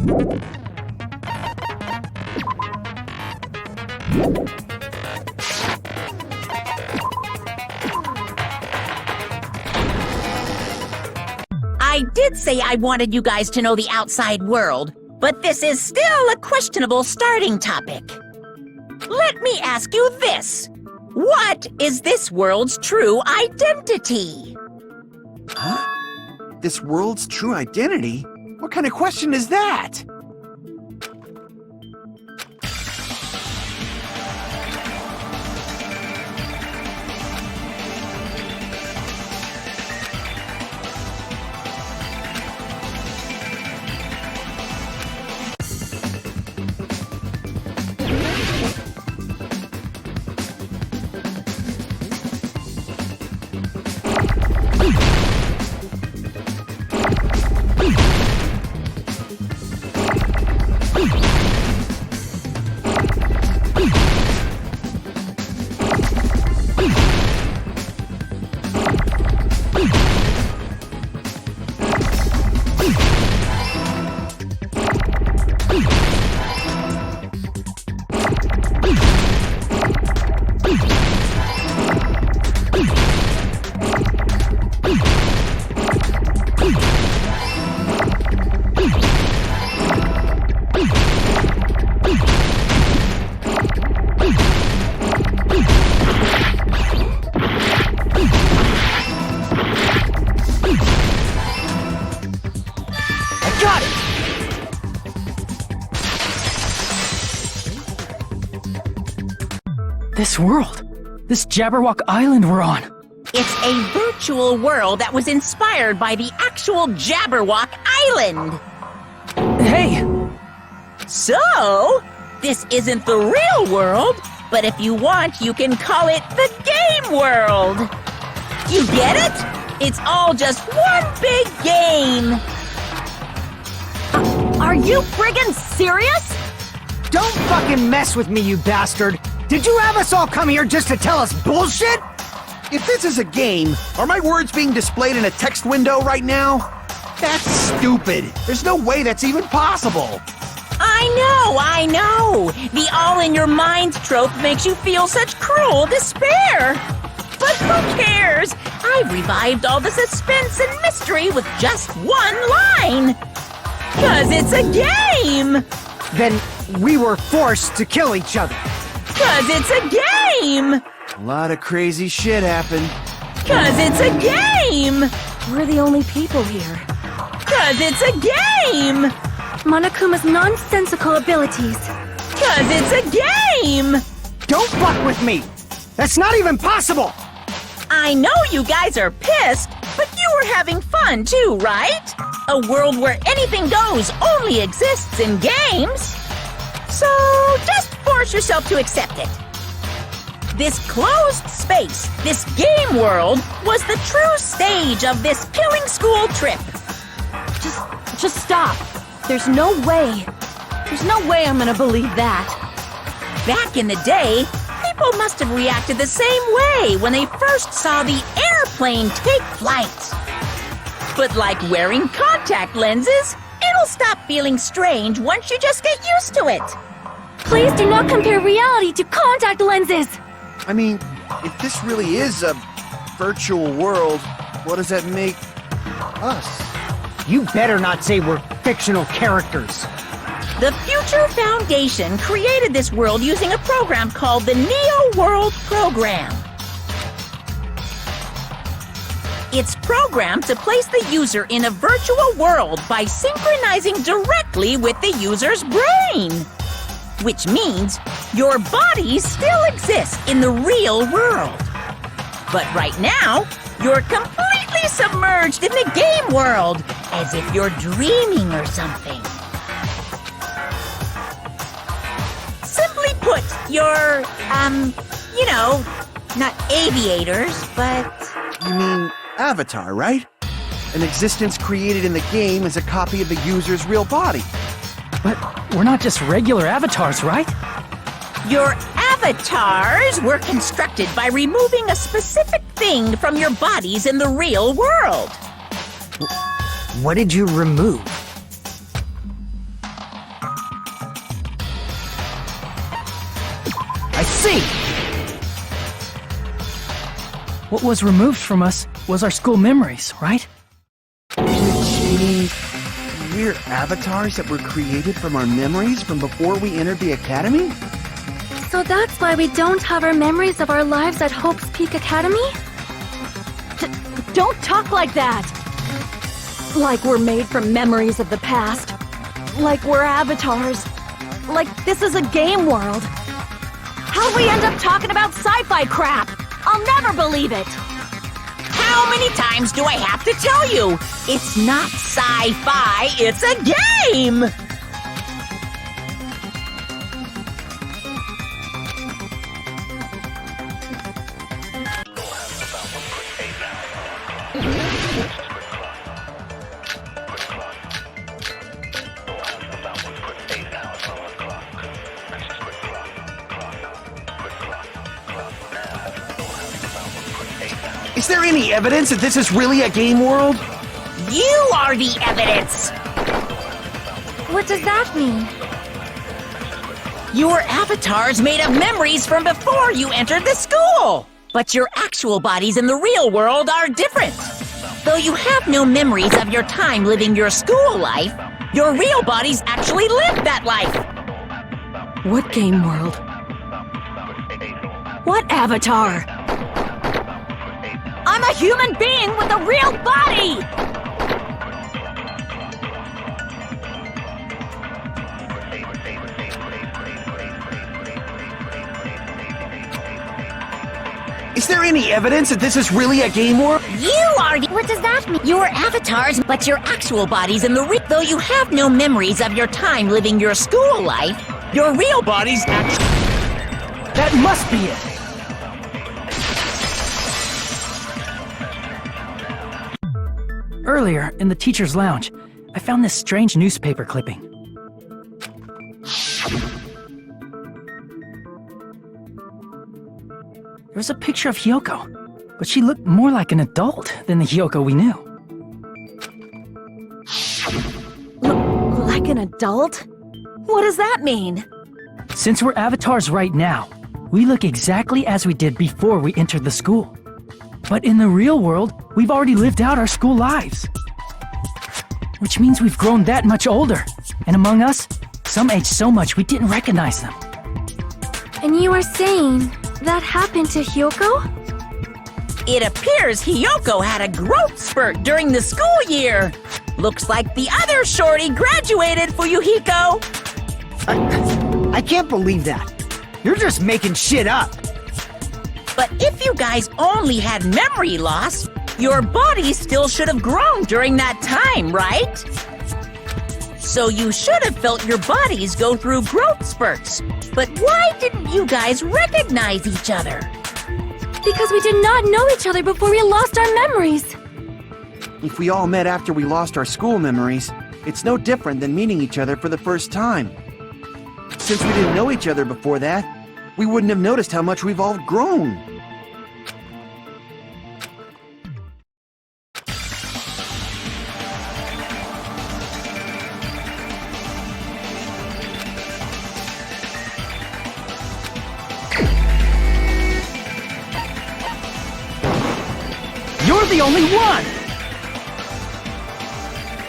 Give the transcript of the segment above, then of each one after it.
I did say I wanted you guys to know the outside world, but this is still a questionable starting topic. Let me ask you this. What is this world's true identity? Huh? This world's true identity? What kind of question is that? This world! This Jabberwock Island we're on! It's a virtual world that was inspired by the actual Jabberwock Island! Hey! So, this isn't the real world, but if you want, you can call it the game world! You get it? It's all just one big game! Are you friggin' serious? Don't fucking mess with me, you bastard! Did you have us all come here just to tell us bullshit? If this is a game, are my words being displayed in a text window right now? That's stupid. There's no way that's even possible. I know! The all-in-your-mind trope makes you feel such cruel despair! But who cares? I've revived all the suspense and mystery with just one line! 'Cause it's a game! Then we were forced to kill each other. 'Cause it's a game! A lot of crazy shit happened. 'Cause it's a game! We're the only people here. 'Cause it's a game! Monokuma's nonsensical abilities. 'Cause it's a game! Don't fuck with me! That's not even possible! I know you guys are pissed, but you were having fun too, right? A world where anything goes only exists in games. So just force yourself to accept it. This closed space, this game world, was the true stage of this killing school trip. Just stop. There's no way. There's no way I'm gonna believe that. Back in the day, people must have reacted the same way when they first saw the airplane take flight. But like wearing contact lenses, it'll stop feeling strange once you just get used to it. Please do not compare reality to contact lenses! I mean, if this really is a virtual world, what does that make us? You better not say we're fictional characters. The Future Foundation created this world using a program called the Neo World Program. It's programmed to place the user in a virtual world by synchronizing directly with the user's brain. Which means your body still exists in the real world. But right now, you're completely submerged in the game world, as if you're dreaming or something. Simply put, you're, you know, not aviators, but... You mean avatar, right? An existence created in the game is a copy of the user's real body. But we're not just regular avatars, right? Your avatars were constructed by removing a specific thing from your bodies in the real world. What did you remove? What was removed from us was our school memories, right? Which means we're avatars that were created from our memories from before we entered the academy? So that's why we don't have our memories of our lives at Hope's Peak Academy? Don't talk like that! Like we're made from memories of the past. Like we're avatars. Like this is a game world. How'd we end up talking about sci-fi crap? I'll never believe it! How many times do I have to tell you? It's not sci-fi, it's a game! Is there any evidence that this is really a game world? You are the evidence! What does that mean? Your avatar's made of memories from before you entered the school! But your actual bodies in the real world are different. Though you have no memories of your time living your school life, your real bodies actually lived that life! What game world? What avatar? I'm a human being with a real body! Is there any evidence that this is really a game world? You are the— What does that mean? Your avatars, but your actual bodies in the though you have no memories of your time living your school life, your real bodies actually— That must be it! Earlier, in the teacher's lounge, I found this strange newspaper clipping. There was a picture of Hyoko, but she looked more like an adult than the Hyoko we knew. Like an adult? What does that mean? Since we're avatars right now, we look exactly as we did before we entered the school. But in the real world, we've already lived out our school lives. Which means we've grown that much older. And among us, some aged so much we didn't recognize them. And you are saying that happened to Hyoko? It appears Hyoko had a growth spurt during the school year. Looks like the other shorty graduated, Fuyuhiko. I can't believe that. You're just making shit up. But if you guys only had memory loss, your bodies still should have grown during that time, right? So you should have felt your bodies go through growth spurts. But why didn't you guys recognize each other? Because we did not know each other before we lost our memories. If we all met after we lost our school memories, it's no different than meeting each other for the first time. Since we didn't know each other before that, we wouldn't have noticed how much we've all grown. You're the only one!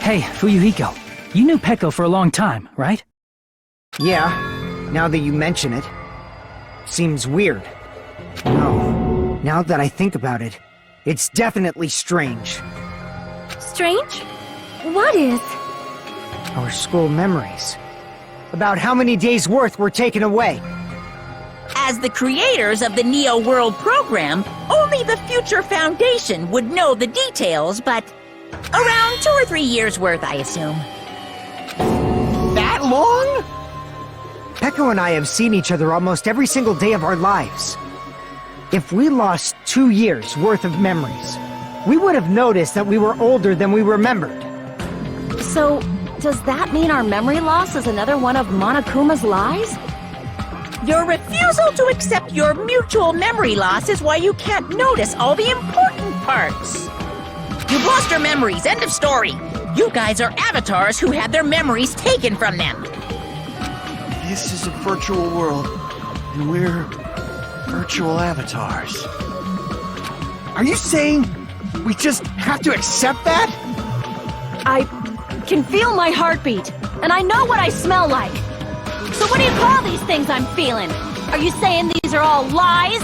Hey, Fuyuhiko, you knew Peko for a long time, right? Yeah, now that you mention it. Seems weird. No, now that I think about it, it's definitely strange. Strange? What is? Our school memories. About how many days' worth were taken away. As the creators of the Neo World program, only the Future Foundation would know the details, but around 2 or 3 years worth, I assume. That long? Peko and I have seen each other almost every single day of our lives. If we lost 2 years' worth of memories, we would have noticed that we were older than we remembered. So, does that mean our memory loss is another one of Monokuma's lies? Your refusal to accept your mutual memory loss is why you can't notice all the important parts. You've lost your memories, end of story. You guys are avatars who had their memories taken from them. This is a virtual world, and we're virtual avatars. Are you saying we just have to accept that? I can feel my heartbeat, and I know what I smell like. So what do you call these things I'm feeling? Are you saying these are all lies?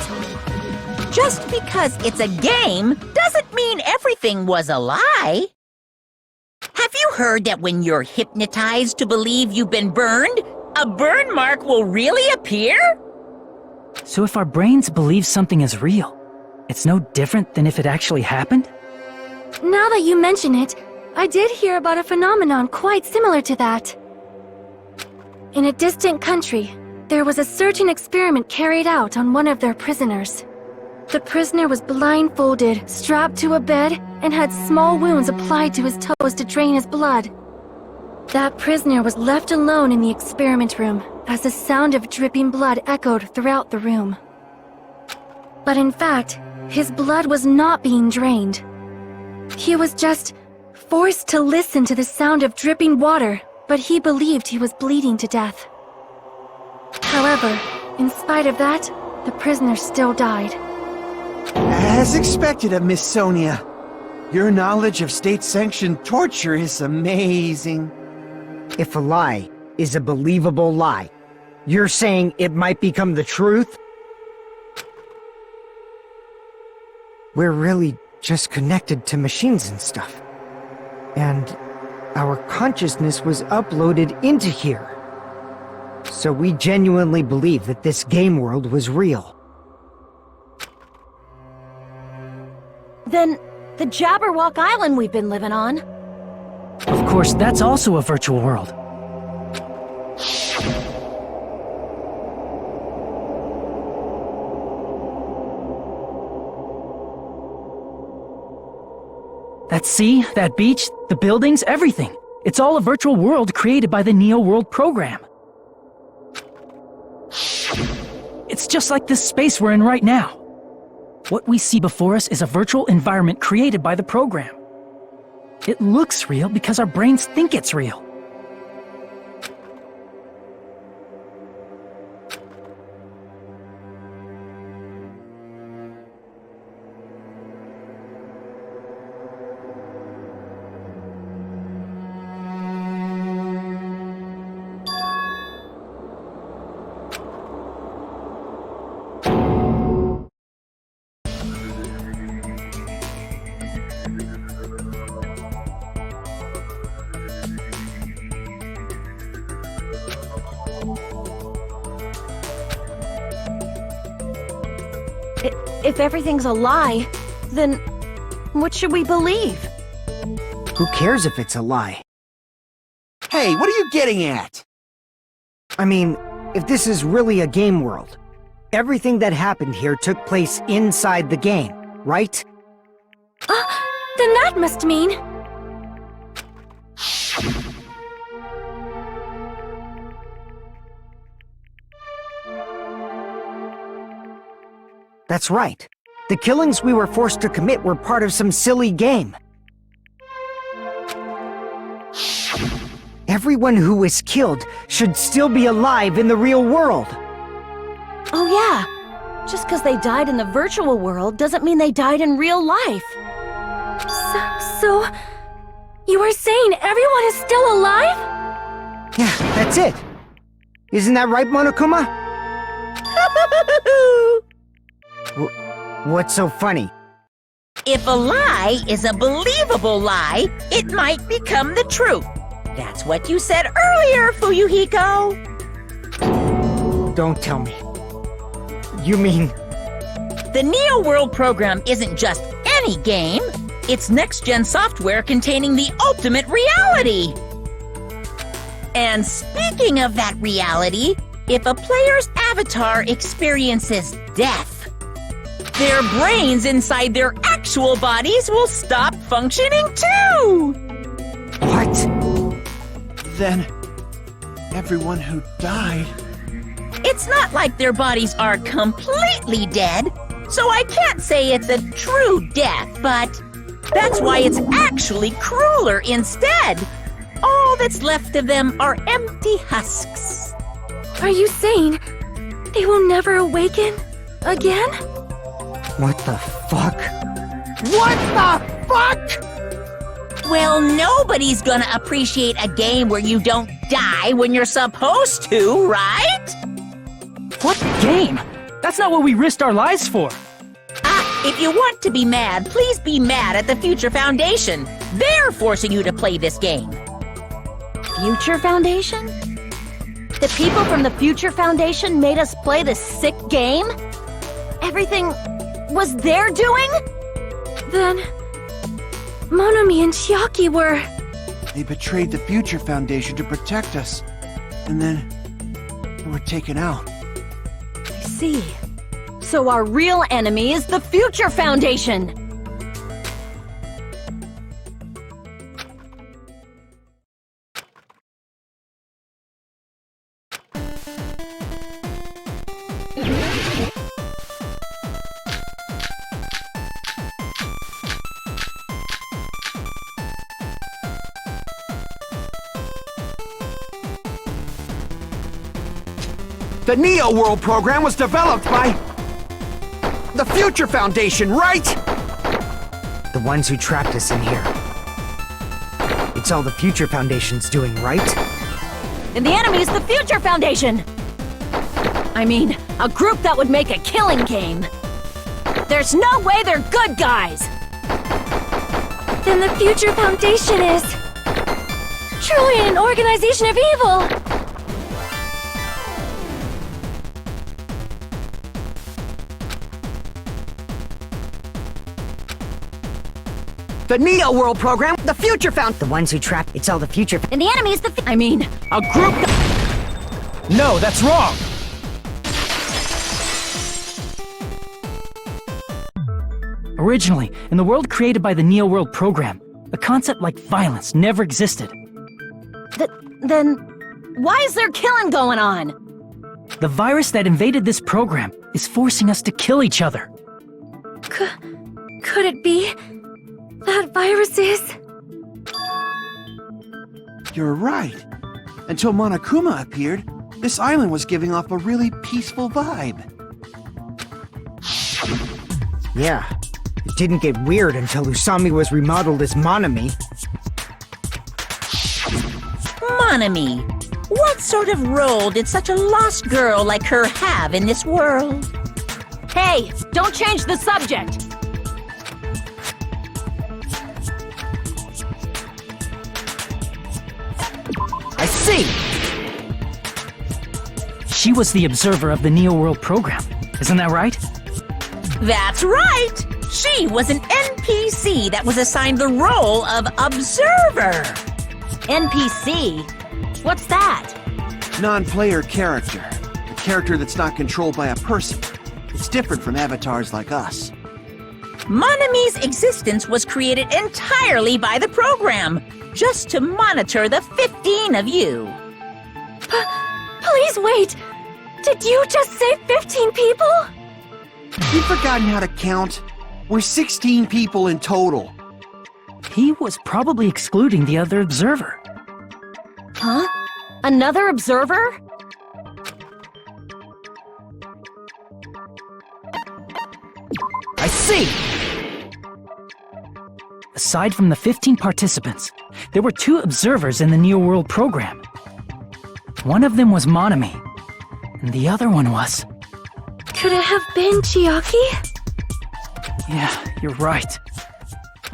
Just because it's a game doesn't mean everything was a lie. Have you heard that when you're hypnotized to believe you've been burned, a burn mark will really appear? So if our brains believe something is real, it's no different than if it actually happened? Now that you mention it, I did hear about a phenomenon quite similar to that. In a distant country, there was a certain experiment carried out on one of their prisoners. The prisoner was blindfolded, strapped to a bed, and had small wounds applied to his toes to drain his blood. That prisoner was left alone in the experiment room as the sound of dripping blood echoed throughout the room. But in fact, his blood was not being drained. He was just forced to listen to the sound of dripping water, but he believed he was bleeding to death. However, in spite of that, the prisoner still died. As expected of Miss Sonia. Your knowledge of state-sanctioned torture is amazing. If a lie is a believable lie, you're saying it might become the truth? We're really just connected to machines and stuff. And our consciousness was uploaded into here. So we genuinely believe that this game world was real. Then, the Jabberwock Island we've been living on. Of course, that's also a virtual world. That sea, that beach, the buildings, everything. It's all a virtual world created by the Neo World program. It's just like this space we're in right now. What we see before us is a virtual environment created by the program. It looks real because our brains think it's real. If everything's a lie, then what should we believe? Who cares if it's a lie? Hey, what are you getting at? I mean, if this is really a game world, everything that happened here took place inside the game, right? Then that must mean... That's right. The killings we were forced to commit were part of some silly game. Everyone who was killed should still be alive in the real world. Oh yeah, just because they died in the virtual world doesn't mean they died in real life. So you are saying everyone is still alive? Yeah, that's it. Isn't that right, Monokuma? What's so funny? If a lie is a believable lie, it might become the truth. That's what you said earlier, Fuyuhiko. Don't tell me. You mean... The Neo World program isn't just any game. It's next-gen software containing the ultimate reality. And speaking of that reality, if a player's avatar experiences death, their brains inside their actual bodies will stop functioning too! What? Then, everyone who died... It's not like their bodies are completely dead, so I can't say it's a true death, but that's why it's actually crueler instead. All that's left of them are empty husks. Are you saying they will never awaken again? What the fuck? What the fuck? Well, nobody's gonna appreciate a game where you don't die when you're supposed to, right? What game? That's not what we risked our lives for. If you want to be mad, please be mad at the Future Foundation. They're forcing you to play this game. Future Foundation? The people from the Future Foundation made us play this sick game? Everything was their doing? Then Monomi and Chiaki were... They betrayed the Future Foundation to protect us. And then they were taken out. I see. So our real enemy is the Future Foundation! The Neo World program was developed by the Future Foundation, right? The ones who trapped us in here. It's all the Future Foundation's doing, right? And the enemy is the Future Foundation! I mean, a group that would make a killing game. There's no way they're good guys! Then the Future Foundation is... truly an organization of evil! The Neo World program, the Future Found... The ones who trapped... It's all the Future... And the enemy is the... I mean, a group that... No, that's wrong! Originally, in the world created by the Neo World program, a concept like violence never existed. Then... why is there killing going on? The virus that invaded this program is forcing us to kill each other. Could it be... that virus is... You're right. Until Monokuma appeared, this island was giving off a really peaceful vibe. Yeah. It didn't get weird until Usami was remodeled as Monomi. Monomi, what sort of role did such a lost girl like her have in this world? Hey, don't change the subject! I see! She was the observer of the Neo World program. Isn't that right? That's right! She was an NPC that was assigned the role of observer. NPC? What's that? Non-player character. A character that's not controlled by a person. It's different from avatars like us. Monomi's existence was created entirely by the program, just to monitor the 15 of you. Please wait! Did you just say 15 people? You've forgotten how to count? We're 16 people in total. He was probably excluding the other observer. Huh? Another observer? I see! Aside from the 15 participants, there were 2 observers in the Neo World program. One of them was Monomi, and the other one was... Could it have been Chiaki? Yeah, you're right.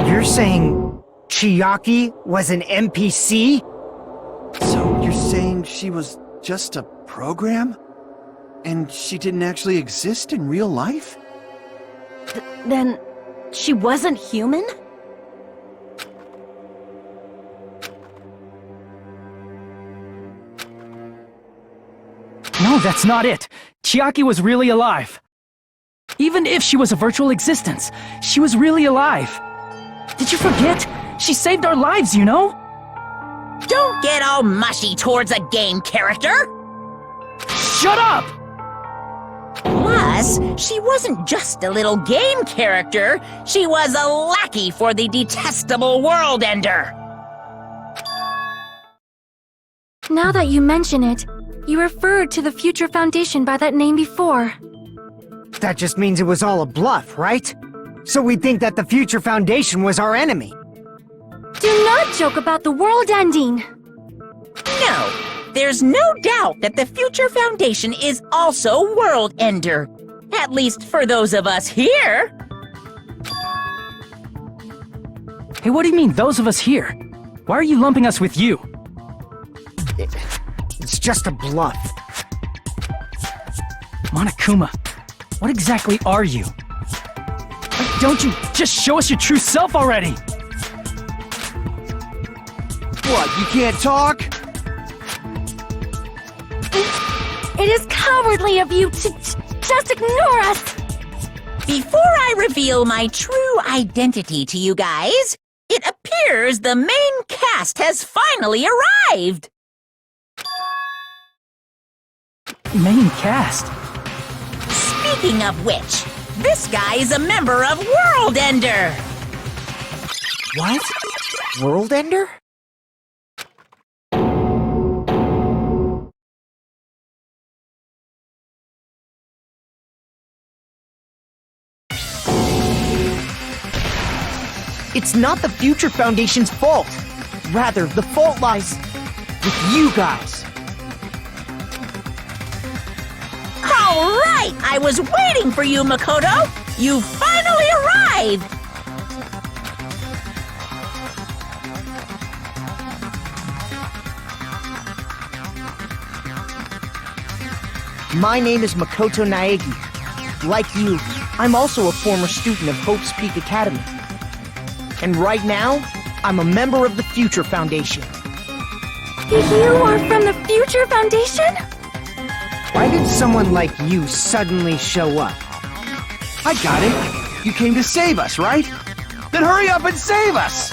You're saying Chiaki was an NPC? So you're saying she was just a program? And she didn't actually exist in real life? Then she wasn't human? No, that's not it. Chiaki was really alive. Even if she was a virtual existence, she was really alive. Did you forget? She saved our lives, you know? Don't get all mushy towards a game character! Shut up! Plus, she wasn't just a little game character, she was a lackey for the detestable World Ender! Now that you mention it, you referred to the Future Foundation by that name before. That just means it was all a bluff, right? So we think that the Future Foundation was our enemy. Do not joke about the world ending. No, there's no doubt that the Future Foundation is also World Ender. At least for those of us here. Hey, what do you mean, those of us here? Why are you lumping us with you? It's just a bluff. Monokuma, what exactly are you? Why don't you just show us your true self already? What, you can't talk? It is cowardly of you to just ignore us. Before I reveal my true identity to you guys, it appears the main cast has finally arrived. Main cast? Speaking of which, this guy is a member of World Ender. What? World Ender? It's not the Future Foundation's fault. Rather, the fault lies with you guys. All right, I was waiting for you, Makoto. You finally arrived. My name is Makoto Naegi. Like you, I'm also a former student of Hope's Peak Academy. And right now, I'm a member of the Future Foundation. You are from the Future Foundation? Why did someone like you suddenly show up? I got it. You came to save us, right? Then hurry up and save us!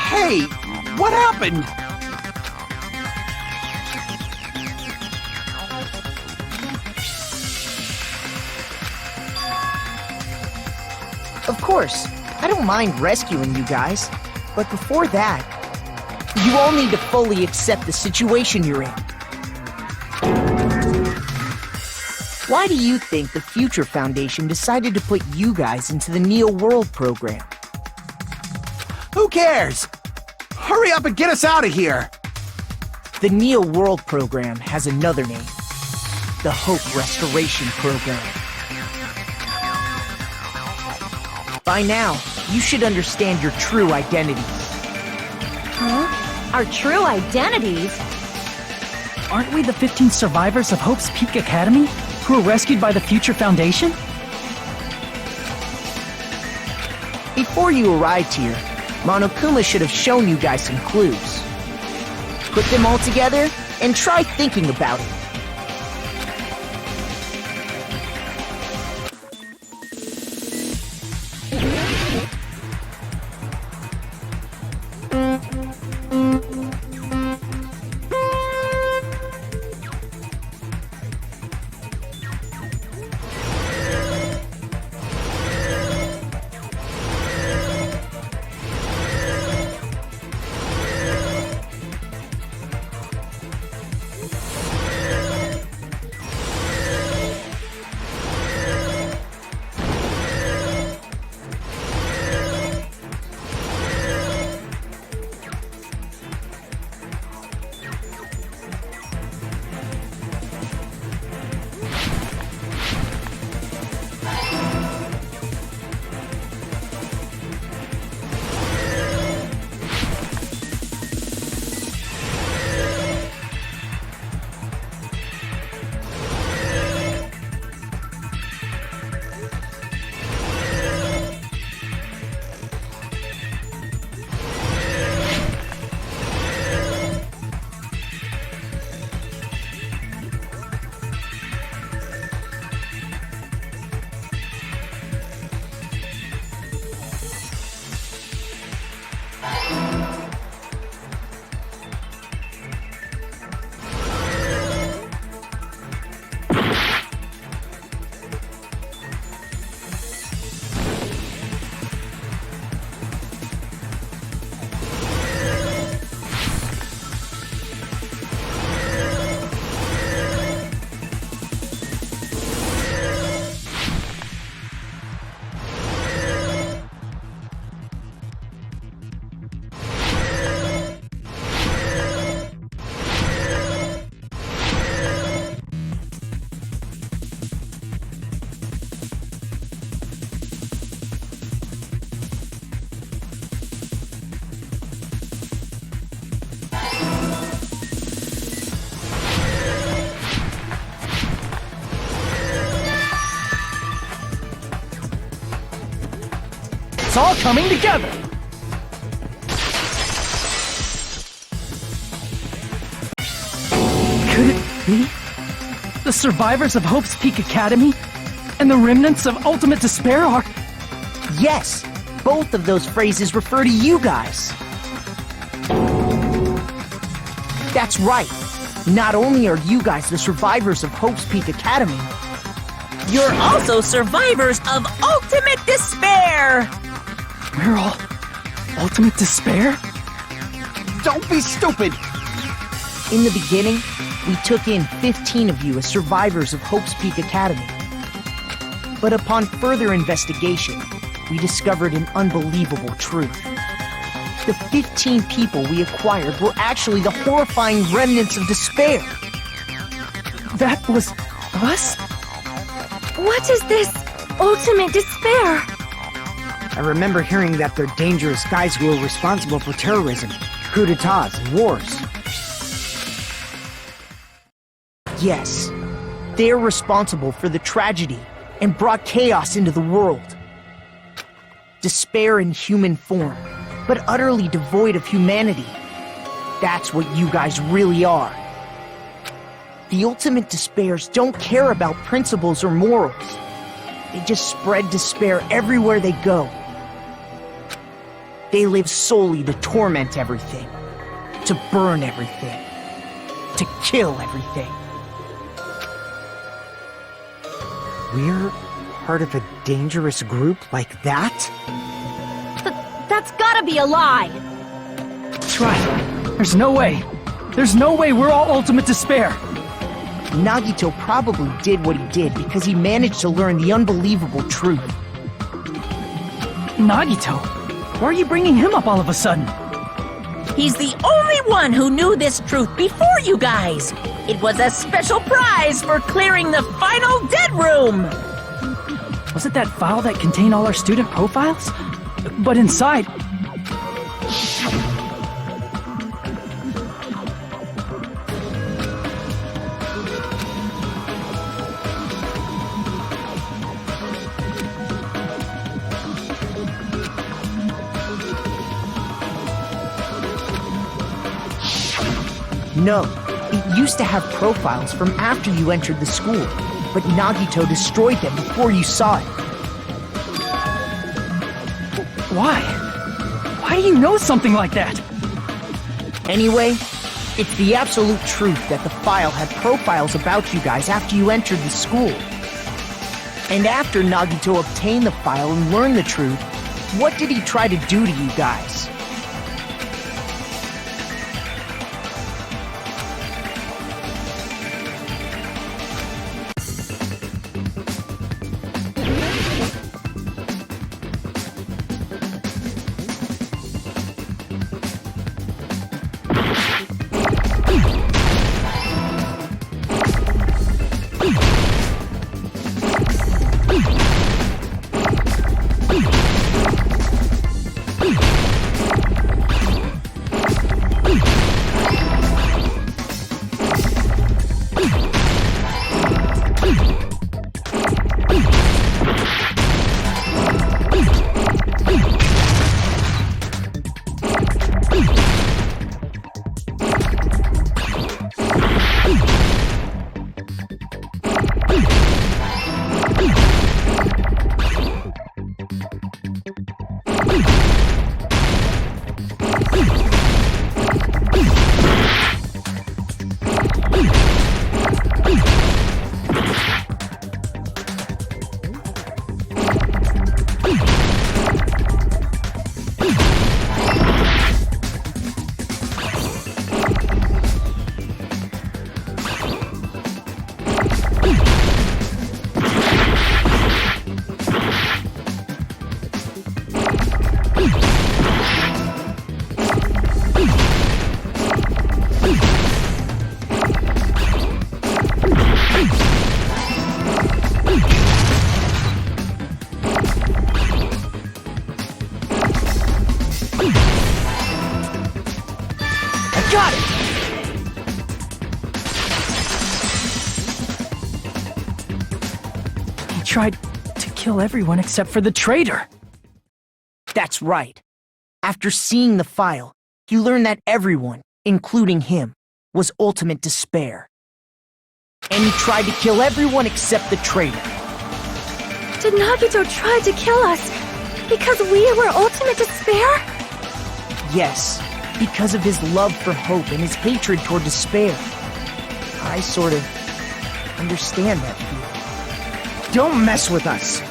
Hey, what happened? Of course, I don't mind rescuing you guys. But before that, you all need to fully accept the situation you're in. Why do you think the Future Foundation decided to put you guys into the Neo World program? Who cares? Hurry up and get us out of here! The Neo World program has another name. The Hope Restoration Program. By now, you should understand your true identities. Huh? Our true identities? Aren't we the 15 survivors of Hope's Peak Academy who were rescued by the Future Foundation? Before you arrived here, Monokuma should have shown you guys some clues. Put them all together and try thinking about it. it's all coming together! Could it be? The survivors of Hope's Peak Academy and the remnants of Ultimate Despair are... Yes, both of those phrases refer to you guys. That's right. Not only are you guys the survivors of Hope's Peak Academy, You're also survivors of Ultimate Despair! We're all Ultimate Despair? Don't be stupid! in the beginning, we took in 15 of you as survivors of Hope's Peak Academy. But upon further investigation, we discovered an unbelievable truth. The 15 people we acquired were actually the horrifying remnants of despair. That was us? What is this ultimate despair? I remember hearing that they're dangerous guys who are responsible for terrorism, coups d'etats, and wars. Yes, they're responsible for the tragedy and brought chaos into the world. Despair in human form, but utterly devoid of humanity. That's what you guys really are. The ultimate despairs don't care about principles or morals. They just spread despair everywhere they go. They live solely to torment everything, to burn everything, to kill everything. We're part of a dangerous group like that? That's gotta be a lie! That's right. There's no way. There's no way we're all Ultimate Despair. Nagito probably did what he did because he managed to learn the unbelievable truth. Nagito? Why are you bringing him up all of a sudden? He's the only one who knew this truth before you guys. It was a special prize for clearing the final dead room. Was it that file that contained all our student profiles? But inside... No, it used to have profiles from after you entered the school, but Nagito destroyed them before you saw it. Why? Why do you know something like that? Anyway, it's the absolute truth that the file had profiles about you guys after you entered the school. And after Nagito obtained the file and learned the truth, what did he try to do to you guys? Got it! He tried to kill everyone except for the traitor. That's right. After seeing the file, he learned that everyone, including him, was ultimate despair. And he tried to kill everyone except the traitor. Did Nagito try to kill us because we were ultimate despair? Yes, because of his love for hope and his hatred toward despair. I sort of understand that feeling. Don't mess with us.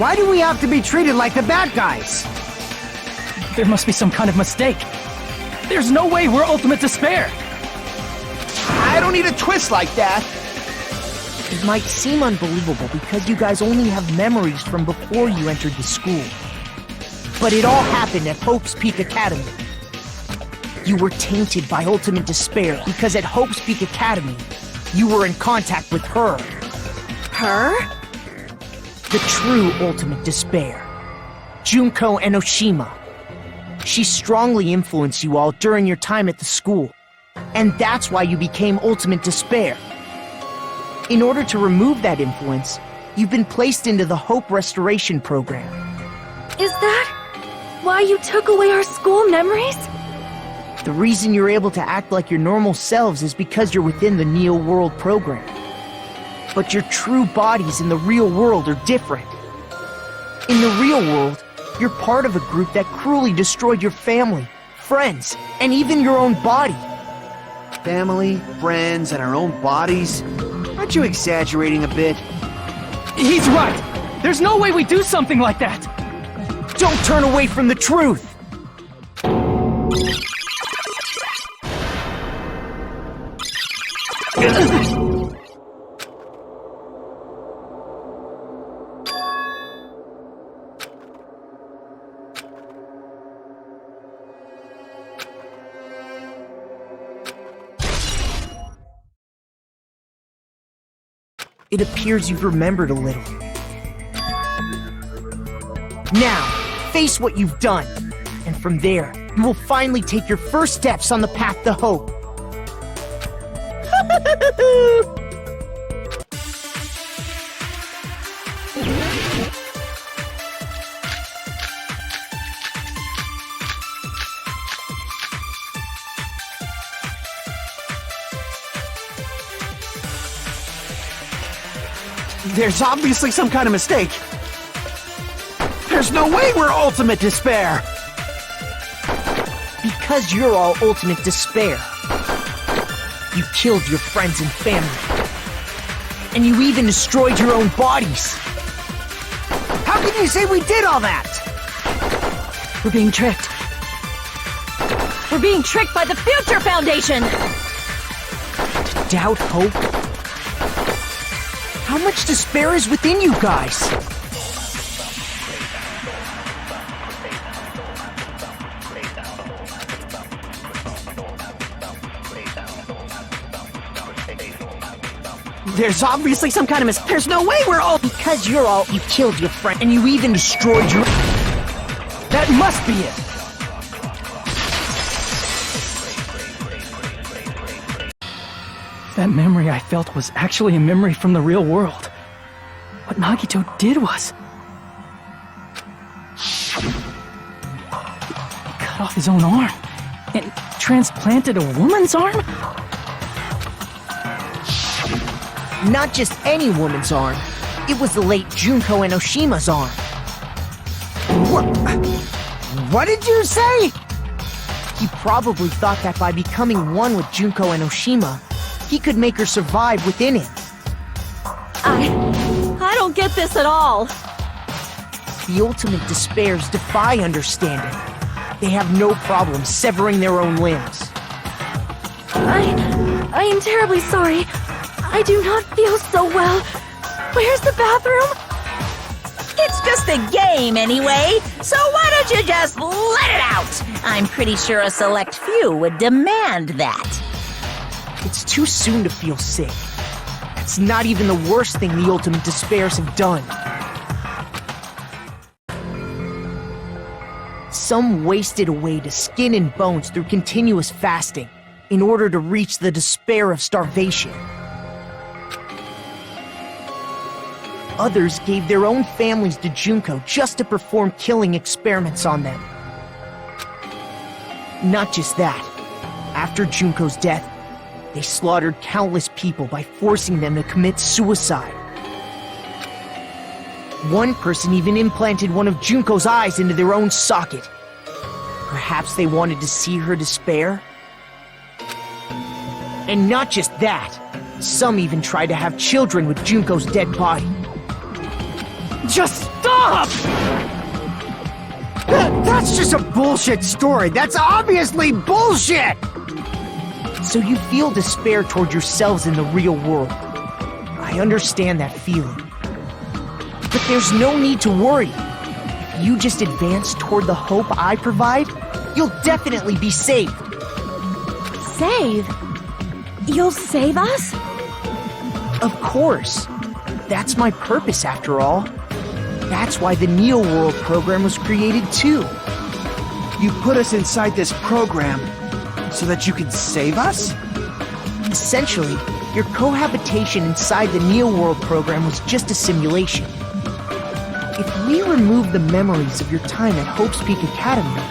Why do we have to be treated like the bad guys? There must be some kind of mistake. There's no way we're ultimate despair. I don't need a twist like that. It might seem unbelievable because you guys only have memories from before you entered the school. But it all happened at Hope's Peak Academy. You were tainted by ultimate despair because at Hope's Peak Academy, you were in contact with her. Her? The true ultimate despair. Junko Enoshima. She strongly influenced you all during your time at the school. And that's why you became ultimate despair. In order to remove that influence, you've been placed into the Hope Restoration Program. Is that why you took away our school memories? The reason you're able to act like your normal selves is because you're within the Neo World program. But your true bodies in the real world are different. In the real world, you're part of a group that cruelly destroyed your family, friends, and even your own body. Family, friends, and our own bodies? Aren't you exaggerating a bit? He's right. There's no way we do something like that. Don't turn away from the truth! It appears you've remembered a little. Now, face what you've done, and from there, you will finally take your first steps on the path to hope. There's obviously some kind of mistake. There's no way we're ultimate despair. Because you're all ultimate despair. You killed your friends and family. And you even destroyed your own bodies. How can you say we did all that? We're being tricked. We're being tricked by the Future Foundation! Doubt hope? How much despair is within you guys? There's obviously some kind of mistake. There's no way we're all— Because you're all— You killed your friend, and you even destroyed your— That must be it. That memory I felt was actually a memory from the real world. What Nagito did was... he cut off his own arm and transplanted a woman's arm? Not just any woman's arm. It was the late Junko Enoshima's arm. What did you say? He probably thought that by becoming one with Junko Enoshima, he could make her survive within him. I don't get this at all. The ultimate despairs defy understanding. They have no problem severing their own limbs. I am terribly sorry. I do not feel so well. Where's the bathroom? It's just a game anyway, so why don't you just let it out? I'm pretty sure a select few would demand that. It's too soon to feel sick. That's not even the worst thing the ultimate despairs have done. Some wasted away to skin and bones through continuous fasting in order to reach the despair of starvation. Others gave their own families to Junko just to perform killing experiments on them. Not just that. After Junko's death, they slaughtered countless people by forcing them to commit suicide. One person even implanted one of Junko's eyes into their own socket. Perhaps they wanted to see her despair? And not just that, some even tried to have children with Junko's dead body. Just stop! That's just a bullshit story. That's obviously bullshit! So you feel despair toward yourselves in the real world. I understand that feeling. But there's no need to worry. If you just advance toward the hope I provide, you'll definitely be saved. Save? You'll save us? Of course. That's my purpose, after all. That's why the Neo World program was created, too. You put us inside this program so that you could save us? Essentially, your cohabitation inside the Neo World program was just a simulation. If we remove the memories of your time at Hope's Peak Academy,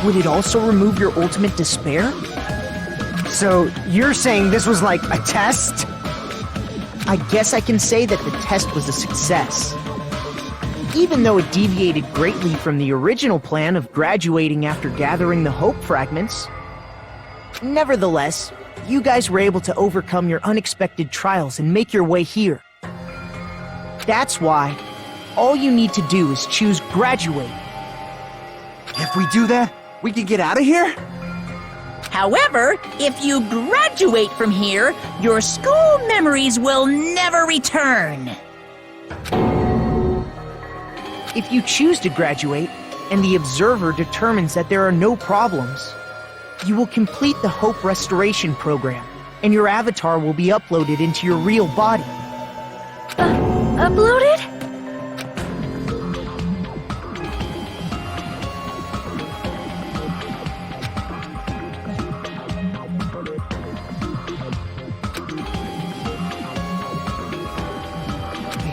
would it also remove your ultimate despair? So, you're saying this was like a test? I guess I can say that the test was a success. Even though it deviated greatly from the original plan of graduating after gathering the Hope fragments. Nevertheless, you guys were able to overcome your unexpected trials and make your way here. That's why all you need to do is choose graduate. If we do that, we can get out of here? However, if you graduate from here, your school memories will never return. If you choose to graduate, and the observer determines that there are no problems, you will complete the Hope Restoration program, and your avatar will be uploaded into your real body. Uploaded?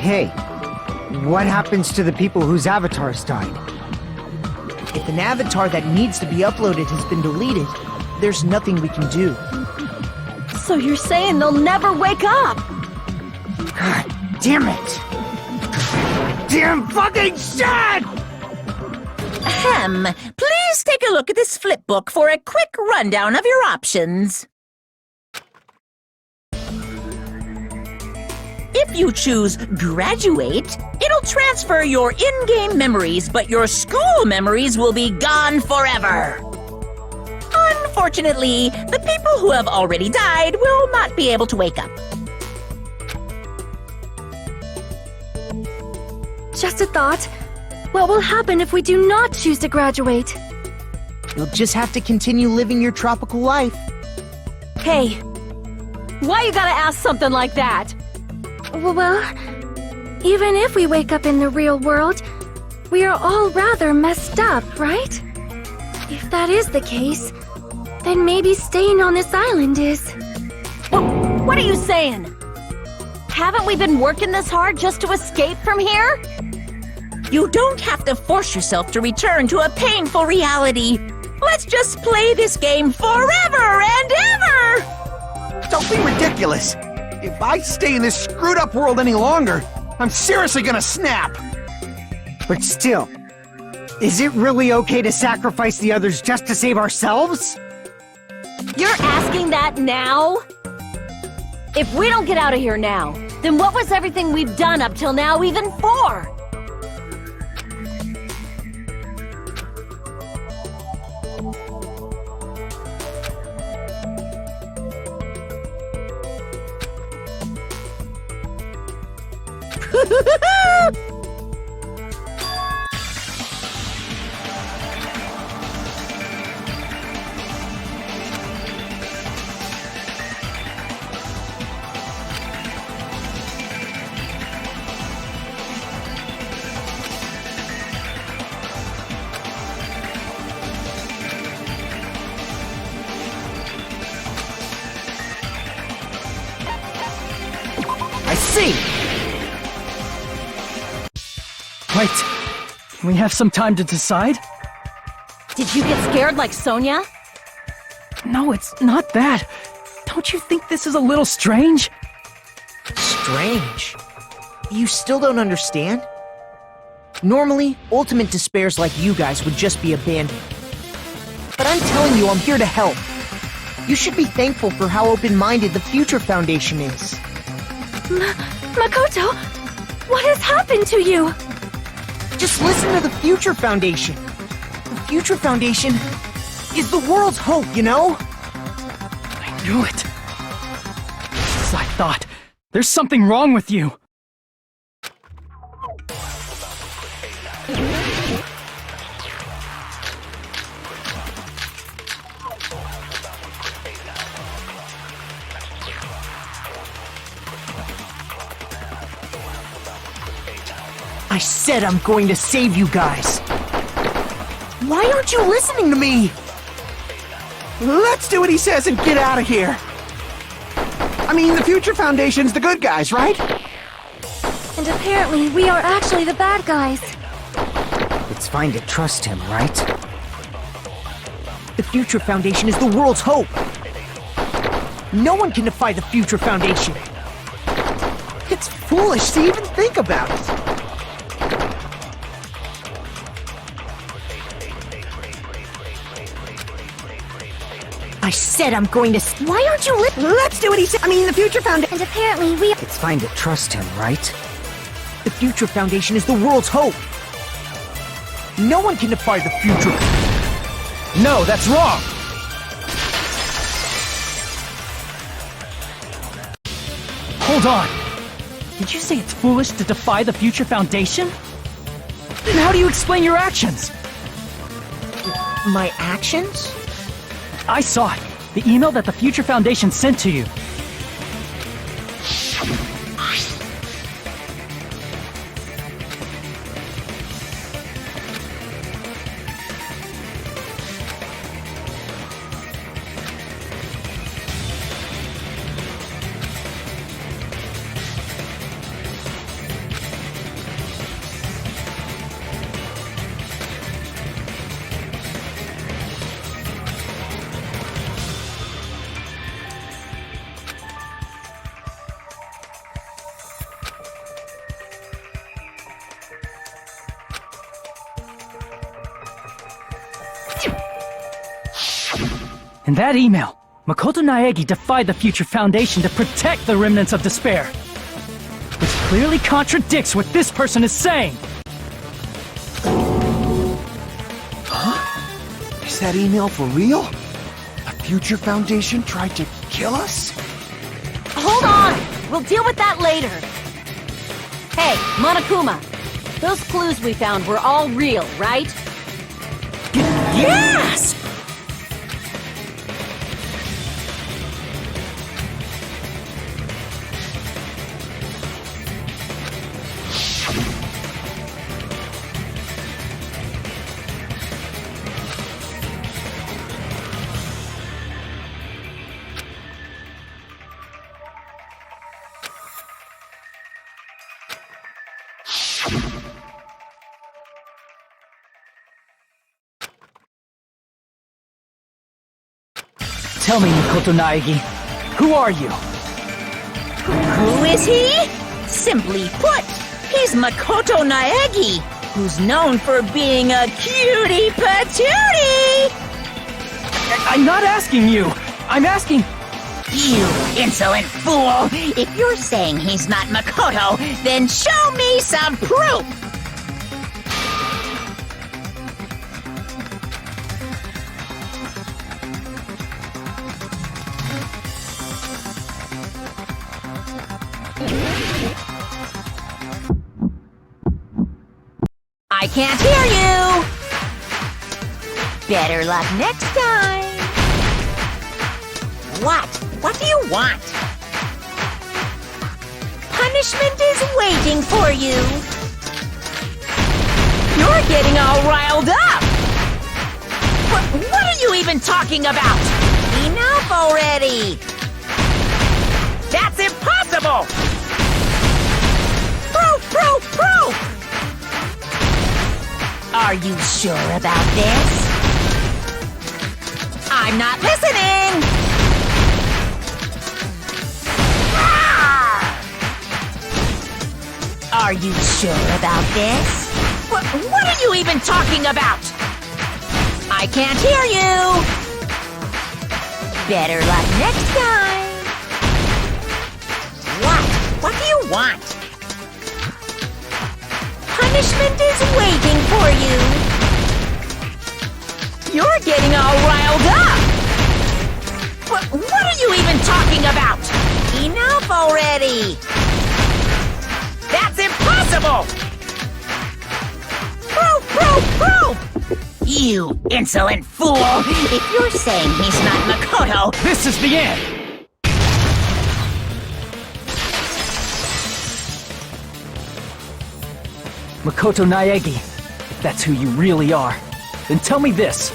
Hey, what happens to the people whose avatars died? If an avatar that needs to be uploaded has been deleted, there's nothing we can do. So you're saying they'll never wake up? God damn it! Damn fucking shit! Ahem. Please take a look at this flipbook for a quick rundown of your options. If you choose graduate, it'll transfer your in-game memories, but your school memories will be gone forever. Unfortunately, the people who have already died will not be able to wake up. Just a thought. What will happen if we do not choose to graduate? You'll just have to continue living your tropical life. Hey, why you gotta ask something like that? Well, even if we wake up in the real world, we are all rather messed up, right? If that is the case, then maybe staying on this island is... What are you saying? Haven't we been working this hard just to escape from here? You don't have to force yourself to return to a painful reality. Let's just play this game forever and ever! Don't be ridiculous. If I stay in this screwed up world any longer, I'm seriously gonna snap. But still, is it really okay to sacrifice the others just to save ourselves? You're asking that now? If we don't get out of here now, then what was everything we've done up till now even for? I see! Right. Can we have some time to decide? Did you get scared like Sonia? No, it's not that. Don't you think this is a little strange? Strange. You still don't understand? Normally, ultimate despairs like you guys would just be abandoned. But I'm telling you, I'm here to help. You should be thankful for how open-minded the Future Foundation is. Makoto, what has happened to you? Just listen to the Future Foundation. The Future Foundation is the world's hope, you know? I knew it. Just as I thought. There's something wrong with you. I said I'm going to save you guys. Why aren't you listening to me? Let's do what he says and get out of here. I mean, the Future Foundation's the good guys, right? And apparently, we are actually the bad guys. It's fine to trust him, right? The Future Foundation is the world's hope. No one can defy the Future Foundation. It's foolish to even think about it. I said I'm going to. Why aren't you Let's do what he said. I mean, the Future Foundation. And apparently, we. It's fine to trust him, right? The Future Foundation is the world's hope. No one can defy the future. No, that's wrong! Hold on! Did you say it's foolish to defy the Future Foundation? Then how do you explain your actions? My actions? I saw it. The email that the Future Foundation sent to you. In that email, Makoto Naegi defied the Future Foundation to protect the remnants of despair. Which clearly contradicts what this person is saying. Is that email for real? The Future Foundation tried to kill us? Hold on! We'll deal with that later. Hey, Monokuma. Those clues we found were all real, right? Yes! Tell me, Makoto Naegi, who are you? Who is he? Simply put, he's Makoto Naegi, who's known for being a cutie patootie! I'm not asking you. I'm asking... You insolent fool! If you're saying he's not Makoto, then show me some proof! I can't hear you! Better luck next time! What? What do you want? Punishment is waiting for you! You're getting all riled up! What are you even talking about? Enough already! That's impossible! Proof! Proof! Proof! Are you sure about this? I'm not listening! Are you sure about this? What are you even talking about? I can't hear you! Better luck next time! What do you want? Punishment is waiting for you! You're getting all riled up! What are you even talking about? Enough already! That's impossible! Proof! You insolent fool! If you're saying he's not Makoto... This is the end! Makoto Naegi, if that's who you really are, then tell me this.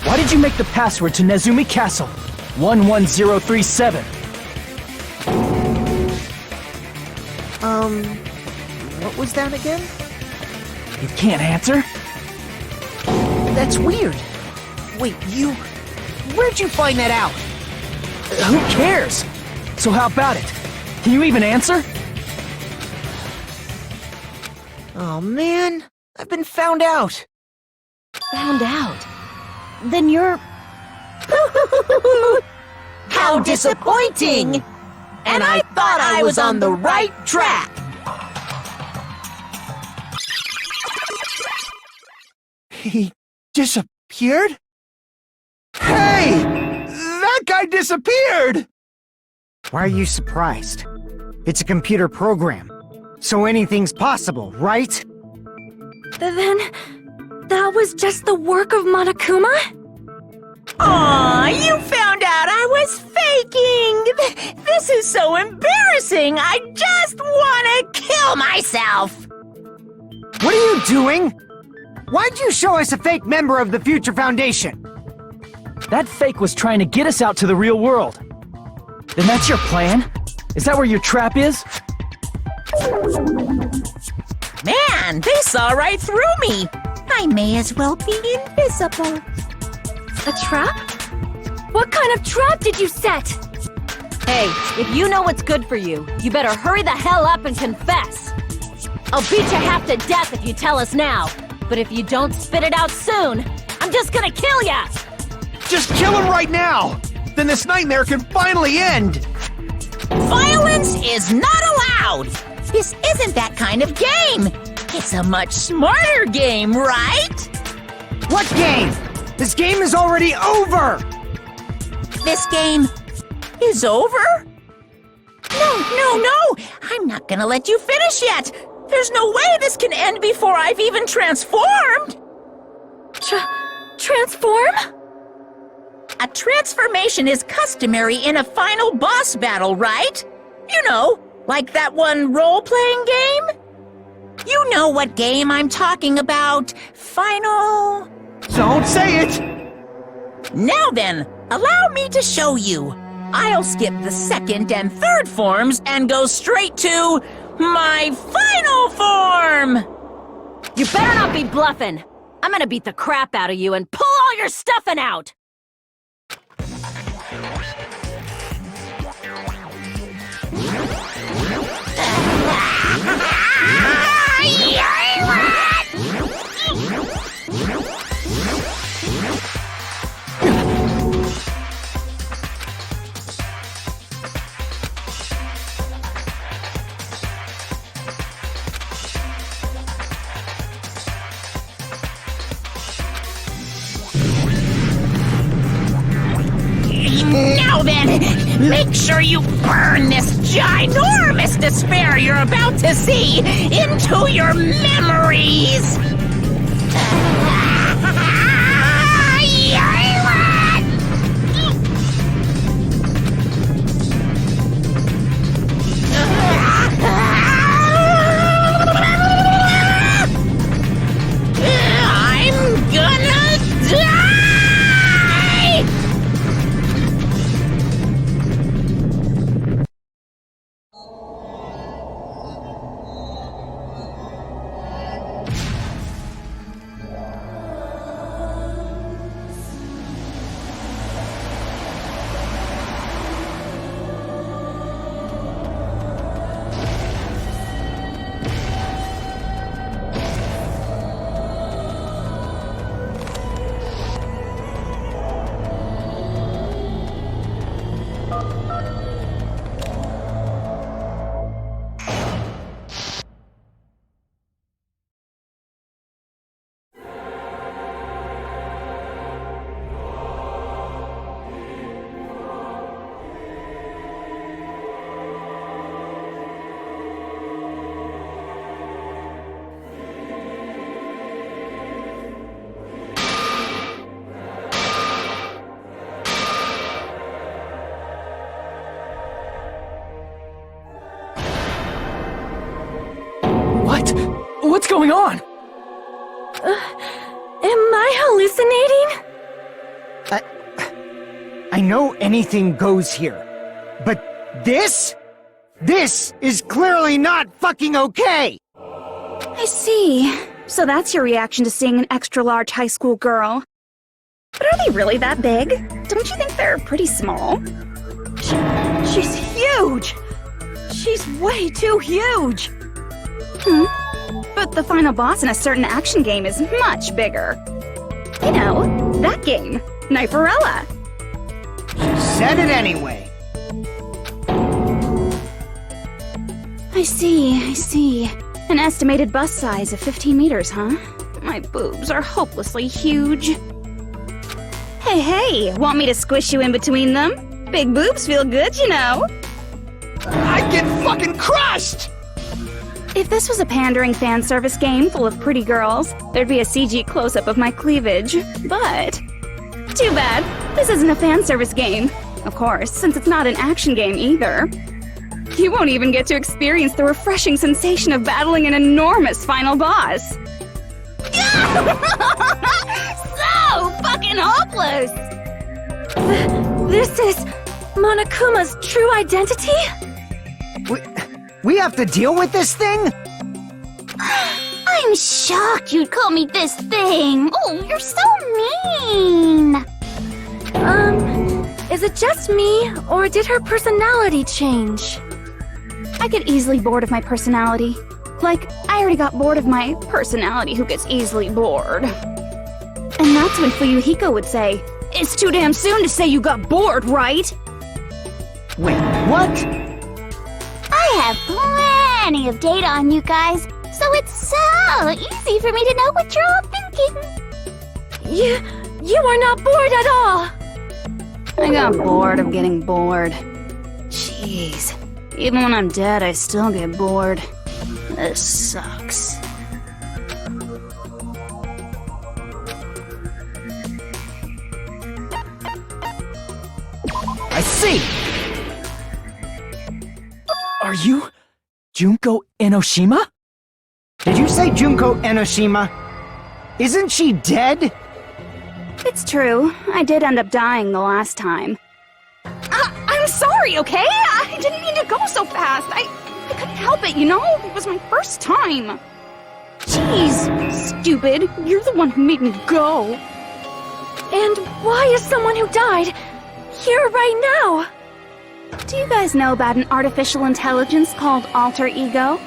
Why did you make the password to Nezumi Castle 11037? What was that again? You can't answer? That's weird. Wait, where'd you find that out? Who cares? So how about it? Can you even answer? Oh man, I've been found out. Found out? Then you're... How disappointing! And I thought I was on the right track! He disappeared? Hey! That guy disappeared! Why are you surprised? It's a computer program, so anything's possible, right? Then, that was just the work of Monokuma? Aw, you found out I was faking! This is so embarrassing! I just wanna kill myself! What are you doing? Why'd you show us a fake member of the Future Foundation? That fake was trying to get us out to the real world. Then that's your plan? Is that where your trap is? Man, they saw right through me! I may as well be invisible. A trap? What kind of trap did you set? Hey, if you know what's good for you, you better hurry the hell up and confess. I'll beat you half to death if you tell us now. But if you don't spit it out soon, I'm just gonna kill ya! Just kill him right now! Then this nightmare can finally end! Violence is not allowed! This isn't that kind of game! It's a much smarter game, right? What game? This game is already over! This game is over? No! I'm not gonna let you finish yet! There's no way this can end before I've even transformed! Transform? A transformation is customary in a final boss battle, right? You know, like that one role-playing game? You know what game I'm talking about. Final... Don't say it! Now then, allow me to show you. I'll skip the second and third forms and go straight to my final form! You better not be bluffing. I'm gonna beat the crap out of you and pull all your stuffing out! Now then, make sure you burn this ginormous despair you're about to see into your memories! I'm gonna die! What's going on? Am I hallucinating? I know anything goes here, but this is clearly not fucking okay! I see. So that's your reaction to seeing an extra-large high school girl. But are they really that big? Don't you think they're pretty small? She's huge! She's way too huge! But the final boss in a certain action game is much bigger. You know, that game, Kniferella. Said it anyway. I see. An estimated bust size of 15 meters, huh? My boobs are hopelessly huge. Hey, want me to squish you in between them? Big boobs feel good, you know. I'd get fucking crushed! If this was a pandering fan service game full of pretty girls, there'd be a CG close-up of my cleavage. But too bad, this isn't a fan service game. Of course, since it's not an action game either. You won't even get to experience the refreshing sensation of battling an enormous final boss. So fucking hopeless! This is Monokuma's true identity? We have to deal with this thing? I'm shocked you'd call me this thing. Oh, you're so mean. Is it just me, or did her personality change? I get easily bored of my personality. Like, I already got bored of my personality who gets easily bored. And that's when Fuyuhiko would say, "It's too damn soon to say you got bored, right?" Wait, what? I have plenty of data on you guys, so it's so easy for me to know what you're all thinking. You are not bored at all. I got bored of getting bored. Jeez. Even when I'm dead, I still get bored. This sucks. I see! Are you Junko Enoshima? Did you say Junko Enoshima? Isn't she dead? It's true. I did end up dying the last time. I'm sorry, okay? I didn't mean to go so fast. I couldn't help it, you know? It was my first time. Jeez, stupid. You're the one who made me go. And why is someone who died here right now? Do you guys know about an artificial intelligence called alter ego?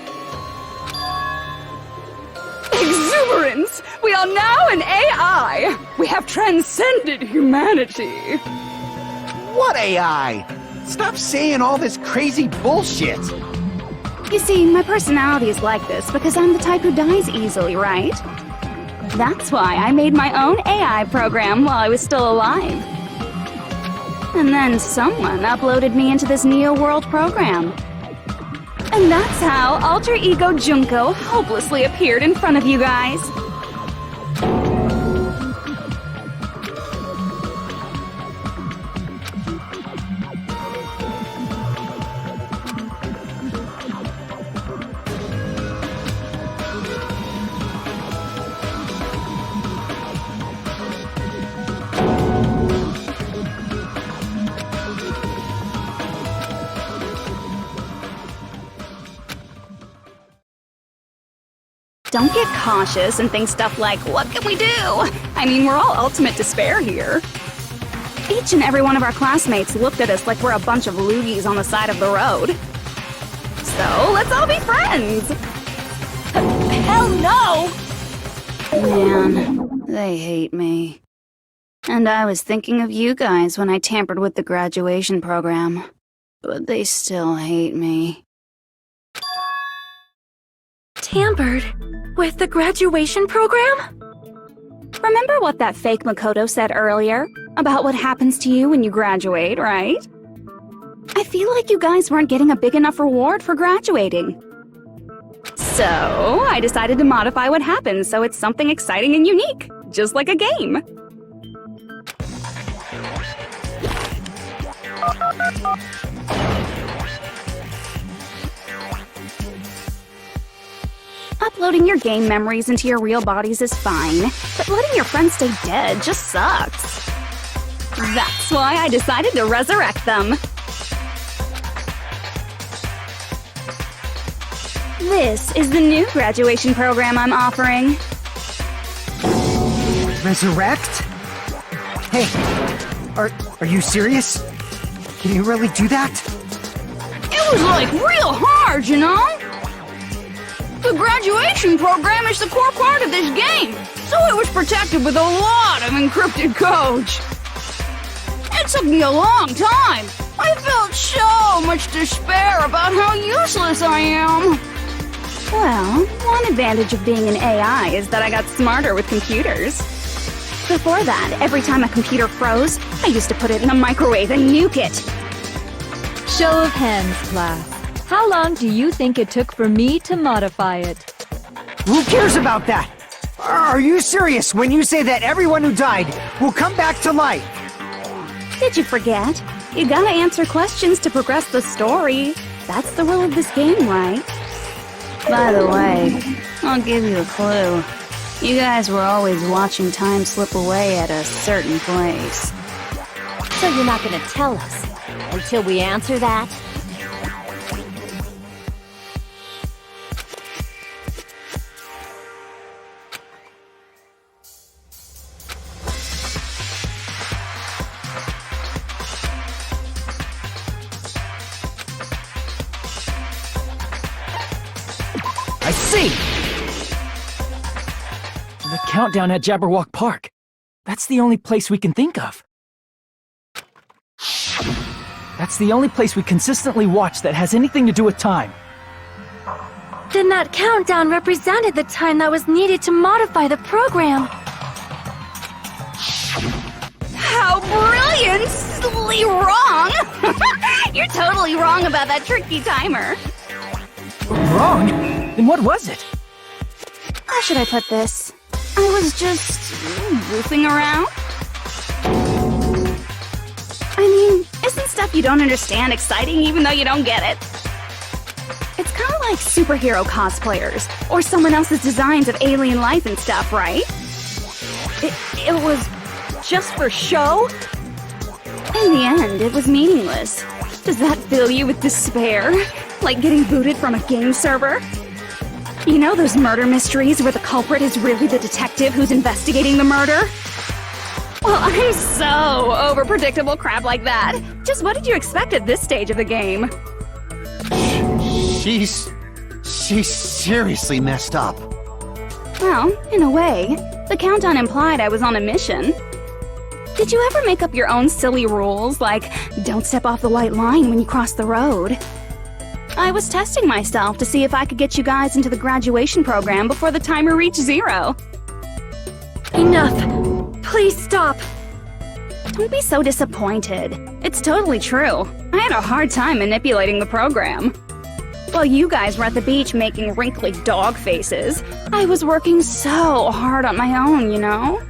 Exuberance! We are now an AI! We have transcended humanity! What AI? Stop saying all this crazy bullshit! You see, my personality is like this because I'm the type who dies easily, right? That's why I made my own AI program while I was still alive. And then someone uploaded me into this Neo-World program. And that's how Alter Ego Junko hopelessly appeared in front of you guys. Don't get cautious and think stuff like, what can we do? I mean, we're all ultimate despair here. Each and every one of our classmates looked at us like we're a bunch of loogies on the side of the road. So, let's all be friends! Hell no! Man, they hate me. And I was thinking of you guys when I tampered with the graduation program. But they still hate me. Tampered with the graduation program? Remember what that fake Makoto said earlier? About what happens to you when you graduate, right? I feel like you guys weren't getting a big enough reward for graduating. So, I decided to modify what happens so it's something exciting and unique, just like a game. Up Loading your game memories into your real bodies is fine, but letting your friends stay dead just sucks. That's why I decided to resurrect them. This is the new graduation program I'm offering. Resurrect? Hey, are you serious? Can you really do that? It was like real hard, you know? The graduation program is the core part of this game, so it was protected with a lot of encrypted codes. It took me a long time. I felt so much despair about how useless I am. Well, one advantage of being an AI is that I got smarter with computers. Before that, every time a computer froze, I used to put it in a microwave and nuke it. Show of hands, class. How long do you think it took for me to modify it? Who cares about that? Are you serious when you say that everyone who died will come back to life? Did you forget? You gotta answer questions to progress the story. That's the rule of this game, right? By the way, I'll give you a clue. You guys were always watching time slip away at a certain place. So you're not gonna tell us until we answer that? I see! The countdown at Jabberwock Park. That's the only place we can think of. That's the only place we consistently watch that has anything to do with time. Then that countdown represented the time that was needed to modify the program. How brilliantly wrong! You're totally wrong about that tricky timer. Wrong? Then what was it? How should I put this? I was just goofing around. I mean, isn't stuff you don't understand exciting even though you don't get it? It's kind of like superhero cosplayers or someone else's designs of alien life and stuff, right? It was just for show? In the end, it was meaningless. Does that fill you with despair? Like getting booted from a game server? You know those murder mysteries where the culprit is really the detective who's investigating the murder? Well, I'm so over predictable crap like that. Just what did you expect at this stage of the game? She's seriously messed up. Well, in a way, the countdown implied I was on a mission. Did you ever make up your own silly rules, like don't step off the white line when you cross the road? I was testing myself to see if I could get you guys into the graduation program before the timer reached 0. Enough! Please stop! Don't be so disappointed. It's totally true. I had a hard time manipulating the program. While you guys were at the beach making wrinkly dog faces, I was working so hard on my own, you know?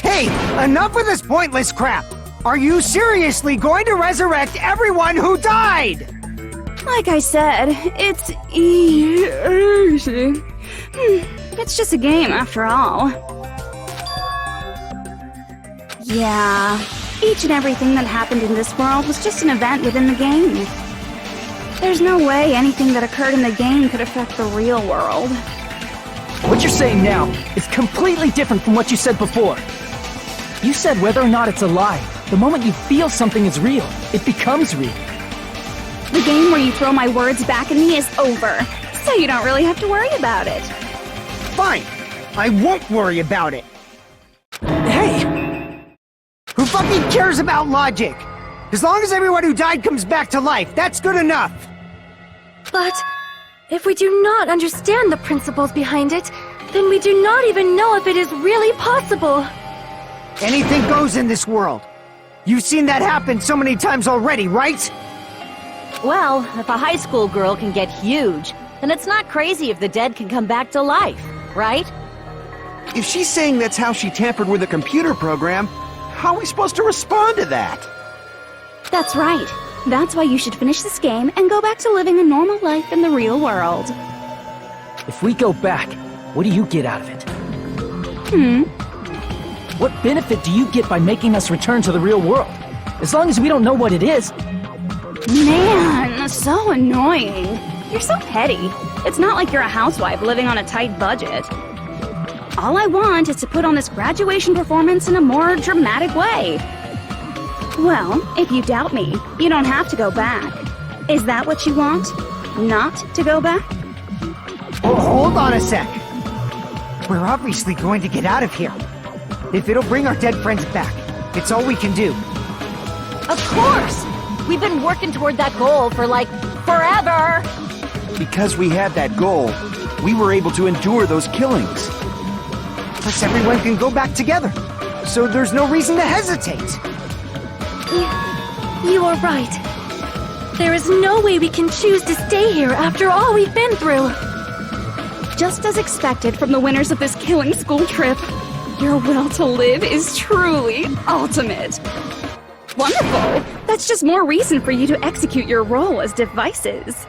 Hey, enough with this pointless crap! Are you seriously going to resurrect everyone who died? Like I said, it's easy. It's just a game after all. Yeah, each and everything that happened in this world was just an event within the game. There's no way anything that occurred in the game could affect the real world. What you're saying now is completely different from what you said before. You said whether or not it's a lie, the moment you feel something is real, it becomes real. The game where you throw my words back at me is over, so you don't really have to worry about it. Fine, I won't worry about it. Hey! Who fucking cares about logic? As long as everyone who died comes back to life, that's good enough. But if we do not understand the principles behind it, then we do not even know if it is really possible. Anything goes in this world. You've seen that happen so many times already, right? Well, if a high school girl can get huge, then it's not crazy if the dead can come back to life, right? If she's saying that's how she tampered with a computer program, how are we supposed to respond to that? That's right. That's why you should finish this game and go back to living a normal life in the real world. If we go back, what do you get out of it? What benefit do you get by making us return to the real world? As long as we don't know what it is. Man, so annoying. You're so petty. It's not like you're a housewife living on a tight budget. All I want is to put on this graduation performance in a more dramatic way. Well, if you doubt me, you don't have to go back. Is that what you want? Not to go back? Oh, hold on a sec. We're obviously going to get out of here. If it'll bring our dead friends back, it's all we can do. Of course! We've been working toward that goal for, like, forever! Because we had that goal, we were able to endure those killings. Plus, everyone can go back together. So there's no reason to hesitate. You are right. There is no way we can choose to stay here after all we've been through. Just as expected from the winners of this killing school trip, your will to live is truly ultimate. Wonderful! That's just more reason for you to execute your role as devices.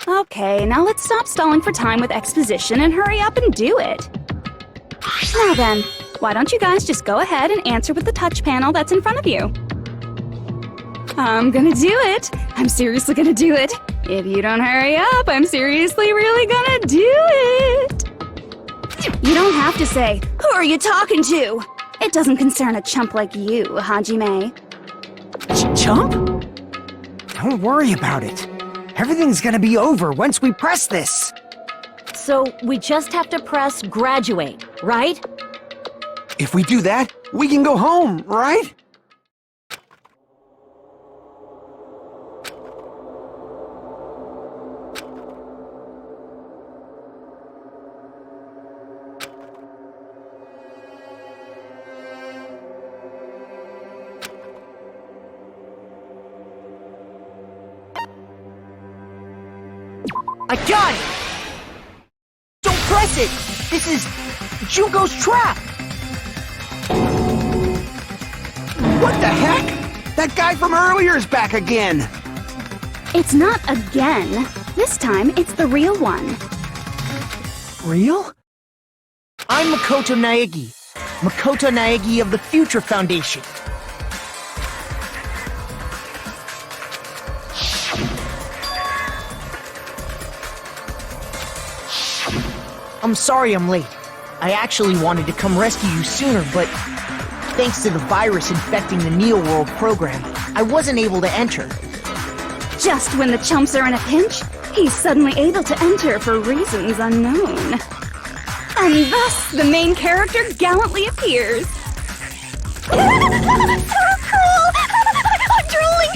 Okay, now let's stop stalling for time with exposition and hurry up and do it. Now then, why don't you guys just go ahead and answer with the touch panel that's in front of you? I'm gonna do it. I'm seriously gonna do it. If you don't hurry up, I'm seriously really gonna do it. You don't have to say, "Who are you talking to?" It doesn't concern a chump like you, Hajime. Chump? Don't worry about it. Everything's gonna be over once we press this. So we just have to press graduate, right? If we do that, we can go home, right? I got it! Don't press it! This is Junko's trap! What the heck? That guy from earlier is back again! It's not again. This time, it's the real one. Real? I'm Makoto Naegi of the Future Foundation. I'm sorry I'm late. I actually wanted to come rescue you sooner, but thanks to the virus infecting the Neo World program, I wasn't able to enter. Just when the chumps are in a pinch, he's suddenly able to enter for reasons unknown. And thus, the main character gallantly appears. So cool! I'm drooling!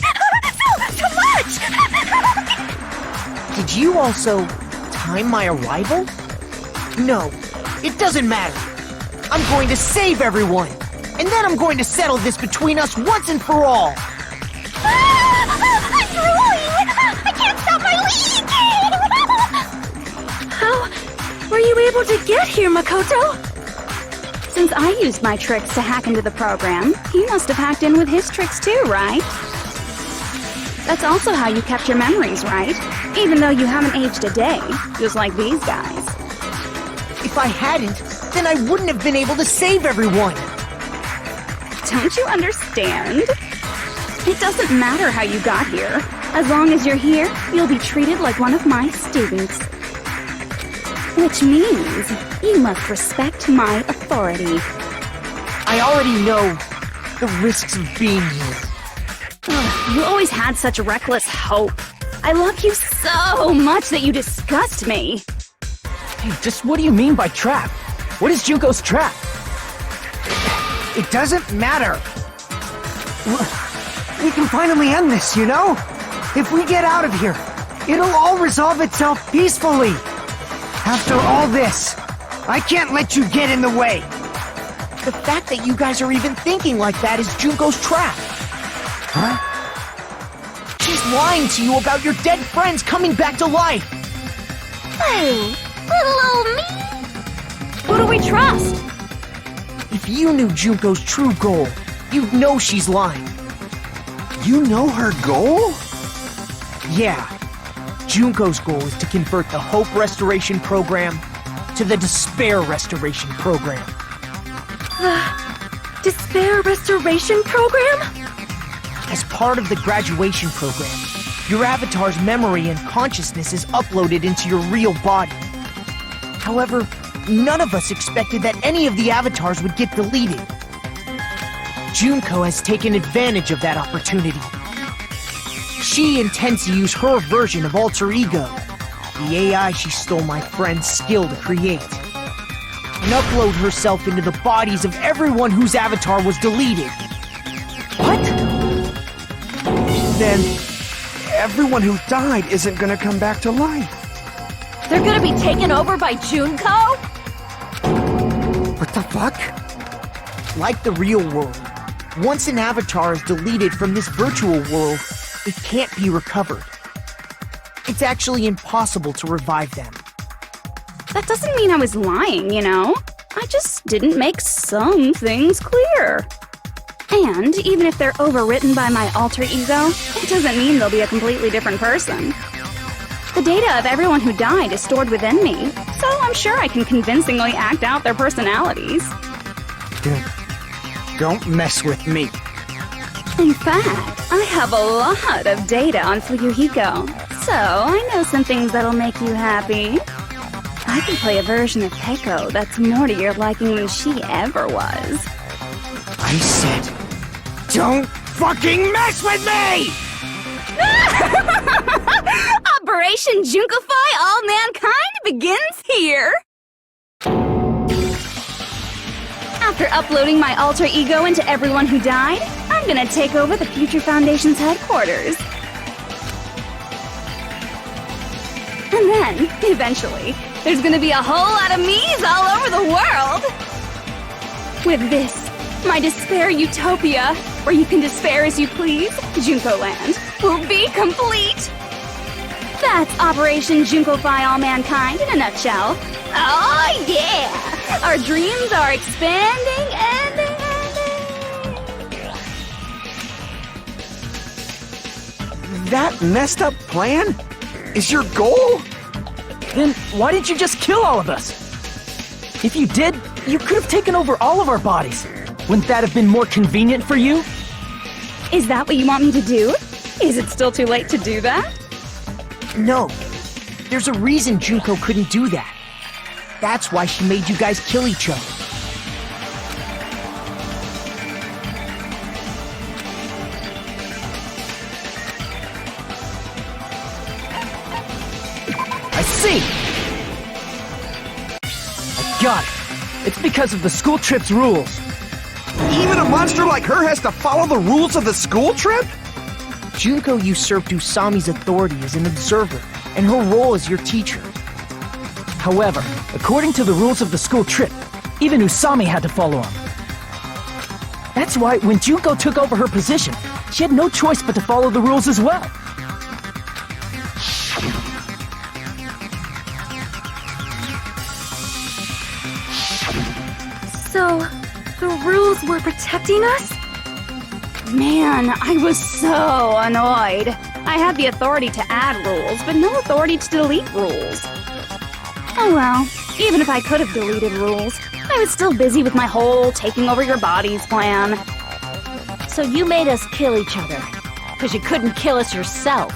So much! Did you also time my arrival? No, it doesn't matter. I'm going to save everyone, and then I'm going to settle this between us once and for all. I'm drooling! I can't stop my leaking! How were you able to get here, Makoto? Since I used my tricks to hack into the program, he must have hacked in with his tricks too, right? That's also how you kept your memories, right? Even though you haven't aged a day, just like these guys. If I hadn't, then I wouldn't have been able to save everyone. Don't you understand? It doesn't matter how you got here. As long as you're here, you'll be treated like one of my students. Which means you must respect my authority. I already know the risks of being here. Ugh, you always had such reckless hope. I love you so much that you disgust me. Hey, just what do you mean by trap? What is Junko's trap? It doesn't matter. We can finally end this, you know? If we get out of here, it'll all resolve itself peacefully. After all this, I can't let you get in the way. The fact that you guys are even thinking like that is Junko's trap. Huh? She's lying to you about your dead friends coming back to life. Oh, little old me. Who do we trust? If you knew Junko's true goal, you'd know she's lying. You know her goal? Yeah. Junko's goal is to convert the Hope Restoration Program to the Despair Restoration Program. Despair Restoration Program? As part of the graduation program, your avatar's memory and consciousness is uploaded into your real body. However, none of us expected that any of the avatars would get deleted. Junko has taken advantage of that opportunity. She intends to use her version of Alter Ego, the AI she stole my friend's skill to create, and upload herself into the bodies of everyone whose avatar was deleted. What? Then, everyone who died isn't gonna come back to life. They're gonna be taken over by Junko? What the fuck? Like the real world, once an avatar is deleted from this virtual world, it can't be recovered. It's actually impossible to revive them. That doesn't mean I was lying, you know? I just didn't make some things clear. And even if they're overwritten by my alter ego, it doesn't mean they'll be a completely different person. The data of everyone who died is stored within me, so I'm sure I can convincingly act out their personalities. Don't mess with me. In fact, I have a lot of data on Fuyuhiko, so I know some things that'll make you happy. I can play a version of Peko that's more to your liking than she ever was. I said, don't fucking mess with me! Operation Junkify All Mankind begins here! After uploading my alter ego into everyone who died, I'm gonna take over the Future Foundation's headquarters. And then, eventually, there's gonna be a whole lot of me's all over the world! With this, my despair utopia, where you can despair as you please, Junko Land, will be complete! That's Operation Junkify All Mankind in a nutshell. Oh yeah! Our dreams are expanding and That messed up plan is your goal? Then why didn't you just kill all of us? If you did, you could have taken over all of our bodies. Wouldn't that have been more convenient for you? Is that what you want me to do? Is it still too late to do that? No. There's a reason Junko couldn't do that. That's why she made you guys kill each other. I see! I got it. It's because of the school trip's rules. Even a monster like her has to follow the rules of the school trip? Junko usurped Usami's authority as an observer, and her role as your teacher. However, according to the rules of the school trip, even Usami had to follow them. That's why when Junko took over her position, she had no choice but to follow the rules as well. So, the rules were protecting us? Man, I was so annoyed. I had the authority to add rules, but no authority to delete rules. Oh well, even if I could have deleted rules, I was still busy with my whole taking over your bodies plan. So you made us kill each other, because you couldn't kill us yourself.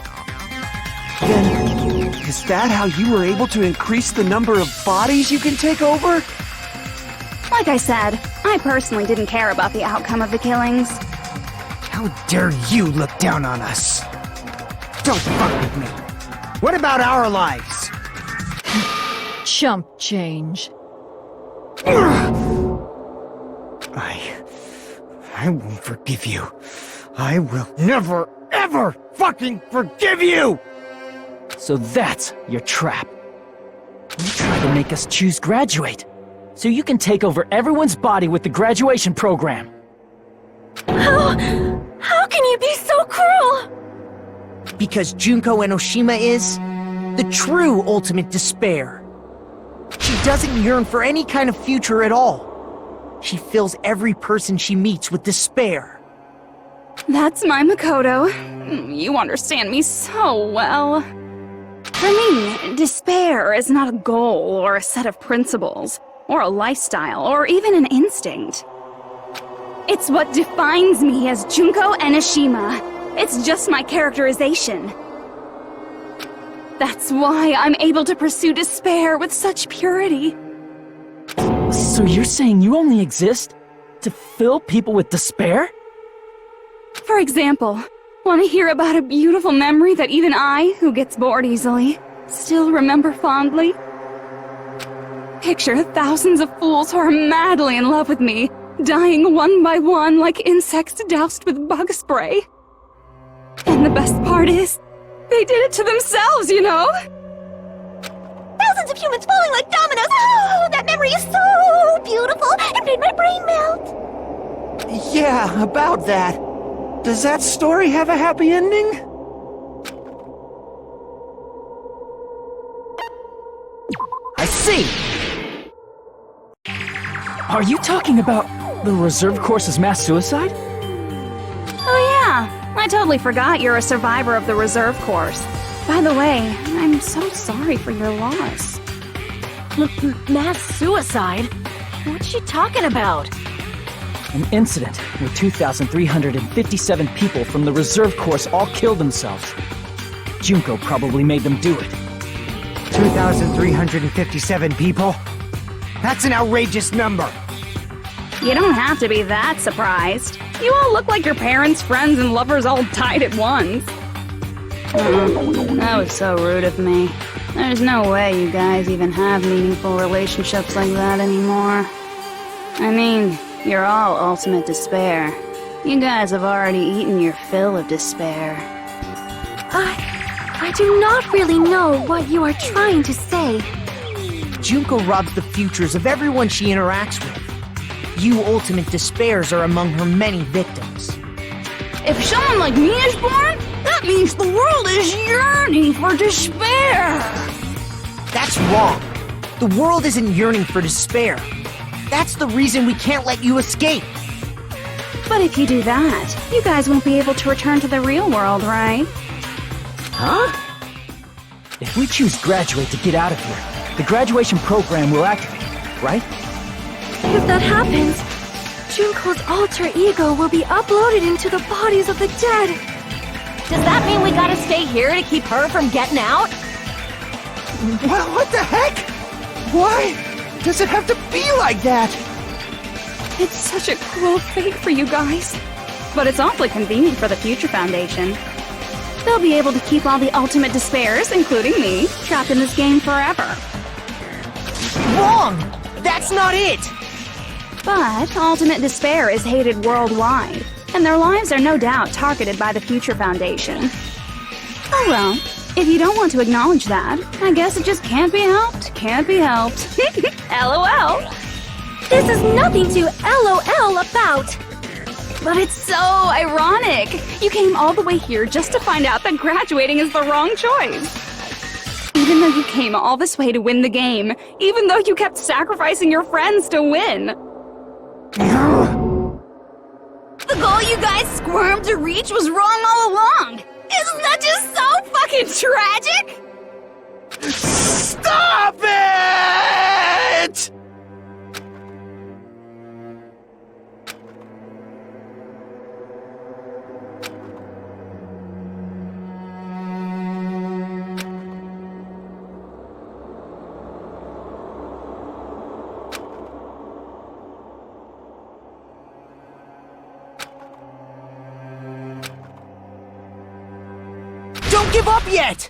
Then, is that how you were able to increase the number of bodies you can take over? Like I said, I personally didn't care about the outcome of the killings. How dare you look down on us? Don't fuck with me. What about our lives? Chump change. I won't forgive you. I will never, ever fucking forgive you! So that's your trap. You try to make us choose graduate, so you can take over everyone's body with the graduation program. How can you be so cruel? Because Junko Enoshima is the true ultimate despair. She doesn't yearn for any kind of future at all. She fills every person she meets with despair. That's my Makoto. You understand me so well. For me, despair is not a goal or a set of principles, or a lifestyle, or even an instinct. It's what defines me as Junko Enoshima. It's just my characterization. That's why I'm able to pursue despair with such purity. So you're saying you only exist to fill people with despair? For example, want to hear about a beautiful memory that even I, who gets bored easily, still remember fondly? Picture thousands of fools who are madly in love with me, dying one by one like insects doused with bug spray. And the best part is, they did it to themselves, you know? Thousands of humans falling like dominoes! Oh, that memory is so beautiful! It made my brain melt! Yeah, about that. Does that story have a happy ending? I see! Are you talking about the reserve course's mass suicide? Oh yeah, I totally forgot you're a survivor of the reserve course. By the way, I'm so sorry for your loss. Mass suicide? What's she talking about? An incident where 2,357 people from the reserve course all killed themselves. Junko probably made them do it. 2,357 people? That's an outrageous number! You don't have to be that surprised. You all look like your parents, friends, and lovers all died at once. That was so rude of me. There's no way you guys even have meaningful relationships like that anymore. I mean, you're all ultimate despair. You guys have already eaten your fill of despair. I do not really know what you are trying to say. Junko robs the futures of everyone she interacts with. You ultimate despairs are among her many victims. If someone like me is born, that means the world is yearning for despair. That's wrong. The world isn't yearning for despair. That's the reason we can't let you escape. But if you do that, you guys won't be able to return to the real world, right? Huh? If we choose graduate to get out of here, the graduation program will activate, right? If that happens, Junko's alter ego will be uploaded into the bodies of the dead. Does that mean we gotta stay here to keep her from getting out? What the heck? Why does it have to be like that? It's such a cruel fate for you guys. But it's awfully convenient for the Future Foundation. They'll be able to keep all the ultimate despairs, including me, trapped in this game forever. Wrong! That's not it! But ultimate despair is hated worldwide, and their lives are no doubt targeted by the Future Foundation. Oh well, if you don't want to acknowledge that, I guess it just can't be helped, can't be helped. LOL! This is nothing to LOL about. But it's so ironic! You came all the way here just to find out that graduating is the wrong choice. Even though you came all this way to win the game, even though you kept sacrificing your friends to win. The goal you guys squirmed to reach was wrong all along! Isn't that just so fucking tragic? Stop it! Don't give up yet!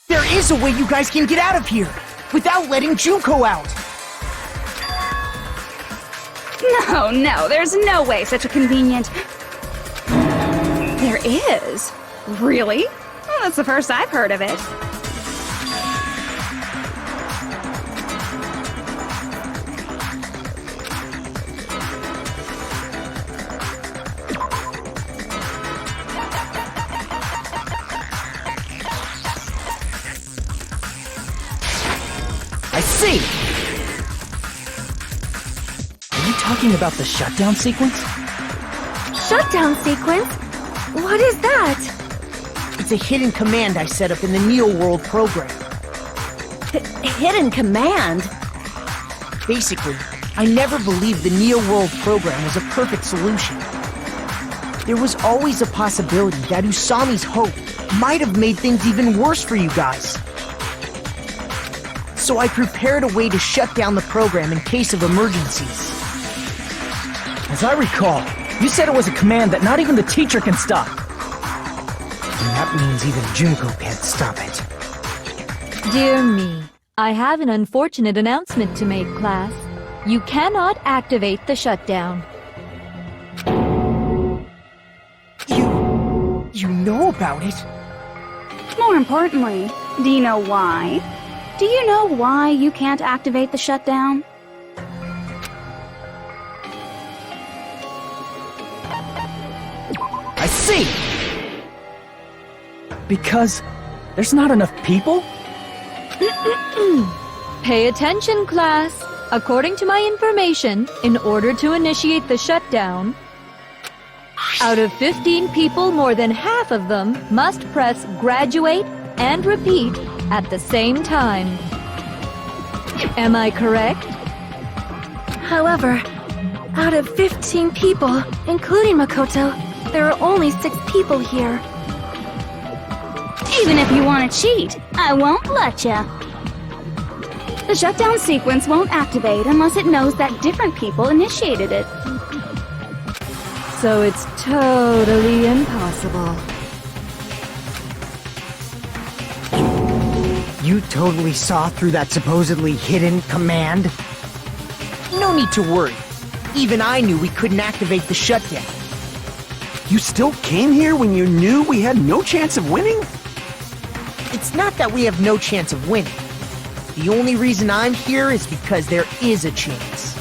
There is a way you guys can get out of here, without letting Junko out! No, there's no way such a convenient... There is? Really? Well, that's the first I've heard of it. I see! Are you talking about the shutdown sequence? Shutdown sequence? What is that? It's a hidden command I set up in the Neo World program. Hidden command? Basically, I never believed the Neo World program was a perfect solution. There was always a possibility that Usami's hope might have made things even worse for you guys. So I prepared a way to shut down the program in case of emergencies. As I recall, you said it was a command that not even the teacher can stop. And that means even Junko can't stop it. Dear me, I have an unfortunate announcement to make, class. You cannot activate the shutdown. You know about it? More importantly, do you know why? Do you know why you can't activate the shutdown? I see! Because there's not enough people? Pay attention, class. According to my information, in order to initiate the shutdown, out of 15 people, more than half of them must press graduate and repeat at the same time. Am I correct? However, out of 15 people, including Makoto, there are only 6 people here. Even if you want to cheat, I won't let ya. The shutdown sequence won't activate unless it knows that different people initiated it. So it's totally impossible. You totally saw through that supposedly hidden command? No need to worry. Even I knew we couldn't activate the shutdown. You still came here when you knew we had no chance of winning? It's not that we have no chance of winning. The only reason I'm here is because there is a chance.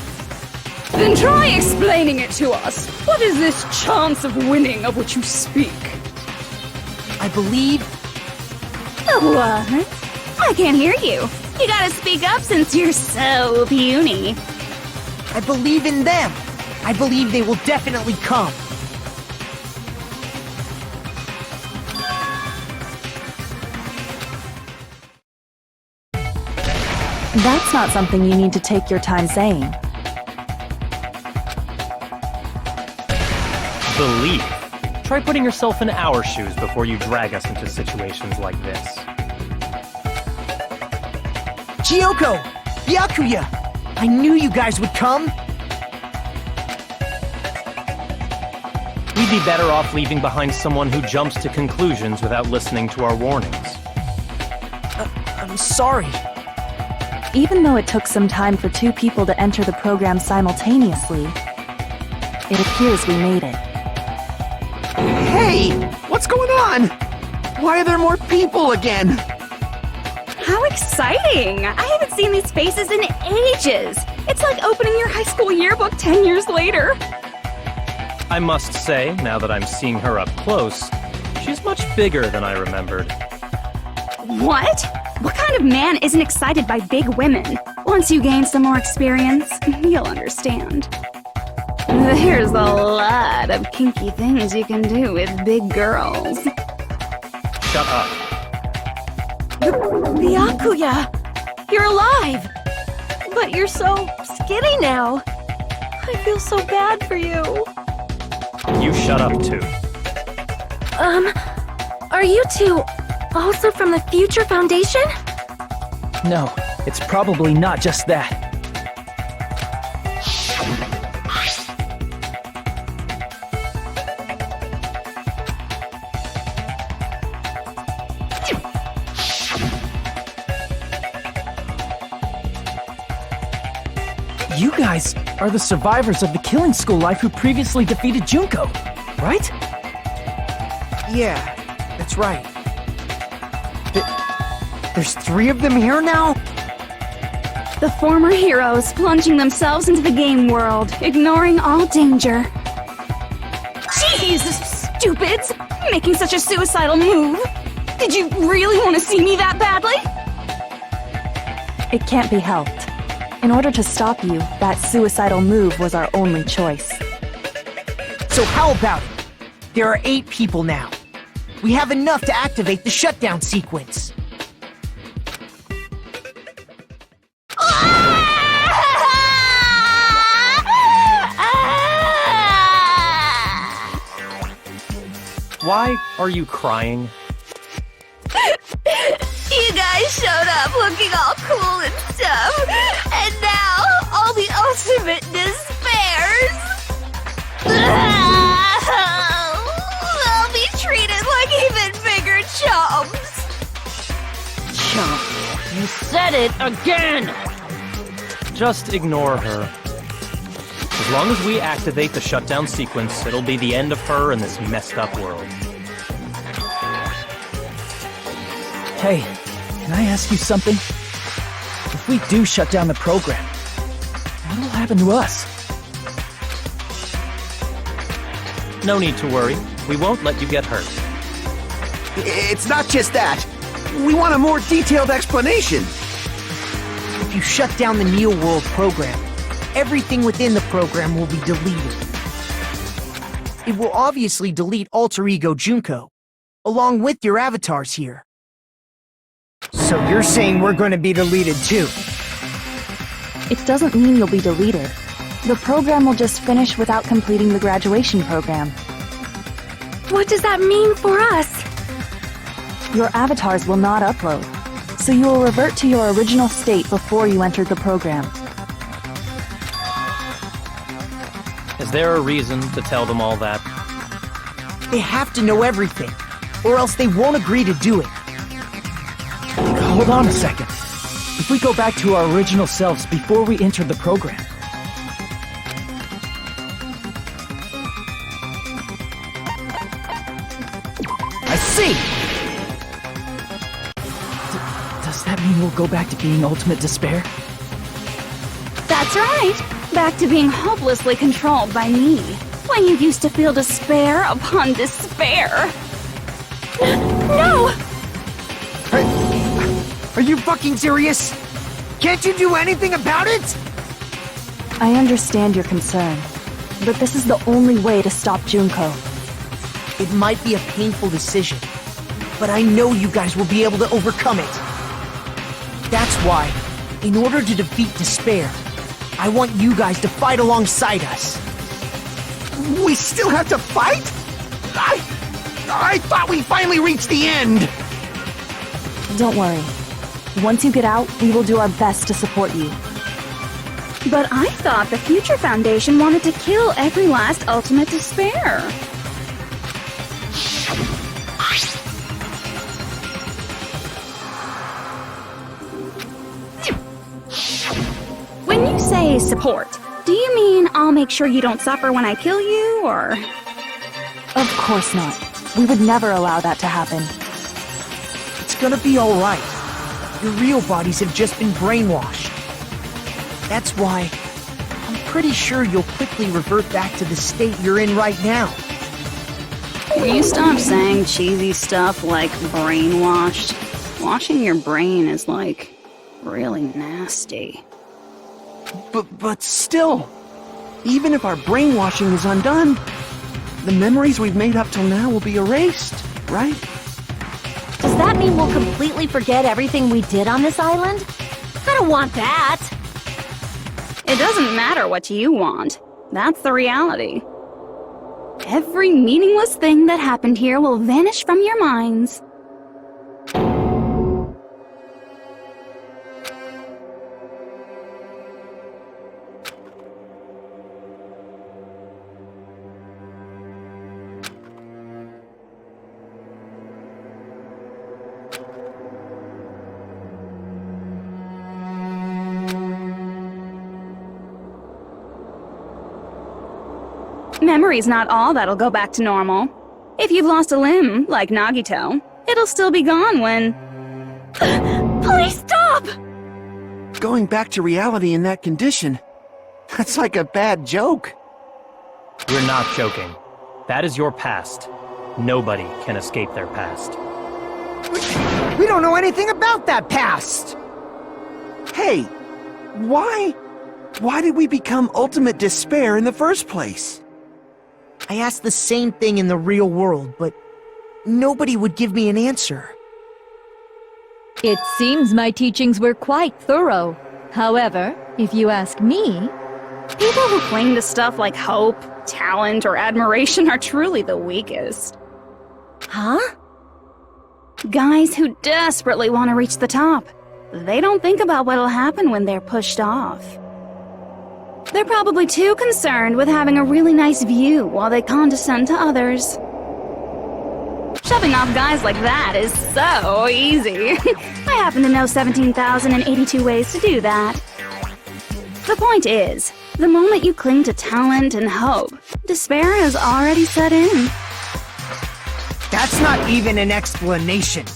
Then try explaining it to us. What is this chance of winning of which you speak? I believe... What? I can't hear you. You gotta speak up since you're so puny. I believe in them. I believe they will definitely come. That's not something you need to take your time saying. Believe. Try putting yourself in our shoes before you drag us into situations like this. Chiyoko! Byakuya! I knew you guys would come! We'd be better off leaving behind someone who jumps to conclusions without listening to our warnings. I'm sorry. Even though it took some time for 2 people to enter the program simultaneously, it appears we made it. Hey! What's going on? Why are there more people again? How exciting! I haven't seen these faces in ages. It's like opening your high school yearbook 10 years later. I must say, now that I'm seeing her up close, she's much bigger than I remembered. What? What kind of man isn't excited by big women? Once you gain some more experience, you'll understand. There's a lot of kinky things you can do with big girls. Shut up. Byakuya! You're alive! But you're so skinny now. I feel so bad for you. You shut up too. Are you two also from the Future Foundation? No, it's probably not just that. You guys are the survivors of the killing school life who previously defeated Junko, right? Yeah, that's right. There's 3 of them here now? The former heroes plunging themselves into the game world, ignoring all danger. Jeez, stupids! Making such a suicidal move! Did you really want to see me that badly? It can't be helped. In order to stop you, that suicidal move was our only choice. So how about it? There are 8 people now. We have enough to activate the shutdown sequence. Why are you crying? You guys showed up looking all cool and stuff, and now all the ultimate despairs. I'll be treated like even bigger chumps. Chump, you said it again! Just ignore her. As long as we activate the shutdown sequence, it'll be the end of her in this messed up world. Hey, can I ask you something? If we do shut down the program, what'll happen to us? No need to worry. We won't let you get hurt. It's not just that. We want a more detailed explanation. If you shut down the Neo World program, everything within the program will be deleted. It will obviously delete Alter Ego Junko, along with your avatars here. So you're saying we're going to be deleted too? It doesn't mean you'll be deleted. The program will just finish without completing the graduation program. What does that mean for us? Your avatars will not upload, so you will revert to your original state before you entered the program. Is there a reason to tell them all that? They have to know everything, or else they won't agree to do it. Hold on a second. If we go back to our original selves before we entered the program, I see! does that mean we'll go back to being Ultimate Despair? That's right. Back to being hopelessly controlled by me. When you used to feel despair upon despair. No! Are you fucking serious? Can't you do anything about it? I understand your concern, but this is the only way to stop Junko. It might be a painful decision, but I know you guys will be able to overcome it. That's why, in order to defeat despair, I want you guys to fight alongside us. We still have to fight? I thought we finally reached the end! Don't worry. Once you get out, we will do our best to support you. But I thought the Future Foundation wanted to kill every last ultimate despair. When you say support, do you mean I'll make sure you don't suffer when I kill you, or...? Of course not. We would never allow that to happen. It's gonna be alright. Your real bodies have just been brainwashed. That's why I'm pretty sure you'll quickly revert back to the state you're in right now. Will you stop saying cheesy stuff like brainwashed? Washing your brain is like really nasty. But still, even if our brainwashing is undone, the memories we've made up till now will be erased, right? Does that mean we'll completely forget everything we did on this island? I don't want that! It doesn't matter what you want. That's the reality. Every meaningless thing that happened here will vanish from your minds. Memory's not all that'll go back to normal. If you've lost a limb, like Nagito, it'll still be gone when... Please stop! Going back to reality in that condition, that's like a bad joke. We're not joking. That is your past. Nobody can escape their past. We don't know anything about that past! Hey, why did we become Ultimate Despair in the first place? I asked the same thing in the real world, but nobody would give me an answer. It seems my teachings were quite thorough. However, if you ask me, People who cling to stuff like hope, talent, or admiration are truly the weakest. Huh? Guys who desperately want to reach the top. They don't think about what'll happen when they're pushed off. They're probably too concerned with having a really nice view while they condescend to others. Shoving off guys like that is so easy. I happen to know 17,082 ways to do that. The point is, the moment you cling to talent and hope, despair has already set in. That's not even an explanation.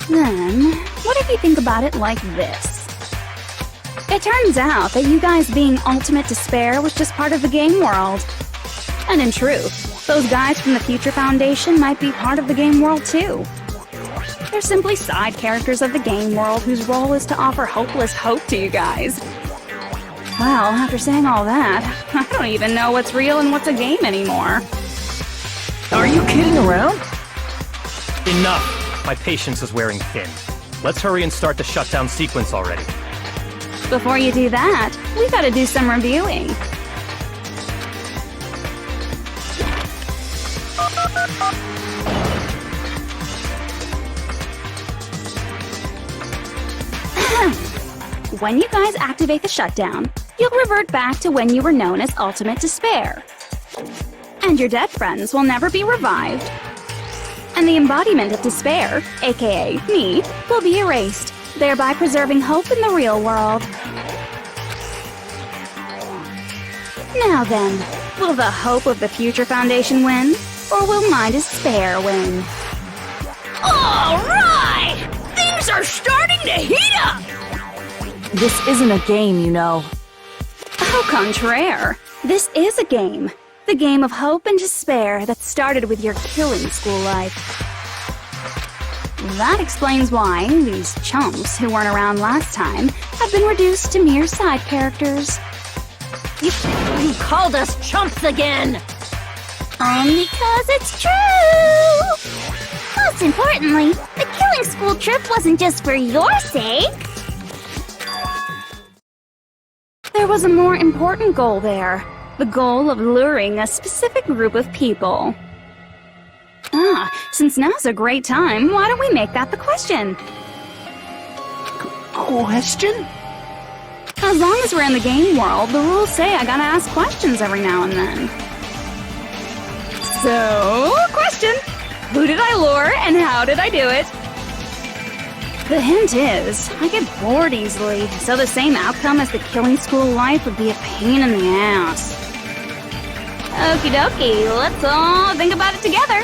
Then, what if you think about it like this? It turns out that you guys being ultimate despair was just part of the game world. And in truth, those guys from the Future Foundation might be part of the game world too. They're simply side characters of the game world whose role is to offer hopeless hope to you guys. Well, after saying all that, I don't even know what's real and what's a game anymore. Are you kidding around? Enough! My patience is wearing thin. Let's hurry and start the shutdown sequence already. Before you do that, we gotta do some reviewing. When you guys activate the shutdown, you'll revert back to when you were known as Ultimate Despair. And your dead friends will never be revived. And the embodiment of despair, aka me, will be erased, thereby preserving hope in the real world. Now then, will the hope of the Future Foundation win, or will my despair win? Alright! Things are starting to heat up! This isn't a game, you know. Au contraire, this is a game. The game of hope and despair that started with your killing school life. That explains why these chumps who weren't around last time have been reduced to mere side characters. You called us chumps again! Because it's true! Most importantly, the killing school trip wasn't just for your sake. There was a more important goal there. The goal of luring a specific group of people. Since now's a great time, why don't we make that the question? Question? As long as we're in the game world, the rules say I gotta ask questions every now and then. So, question! Who did I lure and how did I do it? The hint is, I get bored easily, so the same outcome as the killing school life would be a pain in the ass. Okie dokie, let's all think about it together.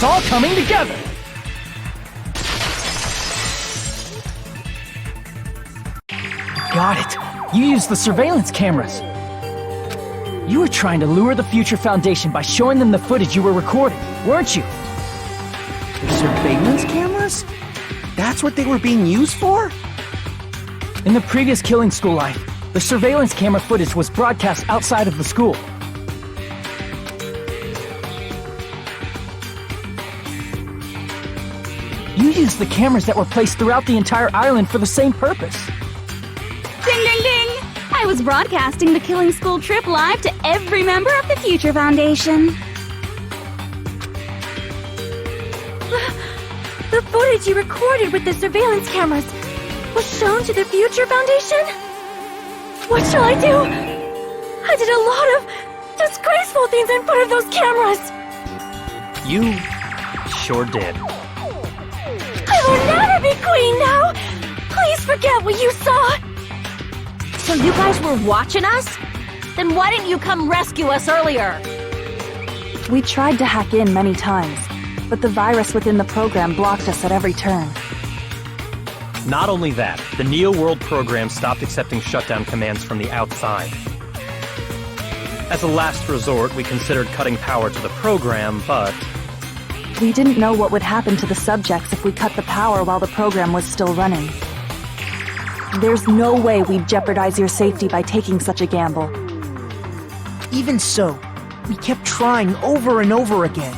It's all coming together! Got it. You used the surveillance cameras. You were trying to lure the Future Foundation by showing them the footage you were recording, weren't you? Surveillance cameras? That's what they were being used for? In the previous Killing School life, the surveillance camera footage was broadcast outside of the school. You used the cameras that were placed throughout the entire island for the same purpose. Ding ding ding! I was broadcasting the Killing School trip live to every member of the Future Foundation. The footage you recorded with the surveillance cameras was shown to the Future Foundation? What shall I do? I did a lot of disgraceful things in front of those cameras. You sure did. I will never be queen now! Please forget what you saw! So you guys were watching us? Then why didn't you come rescue us earlier? We tried to hack in many times, but the virus within the program blocked us at every turn. Not only that, the Neo World program stopped accepting shutdown commands from the outside. As a last resort, we considered cutting power to the program, but We didn't know what would happen to the subjects if we cut the power while the program was still running. There's no way we'd jeopardize your safety by taking such a gamble. Even so, we kept trying over and over again,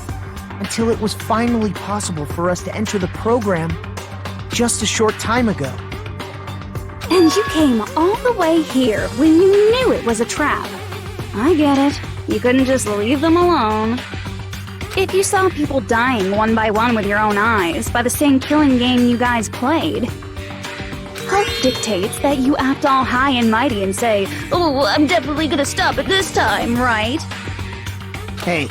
until it was finally possible for us to enter the program just a short time ago. And you came all the way here when you knew it was a trap. I get it. You couldn't just leave them alone. If you saw people dying one by one with your own eyes by the same killing game you guys played, hope dictates that you act all high and mighty and say, "Oh, I'm definitely gonna stop it this time," right? Hey,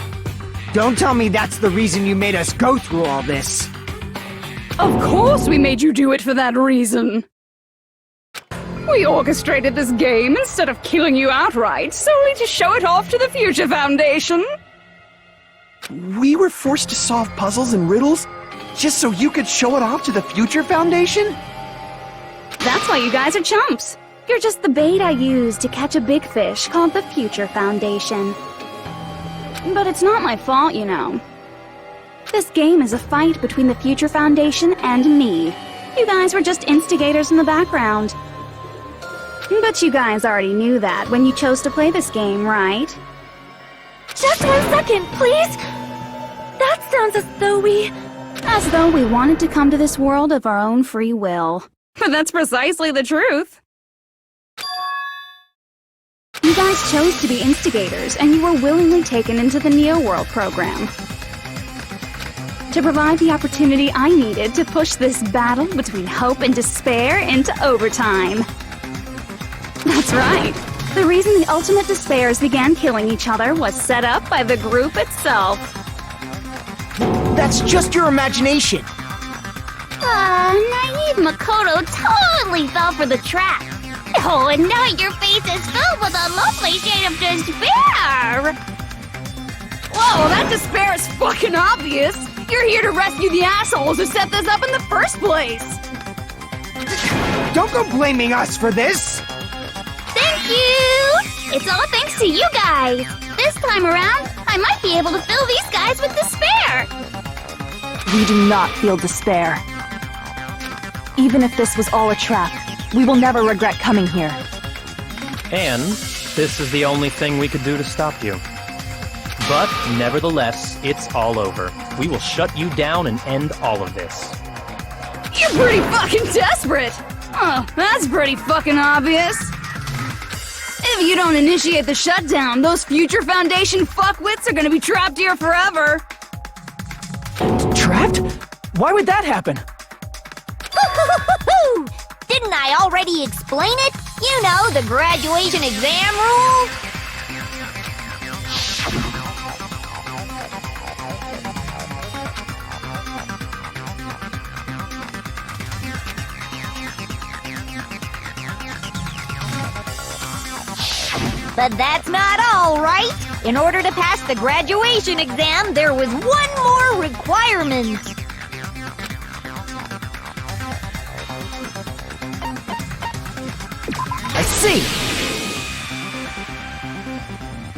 don't tell me that's the reason you made us go through all this. Of course we made you do it for that reason. We orchestrated this game instead of killing you outright, solely to show it off to the Future Foundation. We were forced to solve puzzles and riddles just so you could show it off to the Future Foundation? That's why you guys are chumps. You're just the bait I used to catch a big fish called the Future Foundation. But it's not my fault, you know. This game is a fight between the Future Foundation and me. You guys were just instigators in the background. But you guys already knew that when you chose to play this game, right? Just 1 second, please! That sounds as though we wanted to come to this world of our own free will. But that's precisely the truth. You guys chose to be instigators, and you were willingly taken into the Neo World program. To provide the opportunity I needed to push this battle between hope and despair into overtime. That's right. The reason the Ultimate Despairs began killing each other was set up by the group itself. That's just your imagination. Naive Makoto totally fell for the trap. Oh, and now your face is filled with a lovely shade of despair! Whoa, that despair is fucking obvious! You're here to rescue the assholes who set this up in the first place! Don't go blaming us for this! Thank you! It's all thanks to you guys! This time around, I might be able to fill these guys with despair! We do not feel despair. Even if this was all a trap, we will never regret coming here. And this is the only thing we could do to stop you. But nevertheless, it's all over. We will shut you down and end all of this. You're pretty fucking desperate! Oh, that's pretty fucking obvious. If you don't initiate the shutdown, those Future Foundation fuckwits are gonna be trapped here forever. Trapped? Why would that happen? Didn't I already explain it? You know, the graduation exam rules. But that's not all, right? In order to pass the graduation exam, there was one more requirement. I see!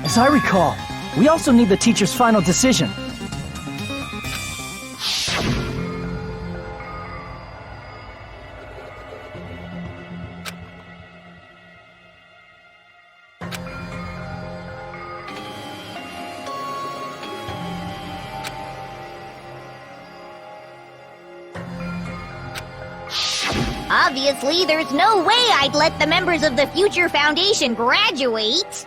As I recall, we also need the teacher's final decision. Obviously, there's no way I'd let the members of the Future Foundation graduate.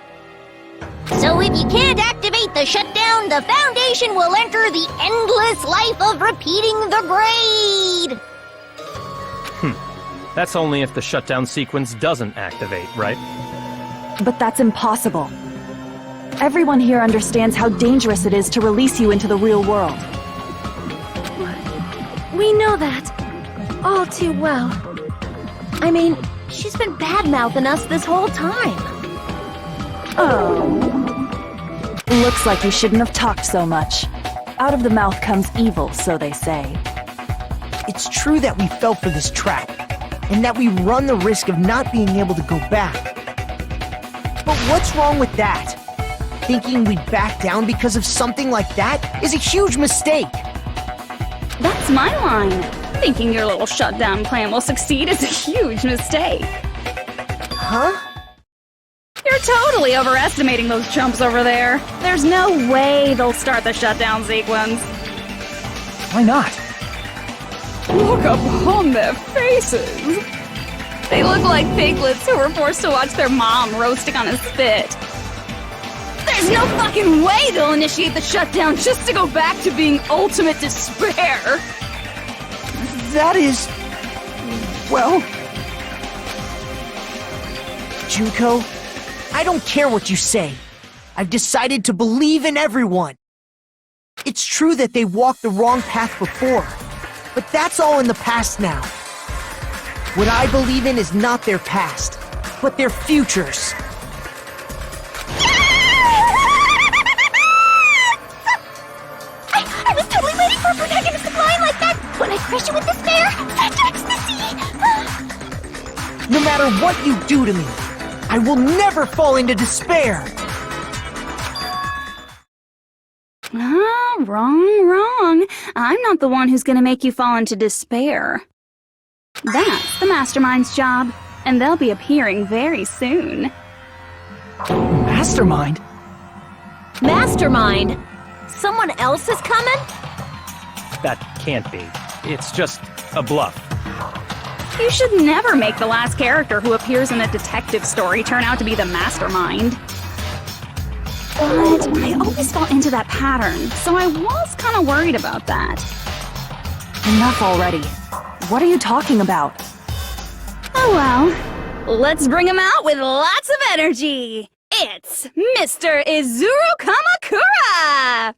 So if you can't activate the shutdown, the Foundation will enter the endless life of repeating the grade! That's only if the shutdown sequence doesn't activate, right? But that's impossible. Everyone here understands how dangerous it is to release you into the real world. We know that. All too well. I mean, she's been bad-mouthing us this whole time. Oh. Looks like you shouldn't have talked so much. Out of the mouth comes evil, so they say. It's true that we fell for this trap, and that we run the risk of not being able to go back. But what's wrong with that? Thinking we'd back down because of something like that is a huge mistake. That's my line. Thinking your little shutdown plan will succeed is a huge mistake. Huh? You're totally overestimating those chumps over there. There's no way they'll start the shutdown sequence. Why not? Look upon their faces. They look like piglets who were forced to watch their mom roasting on a spit. There's no fucking way they'll initiate the shutdown just to go back to being ultimate despair. That is... well... Junko, I don't care what you say. I've decided to believe in everyone. It's true that they walked the wrong path before, but that's all in the past now. What I believe in is not their past, but their futures. I was totally waiting for a protagonistic line like that when I crushed you with despair, such ecstasy! No matter what you do to me, I will never fall into despair! Wrong. I'm not the one who's gonna make you fall into despair. That's the Mastermind's job, and they'll be appearing very soon. Mastermind? Mastermind? Someone else is coming? That can't be. It's just a bluff. You should never make the last character who appears in a detective story turn out to be the Mastermind. But I always fall into that pattern, so I was kind of worried about that. Enough already. What are you talking about? Oh well, let's bring him out with lots of energy. It's Mr. Izuru Kamakura!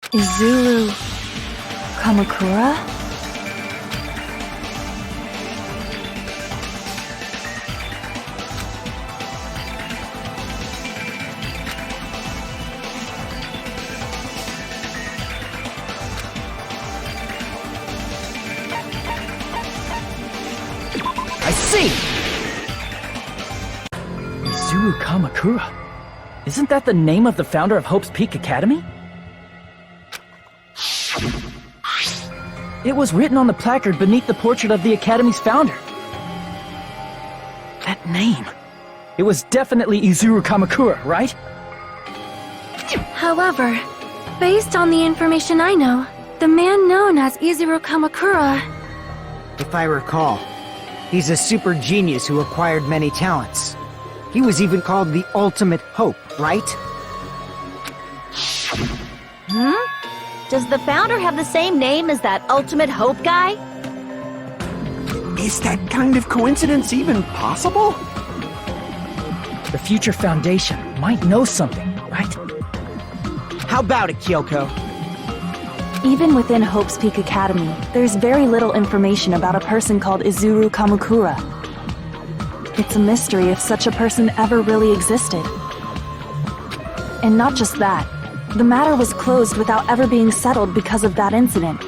Izuru... Kamakura? I see! Izuru Kamakura? Isn't that the name of the founder of Hope's Peak Academy? It was written on the placard beneath the portrait of the Academy's founder. That name. It was definitely Izuru Kamakura, right? However, based on the information I know, the man known as Izuru Kamakura... If I recall, he's a super genius who acquired many talents. He was even called the Ultimate Hope, right? Does the founder have the same name as that Ultimate Hope guy? Is that kind of coincidence even possible? The Future Foundation might know something, right? How about it, Kyoko? Even within Hope's Peak Academy, there's very little information about a person called Izuru Kamakura. It's a mystery if such a person ever really existed. And not just that, the matter was closed without ever being settled because of that incident.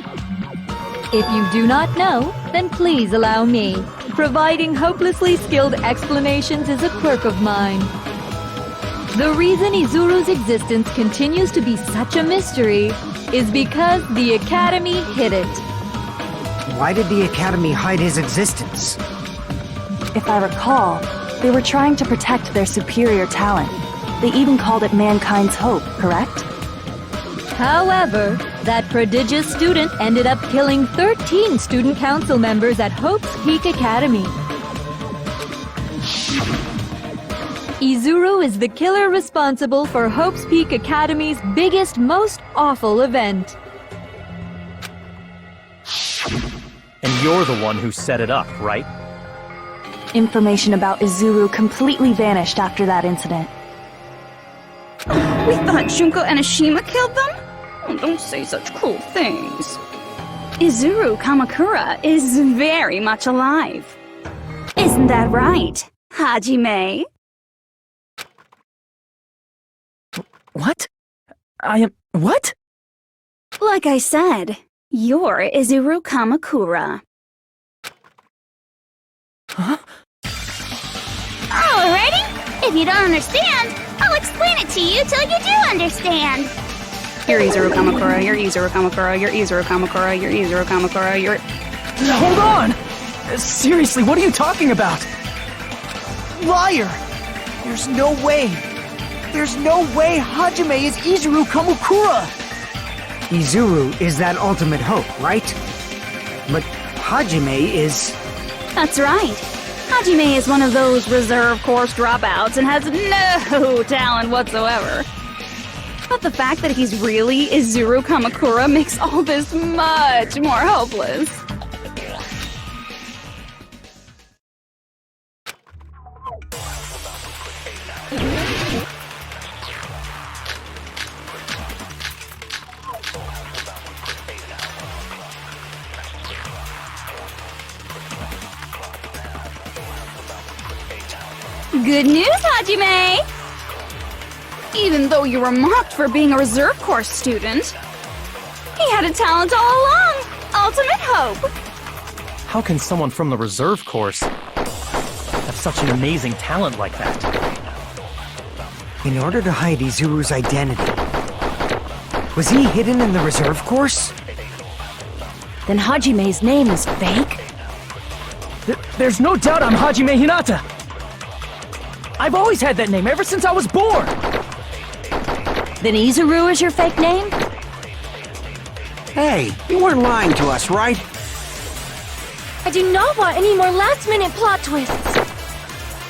If you do not know, then please allow me. Providing hopelessly skilled explanations is a quirk of mine. The reason Izuru's existence continues to be such a mystery is because the Academy hid it. Why did the Academy hide his existence? If I recall, they were trying to protect their superior talent. They even called it mankind's hope, correct? However, that prodigious student ended up killing 13 student council members at Hope's Peak Academy. Izuru is the killer responsible for Hope's Peak Academy's biggest, most awful event. And you're the one who set it up, right? Information about Izuru completely vanished after that incident. We thought Junko Enoshima killed them? Oh, don't say such cruel things. Izuru Kamakura is very much alive. Isn't that right, Hajime? What? I am... what? Like I said, you're Izuru Kamakura. Huh? Alrighty? If you don't understand, I'll explain it to you till you do understand. You're Izuru Kamakura, you're Izuru Kamakura, you're Izuru Kamakura, you're Izuru Kamakura, you're... Hold on! Seriously, what are you talking about? Liar! There's no way! There's no way Hajime is Izuru Kamakura! Izuru is that ultimate hope, right? But Hajime is... That's right. Hajime is one of those reserve course dropouts and has no talent whatsoever. But the fact that he's really Izuru Kamakura makes all this much more hopeless. Good news, Hajime! Even though you were mocked for being a reserve course student, he had a talent all along! Ultimate hope! How can someone from the reserve course have such an amazing talent like that? In order to hide Izuru's identity, was he hidden in the reserve course? Then Hajime's name is fake? There's no doubt I'm Hajime Hinata! I've always had that name ever since I was born! Then Izuru is your fake name? Hey, you weren't lying to us, right? I do not want any more last-minute plot twists.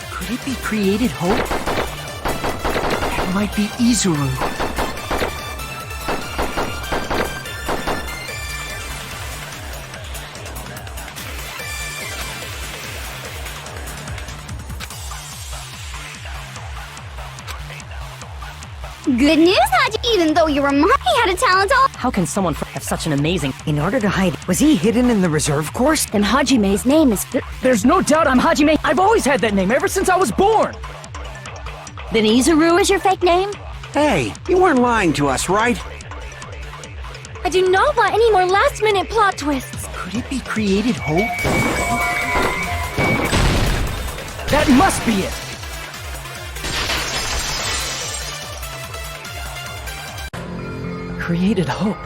Could it be created hope? That might be Izuru. Good news, Haji! Even though you were mocked, he had a talent all... How can someone have such an amazing... In order to hide, was he hidden in the reserve course? Then Hajime's name is... There's no doubt I'm Hajime. I've always had that name ever since I was born! Then Izuru is your fake name? Hey, you weren't lying to us, right? I do not want any more last-minute plot twists. Could it be created hope? That must be it! Created hope.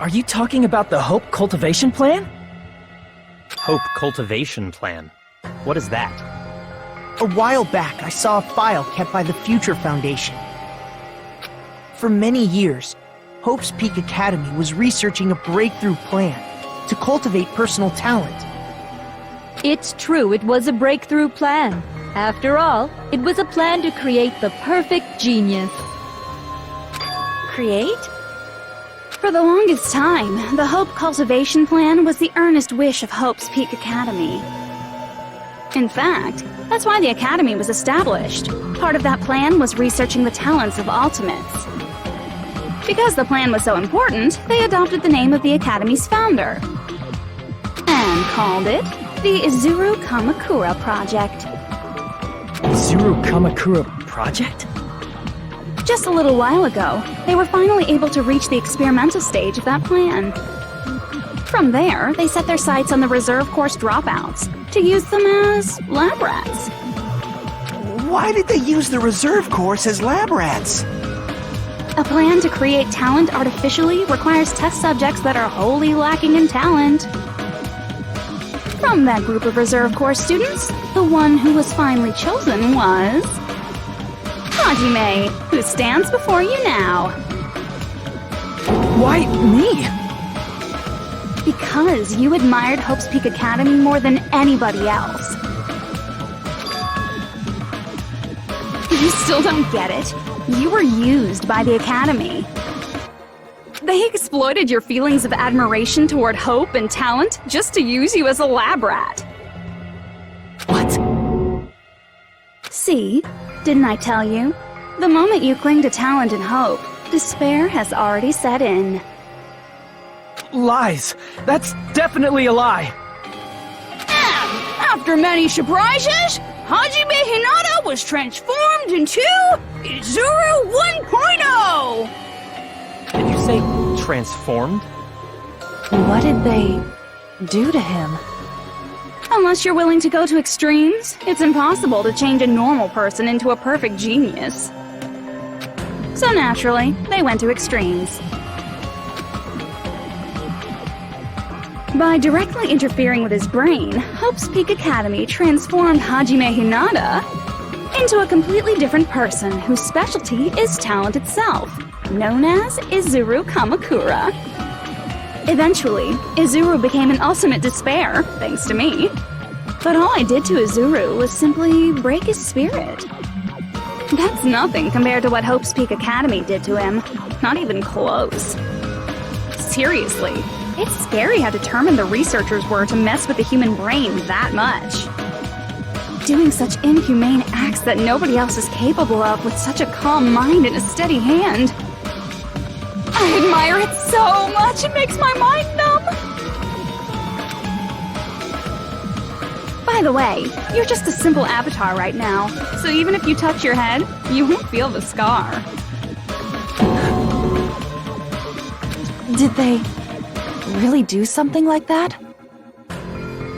Are you talking about the Hope Cultivation Plan? Hope Cultivation Plan. What is that? A while back, I saw a file kept by the Future Foundation. For many years, Hope's Peak Academy was researching a breakthrough plan to cultivate personal talent. It's true, it was a breakthrough plan. After all, it was a plan to create the perfect genius. Create? For the longest time, the Hope Cultivation Plan was the earnest wish of Hope's Peak Academy. In fact, that's why the Academy was established. Part of that plan was researching the talents of Ultimates. Because the plan was so important, they adopted the name of the Academy's founder. And called it the Izuru Kamakura Project. Izuru Kamakura Project? Just a little while ago, they were finally able to reach the experimental stage of that plan. From there, they set their sights on the reserve course dropouts to use them as lab rats. Why did they use the reserve course as lab rats? A plan to create talent artificially requires test subjects that are wholly lacking in talent. From that group of reserve course students, the one who was finally chosen was Hajime, who stands before you now. Why me? Because you admired Hope's Peak Academy more than anybody else. You still don't get it? You were used by the Academy. They exploited your feelings of admiration toward Hope and talent just to use you as a lab rat. What? See? Didn't I tell you? The moment you cling to talent and hope, despair has already set in. Lies. That's definitely a lie. After many surprises, Hajime Hinata was transformed into Izuru 1.0! Did you say transformed? What did they do to him? Unless you're willing to go to extremes, it's impossible to change a normal person into a perfect genius. So naturally, they went to extremes. By directly interfering with his brain, Hope's Peak Academy transformed Hajime Hinata into a completely different person whose specialty is talent itself, known as Izuru Kamakura. Eventually, Izuru became an ultimate despair, thanks to me. But all I did to Izuru was simply break his spirit. That's nothing compared to what Hope's Peak Academy did to him. Not even close. Seriously, it's scary how determined the researchers were to mess with the human brain that much. Doing such inhumane acts that nobody else is capable of with such a calm mind and a steady hand. I admire it so much, it makes my mind numb. By the way, you're just a simple avatar right now, so even if you touch your head, you won't feel the scar. Did they really do something like that?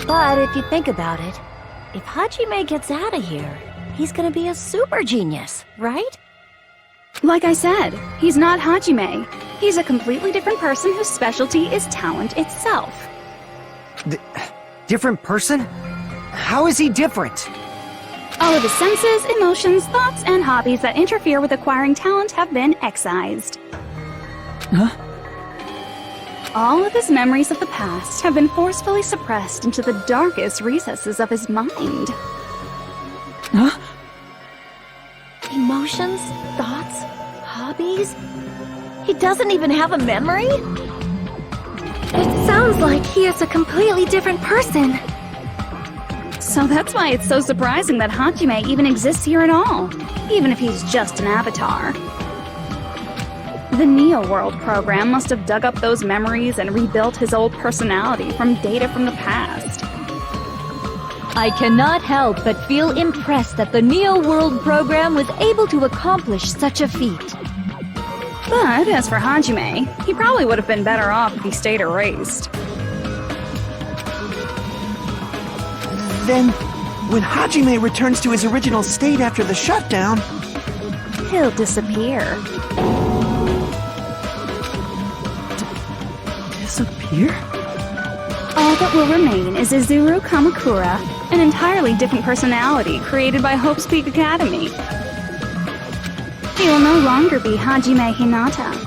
But if you think about it, if Hajime gets out of here, he's gonna be a super genius, right? Like I said, he's not Hajime. He's a completely different person whose specialty is talent itself. Different person? How is he different? All of his senses, emotions, thoughts, and hobbies that interfere with acquiring talent have been excised. Huh? All of his memories of the past have been forcefully suppressed into the darkest recesses of his mind. Huh? Emotions, thoughts, hobbies? He doesn't even have a memory? It sounds like he is a completely different person. So that's why it's so surprising that Hajime even exists here at all, even if he's just an avatar. The Neo World program must have dug up those memories and rebuilt his old personality from data from the past. I cannot help but feel impressed that the Neo World program was able to accomplish such a feat. But as for Hajime, he probably would have been better off if he stayed erased. Then, when Hajime returns to his original state after the shutdown, He'll disappear. Disappear? All that will remain is Izuru Kamakura, an entirely different personality created by Hope's Peak Academy. He will no longer be Hajime Hinata.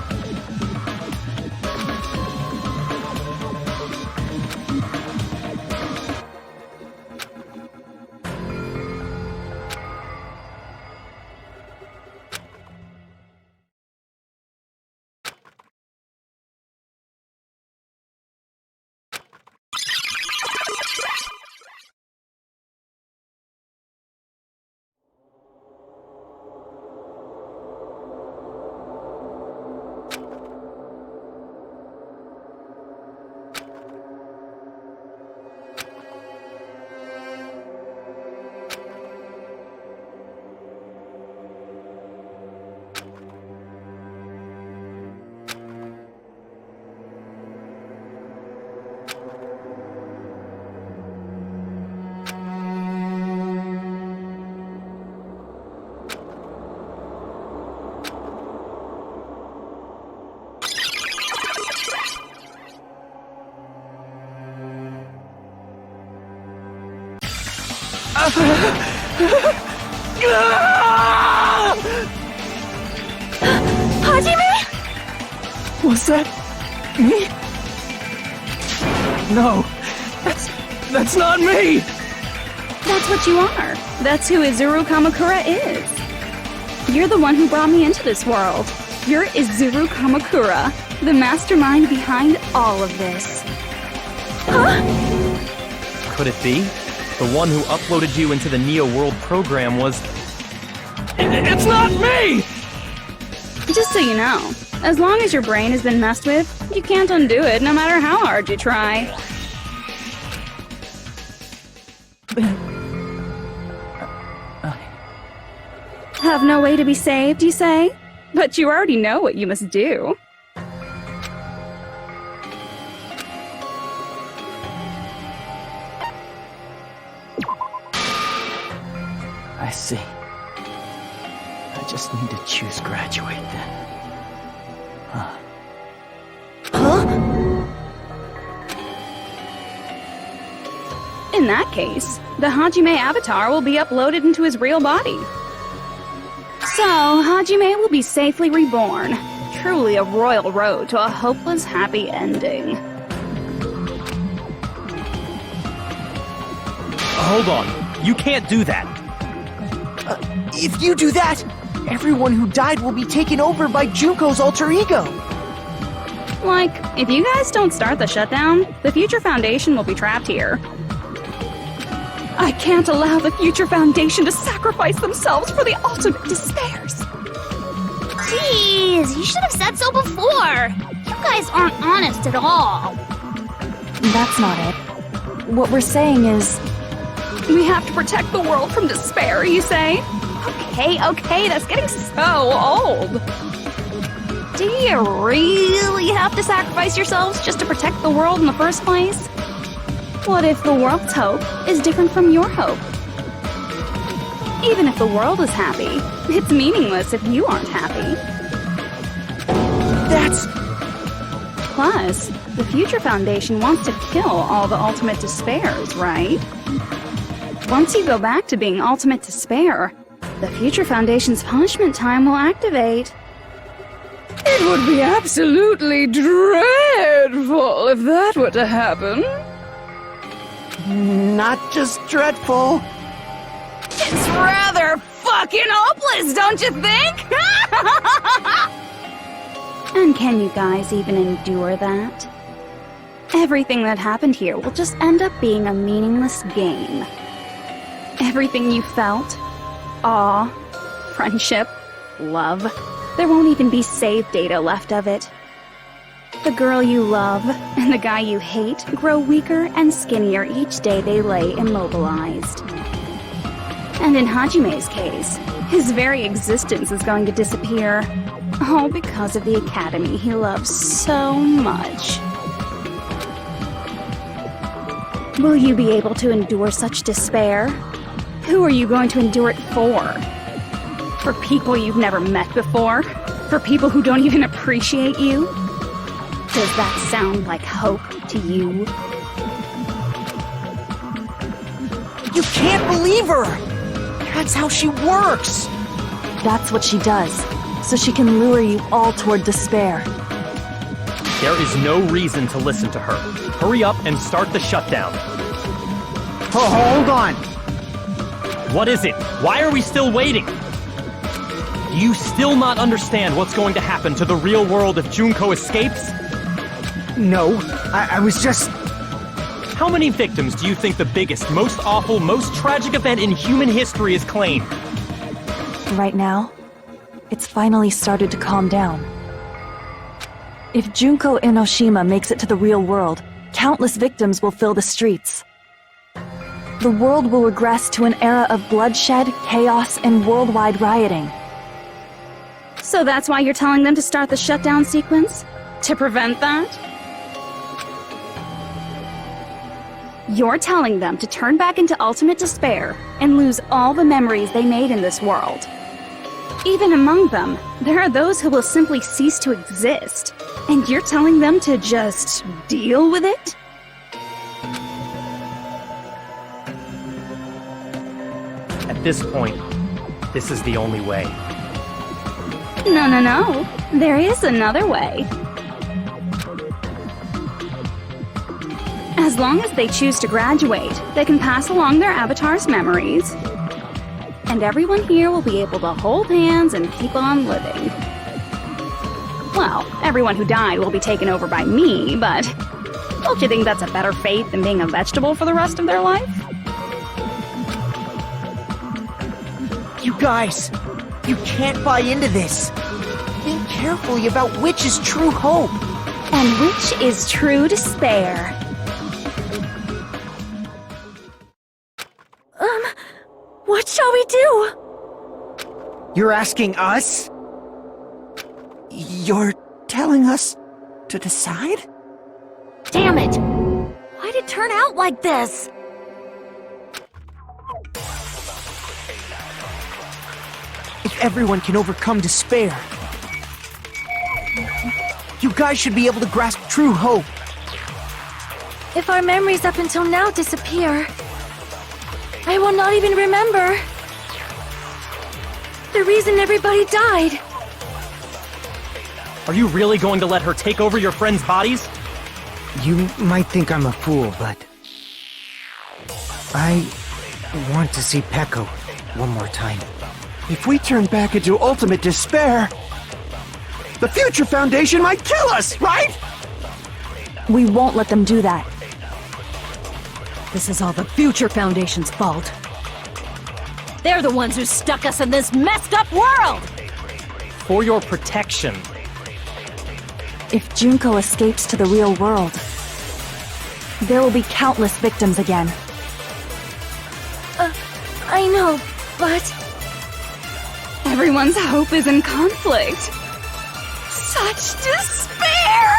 Hajime? Was that me? No, that's not me! That's what you are. That's who Izuru Kamakura is. You're the one who brought me into this world. You're Izuru Kamakura, the mastermind behind all of this. Could it be? The one who uploaded you into the Neo World program was... It's not me! Just so you know, as long as your brain has been messed with, you can't undo it no matter how hard you try. Have no way to be saved, you say? But you already know what you must do. I see. I just need to choose graduate then. In that case, the Hajime avatar will be uploaded into his real body. So, Hajime will be safely reborn. Truly a royal road to a hopeless happy ending. Hold on. You can't do that. If you do that, everyone who died will be taken over by Junko's alter ego. Like, if you guys don't start the shutdown, the Future Foundation will be trapped here. I can't allow the Future Foundation to sacrifice themselves for the ultimate despairs. Jeez, you should have said so before. You guys aren't honest at all. That's not it. What we're saying is... We have to protect the world from despair, you say? Okay, that's getting so old. Do you really have to sacrifice yourselves just to protect the world in the first place? What if the world's hope is different from your hope? Even if the world is happy, it's meaningless if you aren't happy. That's... Plus, the Future Foundation wants to kill all the ultimate despairs, right? Once you go back to being ultimate despair, the Future Foundation's punishment time will activate. It would be absolutely dreadful if that were to happen. not just dreadful. It's rather fucking hopeless, don't you think? And can you guys even endure that? Everything that happened here will just end up being a meaningless game. Everything you felt, awe, friendship, love, there won't even be save data left of it. The girl you love and the guy you hate grow weaker and skinnier each day they lay immobilized. And in Hajime's case, his very existence is going to disappear. All because of the academy he loves so much. Will you be able to endure such despair? Who are you going to endure it for? For people you've never met before? For people who don't even appreciate you? Does that sound like hope to you? You can't believe her! That's how she works! That's what she does, so she can lure you all toward despair. There is no reason to listen to her. Hurry up and start the shutdown. Oh, hold on. What is it? Why are we still waiting? Do you still not understand what's going to happen to the real world if Junko escapes? No, I was just... How many victims do you think the biggest, most awful, most tragic event in human history has claimed? Right now, it's finally started to calm down. If Junko Enoshima makes it to the real world, countless victims will fill the streets. The world will regress to an era of bloodshed, chaos, and worldwide rioting. So that's why you're telling them to start the shutdown sequence? To prevent that? You're telling them to turn back into ultimate despair and lose all the memories they made in this world. Even among them, there are those who will simply cease to exist. And you're telling them to just deal with it? At this point, this is the only way. No. There is another way. As long as they choose to graduate, they can pass along their avatar's memories. And everyone here will be able to hold hands and keep on living. Well, everyone who died will be taken over by me, but don't you think that's a better fate than being a vegetable for the rest of their life? You guys, you can't buy into this. Think carefully about which is true hope. And which is true despair. What shall we do? You're asking us? You're telling us to decide? Damn it! Why'd it turn out like this? If everyone can overcome despair, you guys should be able to grasp true hope. If our memories up until now disappear, I will not even remember the reason everybody died. Are you really going to let her take over your friends' bodies? You might think I'm a fool, but I want to see Peko one more time. If we turn back into ultimate despair, the Future Foundation might kill us, right? We won't let them do that. This is all the Future Foundation's fault. They're the ones who stuck us in this messed up world! For your protection. If Junko escapes to the real world, there will be countless victims again. I know, but Everyone's hope is in conflict. Such despair!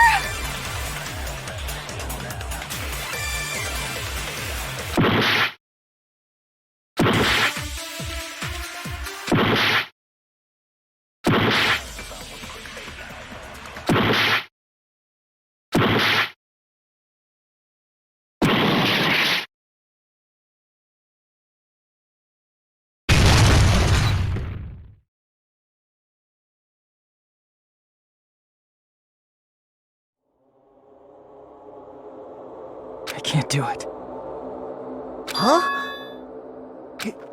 I can't do it. Huh?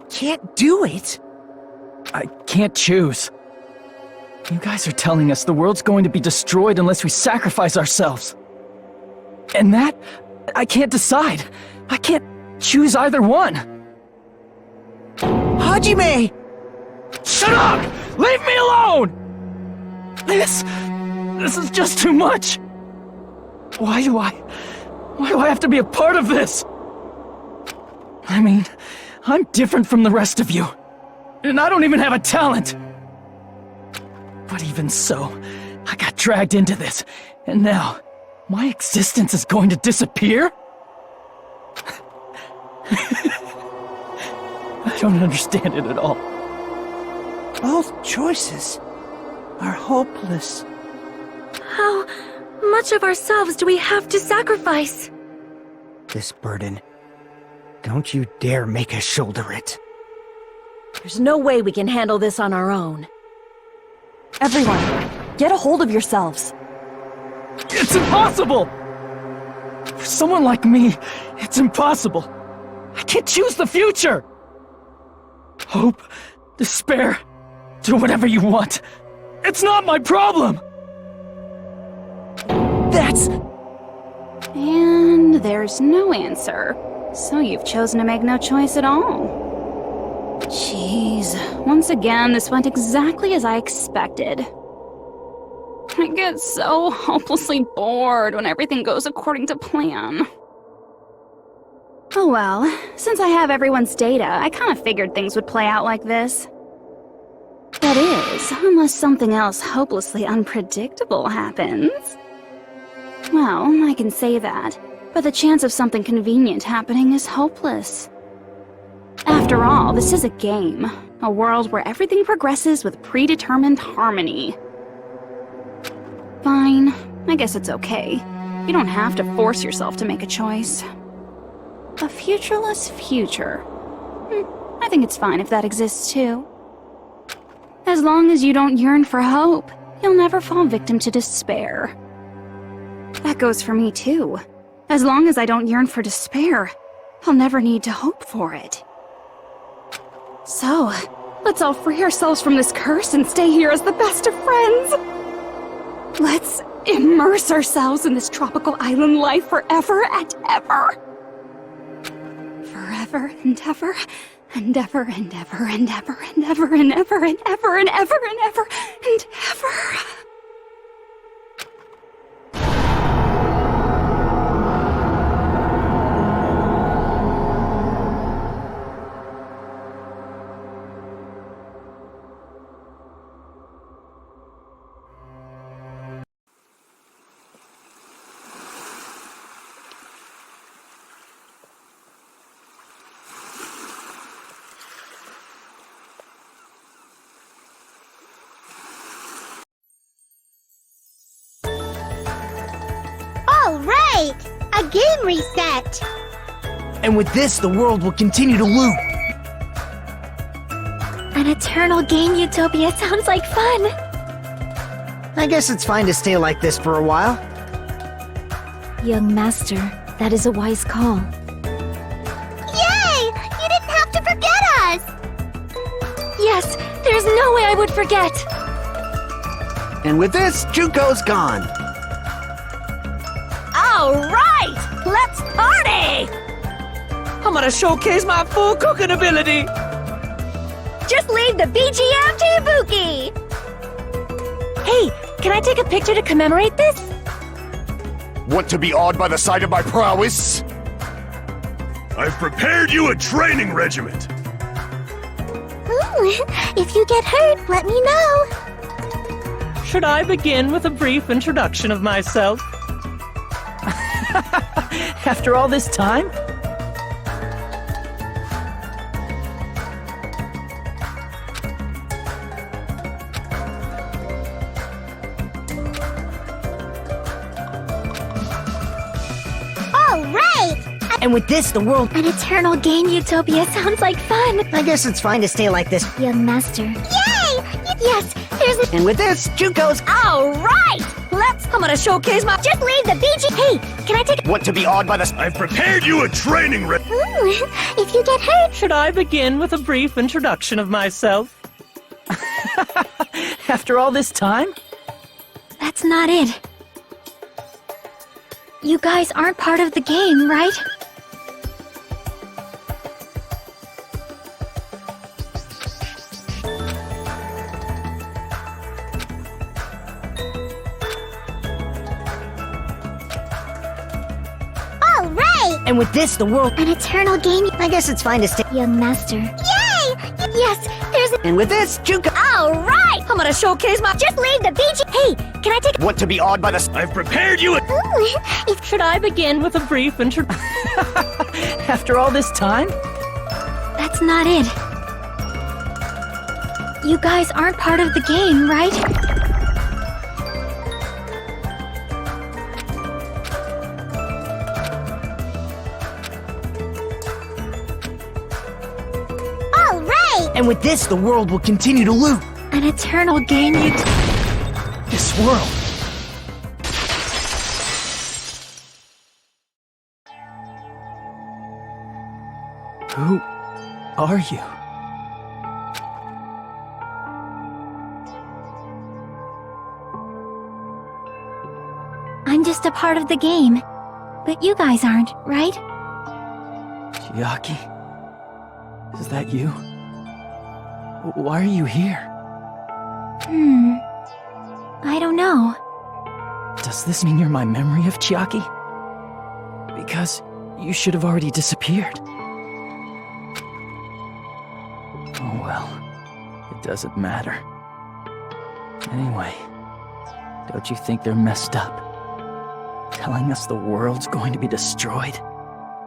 Can't do it? I can't choose. You guys are telling us the world's going to be destroyed unless we sacrifice ourselves. And that, I can't decide. I can't choose either one. Hajime! Shut up! Leave me alone! This is just too much. Why do I have to be a part of this? I mean, I'm different from the rest of you. And I don't even have a talent. But even so, I got dragged into this. And now, my existence is going to disappear? I don't understand it at all. Both choices are hopeless. how much of ourselves do we have to sacrifice? This burden, don't you dare make us shoulder it. There's no way we can handle this on our own. Everyone, get a hold of yourselves. It's impossible! For someone like me, it's impossible. I can't choose the future! Hope, despair, do whatever you want. It's not my problem! That's... And there's no answer. So you've chosen to make no choice at all. Jeez, once again, this went exactly as I expected. I get so hopelessly bored when everything goes according to plan. Oh well, since I have everyone's data, I kind of figured things would play out like this. That is, unless something else hopelessly unpredictable happens. Well, I can say that, but the chance of something convenient happening is hopeless. After all, this is a game, a world where everything progresses with predetermined harmony. Fine, I guess it's okay. You don't have to force yourself to make a choice. A futureless future. I I think it's fine if that exists too. As long as you don't yearn for hope, you'll never fall victim to despair. That goes for me too. As long as I don't yearn for despair, I'll never need to hope for it. So, let's all free ourselves from this curse and stay here as the best of friends. Let's immerse ourselves in this tropical island life forever and ever. Forever and ever, and ever and ever and ever and ever and ever and ever and ever and ever and ever. All right! A game reset! And with this, the world will continue to loop. An eternal game utopia sounds like fun. I guess it's fine to stay like this for a while. Young master, that is a wise call. Yay! You didn't have to forget us! Yes, there's no way I would forget. And with this, Junko's gone. All right, let's party! I'm gonna showcase my full cooking ability. Just leave the BGM to Ibuki! Hey, can I take a picture to commemorate this? Want to be awed by the sight of my prowess? I've prepared you a training regiment. If you get hurt, let me know. Should I begin with a brief introduction of myself? After all this time? All right! And with this, the world... An eternal game utopia sounds like fun. I guess it's fine to stay like this. Young master. Yay! Yes, there's And with this, Junko's... All right, I'm gonna showcase my. Just leave the BG. Hey, can I take? Want to be awed by the... I've prepared you a training If you get hurt. Should I begin with a brief introduction of myself? After all this time? That's not it. You guys aren't part of the game, right? All right! And with this, the world... An eternal game. I guess it's fine to stay... Young master. Yay! Yes, there's a... And with this, Junko... All right, I'm gonna showcase my. Just leave the BG. Hey, can I take? Want to be awed by the... I've prepared you a... Should I begin with a brief introduction? After all this time? That's not it. You guys aren't part of the game, right? All right! And with this, the world will continue to loop. An eternal game This world. Who are you? I'm just a part of the game. But you guys aren't, right? Chiaki? Is that you? Why are you here? I don't know. Does this mean you're my memory of Chiaki? Because you should have already disappeared. Oh well, it doesn't matter. Anyway, don't you think they're messed up? Telling us the world's going to be destroyed?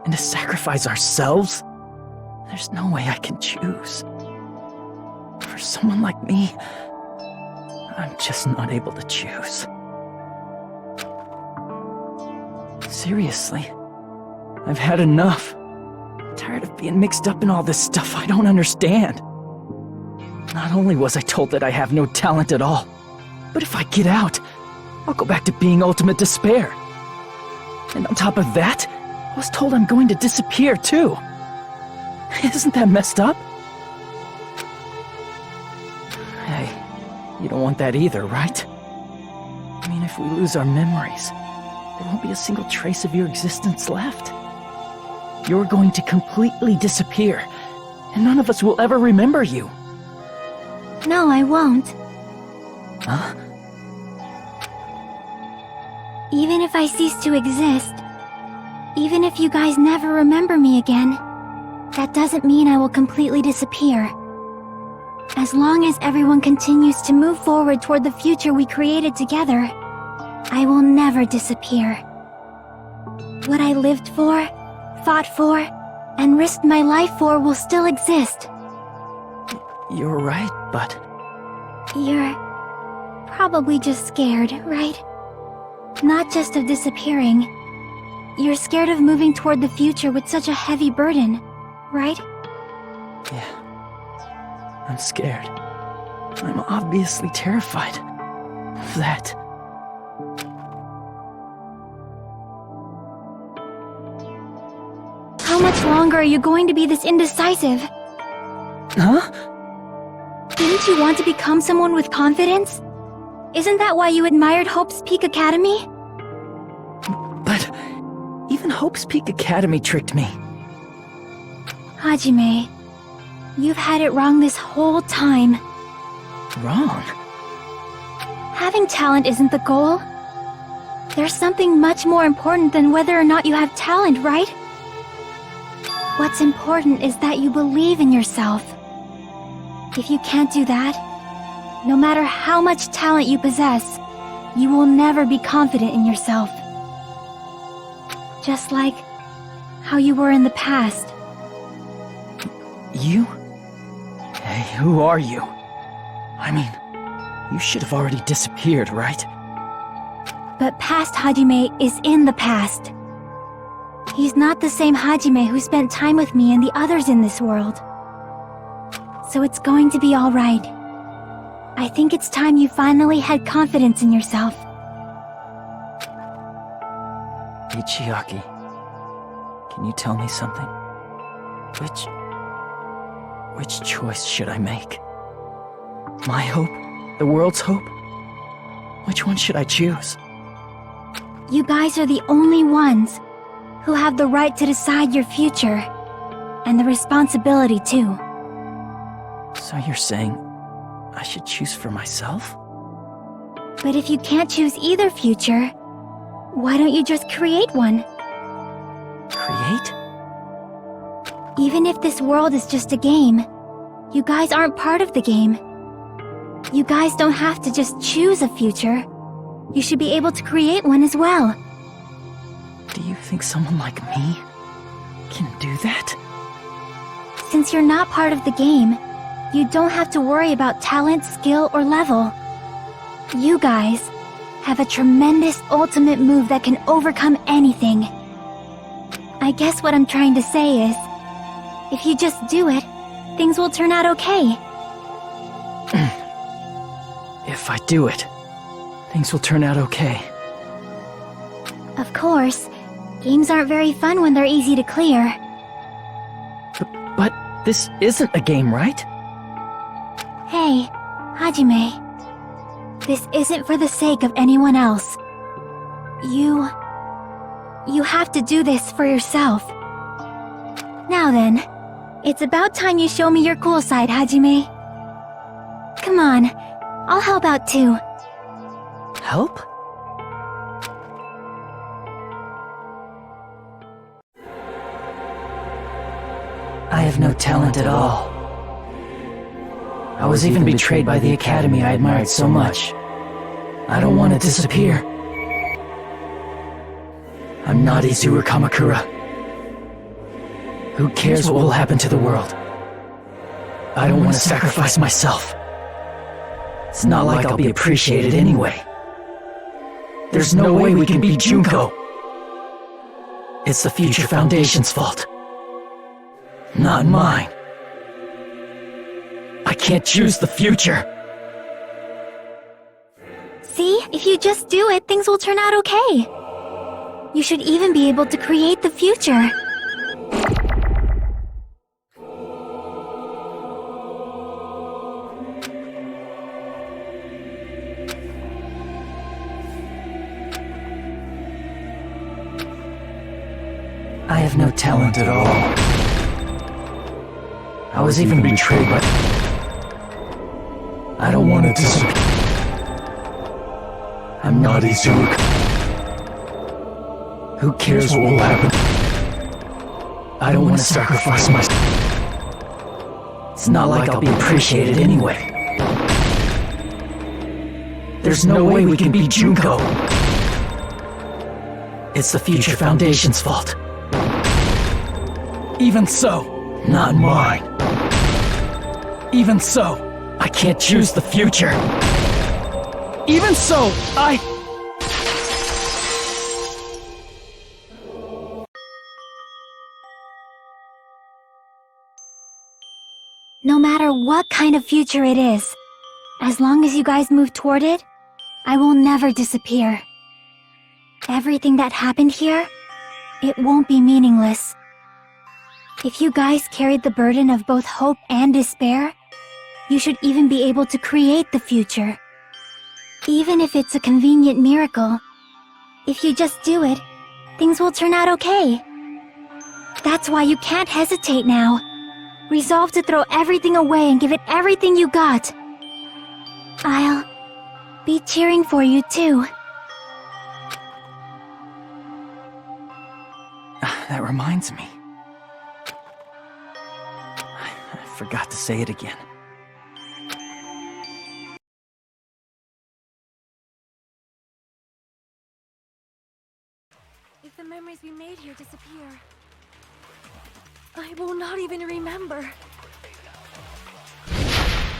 And to sacrifice ourselves? There's no way I can choose. For someone like me, I'm just not able to choose. Seriously, I've had enough. Tired of being mixed up in all this stuff I don't understand. Not only was I told that I have no talent at all, but if I get out, I'll go back to being ultimate despair. And on top of that, I was told I'm going to disappear too. Isn't that messed up? Hey, you don't want that either, right? I mean, if we lose our memories, there won't be a single trace of your existence left. You're going to completely disappear, and none of us will ever remember you. No, I won't. Huh? Even if I cease to exist, even if you guys never remember me again, that doesn't mean I will completely disappear. As long as everyone continues to move forward toward the future we created together, I will never disappear. What I lived for, fought for, and risked my life for will still exist. You're right, but... You're probably just scared, right? Not just of disappearing. You're scared of moving toward the future with such a heavy burden, right? Yeah. I'm scared. I'm obviously terrified of that. How much longer are you going to be this indecisive? Huh? Didn't you want to become someone with confidence? Isn't that why you admired Hope's Peak Academy? But even Hope's Peak Academy tricked me. Hajime, you've had it wrong this whole time. Wrong? Having talent isn't the goal. There's something much more important than whether or not you have talent, right? What's important is that you believe in yourself. If you can't do that, no matter how much talent you possess, you will never be confident in yourself. Just like how you were in the past. You? Hey, who are you? I mean, you should have already disappeared, right? But past Hajime is in the past. He's not the same Hajime who spent time with me and the others in this world. So it's going to be all right. I think it's time you finally had confidence in yourself. Hey, Chiaki. Can you tell me something? Which choice should I make? My hope? The world's hope? Which one should I choose? You guys are the only ones who have the right to decide your future, and the responsibility too. So you're saying I should choose for myself? But if you can't choose either future, why don't you just create one? Create? Even if this world is just a game, you guys aren't part of the game. You guys don't have to just choose a future. You should be able to create one as well. Do you think someone like me can do that? Since you're not part of the game, you don't have to worry about talent, skill, or level. You guys have a tremendous ultimate move that can overcome anything. I guess what I'm trying to say is, if you just do it, things will turn out okay. If I do it, things will turn out okay. Of course, games aren't very fun when they're easy to clear. But this isn't a game, right? Hey, Hajime. This isn't for the sake of anyone else. You have to do this for yourself. Now then, it's about time you show me your cool side, Hajime. Come on, I'll help out too. Help? I have no talent at all. I was even betrayed by the academy I admired so much. I don't want to disappear. I'm not Izuru Kamakura. Who cares what will happen to the world? I don't want to sacrifice myself. It's not like I'll be appreciated anyway. There's no way we can beat Junko. It's the Future Foundation's fault. Not mine. I can't choose the future. See, if you just do it, things will turn out okay. You should even be able to create the future. I have no talent at all. I was even betrayed by... I don't want to disappear. I'm not Izuru. Who cares what will happen? I don't want to sacrifice myself. It's not like I'll be appreciated anyway. There's no way we can beat Junko. It's the Future Foundation's fault. Even so, not mine. Even so, I can't choose the future. Even so, No matter what kind of future it is, as long as you guys move toward it, I will never disappear. Everything that happened here, it won't be meaningless. If you guys carried the burden of both hope and despair, you should even be able to create the future. Even if it's a convenient miracle, if you just do it, things will turn out okay. That's why you can't hesitate now. Resolve to throw everything away and give it everything you got. I'll be cheering for you too. That reminds me. I forgot to say it again. If the memories we made here disappear, I will not even remember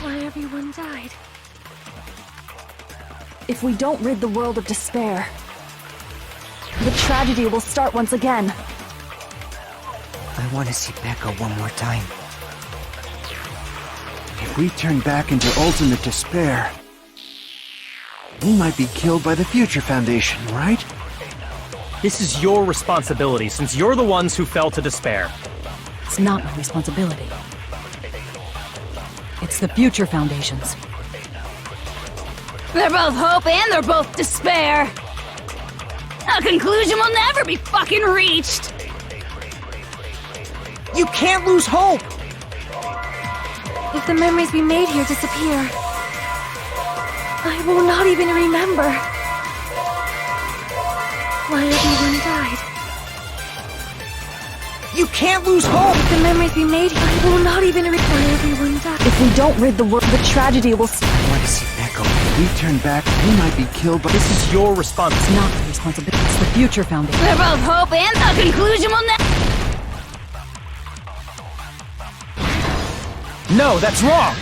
why everyone died. If we don't rid the world of despair, the tragedy will start once again. I want to see Becca one more time. If we turn back into ultimate despair, we might be killed by the Future Foundation, right? This is your responsibility, since you're the ones who fell to despair. It's not my responsibility. It's the Future Foundation's. They're both hope and they're both despair. A conclusion will never be fucking reached. You can't lose hope! If the memories we made here disappear, I will not even remember why everyone died. You can't lose hope! If the memories we made here, I will not even remember why everyone died. If we don't rid the world, the tragedy will start. I want to see Becca. If we turn back, we might be killed by... This is your responsibility. It's not my responsibility. It's the Future Foundation. They're both hope and a conclusion will never... No, that's wrong!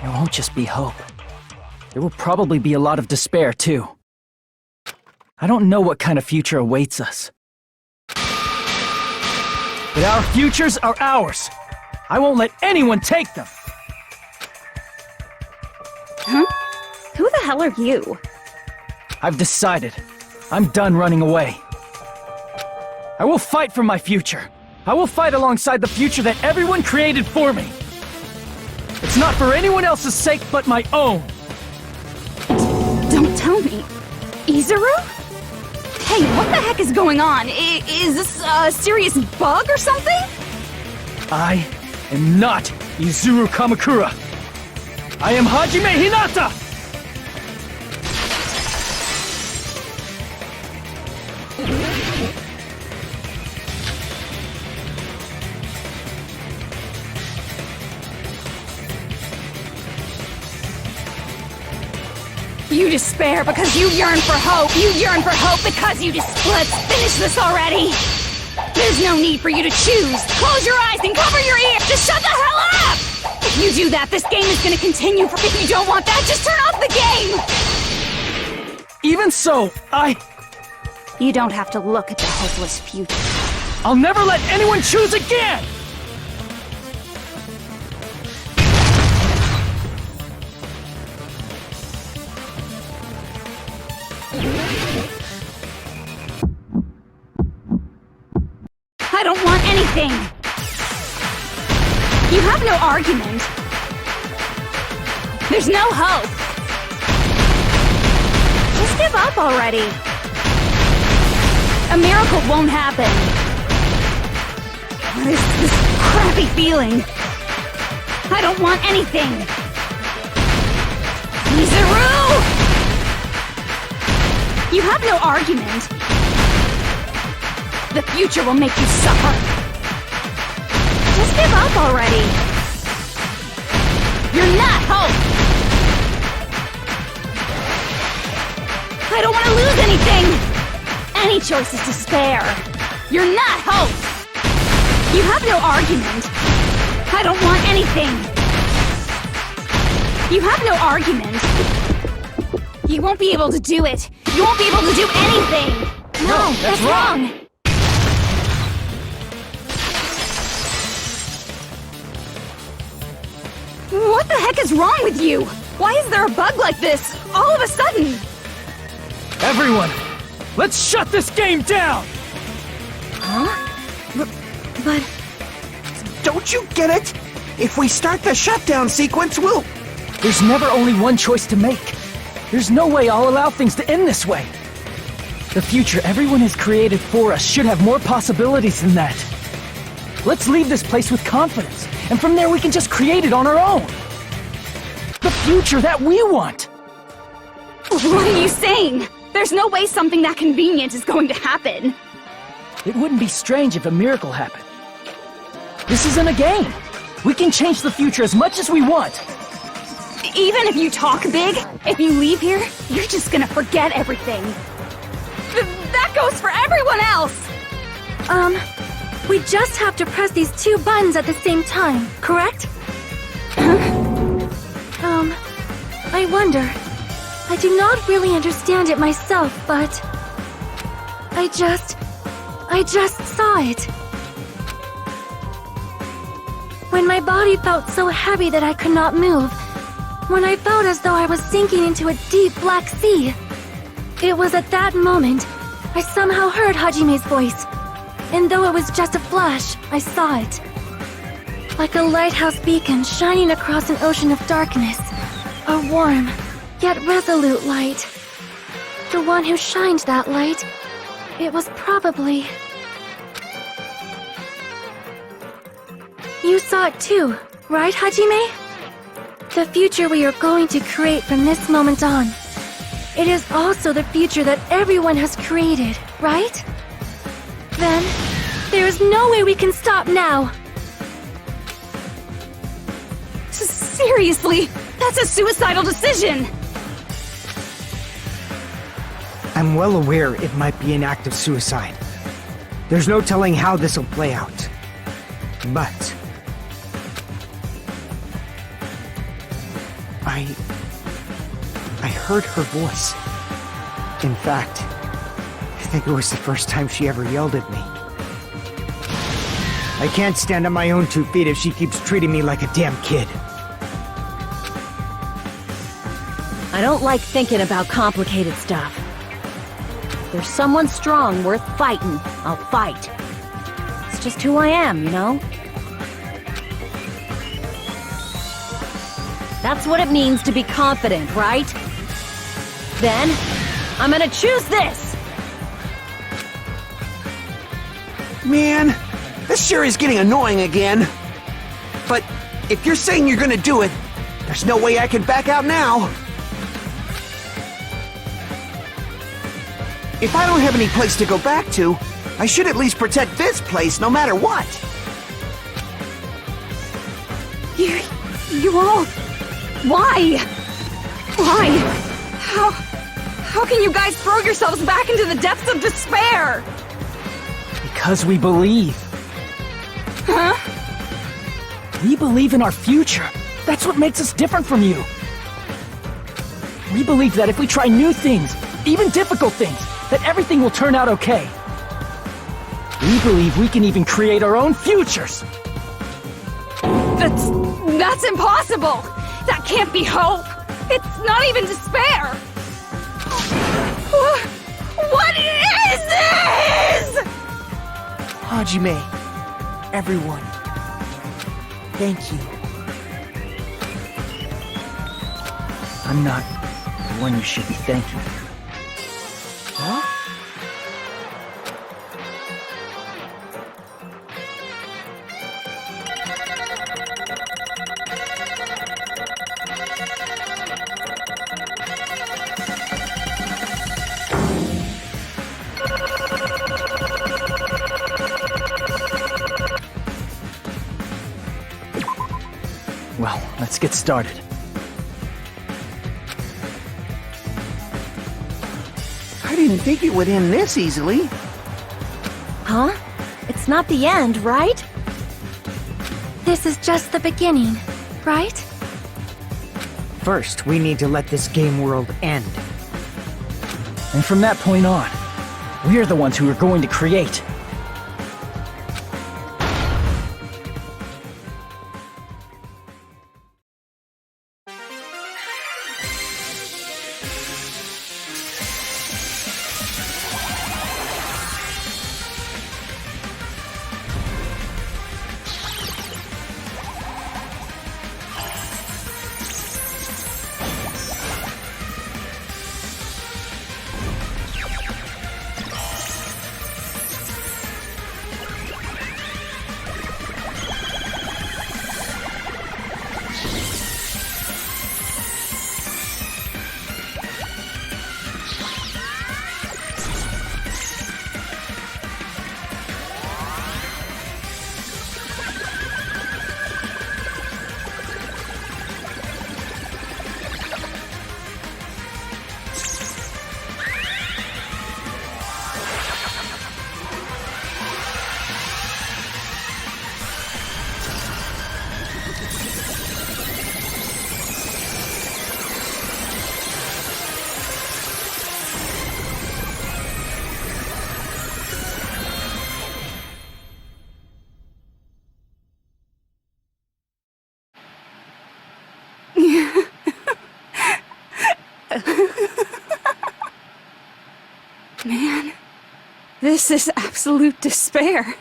There won't just be hope. There will probably be a lot of despair, too. I don't know what kind of future awaits us. But our futures are ours! I won't let anyone take them! Huh? Who the hell are you? I've decided. I'm done running away. I will fight for my future. I will fight alongside the future that everyone created for me. It's not for anyone else's sake but my own. Don't tell me. Izuru? Hey, what the heck is going on? Is this a serious bug or something? I am not Izuru Kamakura. I am Hajime Hinata! You despair because you yearn for hope. You yearn for hope because you Let's finish this already. There's no need for you to choose. Close your eyes and cover your ears. Just shut the hell up! If you do that, this game is gonna continue. If you don't want that, just turn off the game! Even so, You don't have to look at the hopeless future. I'll never let anyone choose again! I don't want anything! You have no argument. There's no hope. Just give up already. A miracle won't happen. What is this crappy feeling? I don't want anything. Mizaru! You have no argument. The future will make you suffer. Just give up already. You're not hope. I don't want to lose anything. Any choice is despair. You're not hope. You have no argument. I don't want anything. You have no argument. You won't be able to do it. You won't be able to do anything. No, that's wrong. What the heck is wrong with you? Why is there a bug like this, all of a sudden? Everyone, let's shut this game down! Huh? But... Don't you get it? If we start the shutdown sequence, we'll... There's never only one choice to make. There's no way I'll allow things to end this way. The future everyone has created for us should have more possibilities than that. Let's leave this place with confidence, and from there we can just create it on our own. The future that we want! What are you saying? There's no way something that convenient is going to happen. It wouldn't be strange if a miracle happened. This isn't a game. We can change the future as much as we want. Even if you talk big, if you leave here, you're just gonna forget everything. That goes for everyone else! We just have to press these two buttons at the same time, correct? I wonder. I do not really understand it myself, but... I just saw it. When my body felt so heavy that I could not move. When I felt as though I was sinking into a deep black sea. It was at that moment I somehow heard Hajime's voice. And though it was just a flash, I saw it. Like a lighthouse beacon shining across an ocean of darkness. A warm, yet resolute light. The one who shined that light, it was probably... You saw it too, right, Hajime? The future we are going to create from this moment on. It is also the future that everyone has created, right? Then, there is no way we can stop now. Seriously, that's a suicidal decision! I'm well aware it might be an act of suicide. There's no telling how this will play out. But... I heard her voice. In fact, I think it was the first time she ever yelled at me. I can't stand on my own 2 feet if she keeps treating me like a damn kid. I don't like thinking about complicated stuff. If there's someone strong worth fighting, I'll fight. It's just who I am, you know? That's what it means to be confident, right? Then, I'm gonna choose this! Man, this sure is getting annoying again. But if you're saying you're gonna do it, there's no way I can back out now. If I don't have any place to go back to, I should at least protect this place no matter what. You all... Why? Why? How can you guys throw yourselves back into the depths of despair? Because we believe. Huh? We believe in our future. That's what makes us different from you. We believe that if we try new things, even difficult things, that everything will turn out okay. We believe we can even create our own futures. That's impossible! That can't be hope! It's not even despair! What is this?! Hajime, everyone, thank you. I'm not the one you should be thanking. Huh? Well, let's get started. I didn't think it would end this easily. Huh? It's not the end, right? This is just the beginning, right? First, we need to let this game world end. And from that point on, we're the ones who are going to create. Man, this is absolute despair.